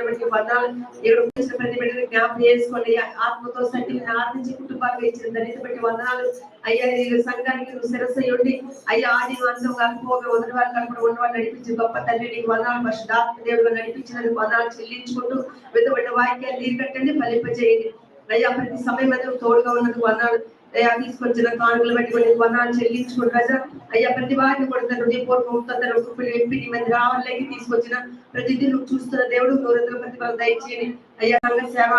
బట్టి వందనాలు. ఇక్కడ వచ్చిన ప్రతి బిడ్డని జ్ఞాపకం చేసుకోండి. ఆత్మతో సట్టి ఆరాధించే కుటుంబాలకు ఇచ్చిన ధన్యత బట్టి వందనాలు. అయ్యా నీ సంఘానికి నువ్వు శిరస్సయ్యుండి అయ్యా ఆది అంతం కలిపోగా మొదటి వారు కలుపుడు ఉన్నవాళ్ళు నడిపించి గొప్ప తండ్రి నీకు వందనాలు. పరిశుద్ధాత్మ దేవుడుగా నడిపించినందుకు వందనాలు చెల్లించుకుంటూ వెతుబడ్డ వాక్యాలు నీరు కట్టండి, ఫలింపజేయండి. అయ్యా ప్రతి సమయం అందుకు తోడుగా ఉన్నందుకు వందనాలు. అయ్యా తీసుకొచ్చిన కానుకలు బట్టి కొన్ని వందనాలు చెల్లించుకోండి రాజా. అయ్యా ప్రతి వారిని కూడా తను హృదయపూర్వక ఎంపీ నీ మంది రావాలకి తీసుకొచ్చిన ప్రతిదీ నువ్వు చూస్తున్న దేవుడు గౌరవ ప్రతిఫలం దయచేయండి. అయ్యా సేవ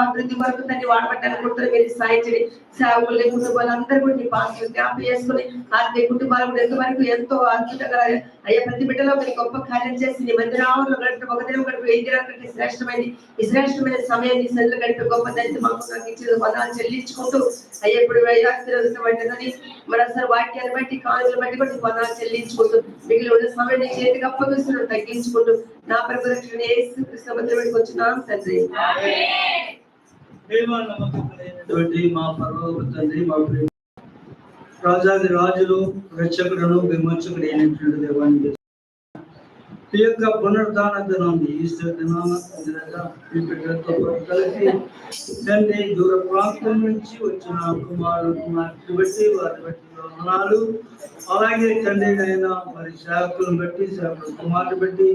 అభివృద్ధి వరకు తన్ని వాడబట్టాలని కూడా మీరు సాయించండి. సేవకులు లేకుండా వాళ్ళందరూ కూడా నీ పాత్రలు జ్ఞాపకం చేసుకుని ఆత్మీయ కుటుంబాలు కూడా ఎంతవరకు ఎంతో అద్భుతంగా అయ్యా ప్రతి బిడ్డలో మీరు గొప్ప కార్యం చేసి నీ మంది రావాలో గడిపి ఒక దినం గడిపి 5 దినాల కంటే శ్రేష్టమైన సమయాన్ని సెల్లు గడిపి గొప్ప దళిత మాకు ఇచ్చిన వందనాలు చెల్లించుకుంటూ అయ్యా ఇప్పుడు వైరాగ్యని మరోసారి వాక్యాన్ని బట్టి కానుకలు బట్టి కూడా వందనాలు చెల్లించుకుంటూ మిగిలిన ఉన్న సమయాన్ని చేతికి అప్పగిస్తున్నాను తగ్గించుకుంటూ నా ప్రభు రక్షణ యేసు క్రీస్తు మందిరానికి వచ్చినాం తండ్రి. మా పరలోక తండ్రి, మా రాజాది రాజులు రక్షకులను విమోచకుడు అయినటువంటి దేవానికి ఈ యొక్క పునరుద్ధాన దినాన్ని ఈస్టర్ దినాన్ని కలిసి తండ్రి దూర ప్రాంతం నుంచి వచ్చిన కుమారుడు బట్టి వారి బట్టి వందనాలు. అలాగే తండ్రి అయినా మరి సేవకులను బట్టి సేవకుల కుమారుడు బట్టి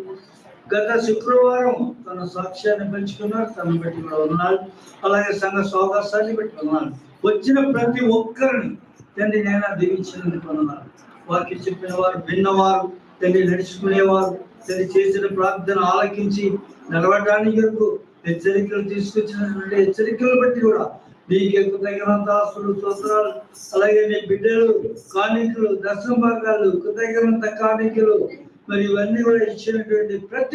గత శుక్రవారం తన సాక్ష్యాన్ని పెంచుకున్నారు, తనను బట్టి కూడా వందనాలు. అలాగే సంఘ సౌగాసాన్ని బట్టి వందనాలు. వచ్చిన ప్రతి ఒక్కరిని తండ్రి నైనా దీవించినందుకు వందనాలు. వారికి చెప్పిన వారు విన్నవారు, తండ్రి నడుచుకునేవారు, తండ్రి చేసిన ప్రార్థన ఆలకించి నిలబడడానికి వరకు హెచ్చరికలు తీసుకొచ్చినటువంటి హెచ్చరికలు బట్టి కూడా నీకు ఎక్కువ తగినంత ఆస్తులు స్తోత్రాలు. అలాగే నీ బిడ్డలు కాணிకలు, దశమ భాగాలు, తగినంత కాணிకలు మరి ఇవన్నీ కూడా ఇచ్చినటువంటి ప్రతి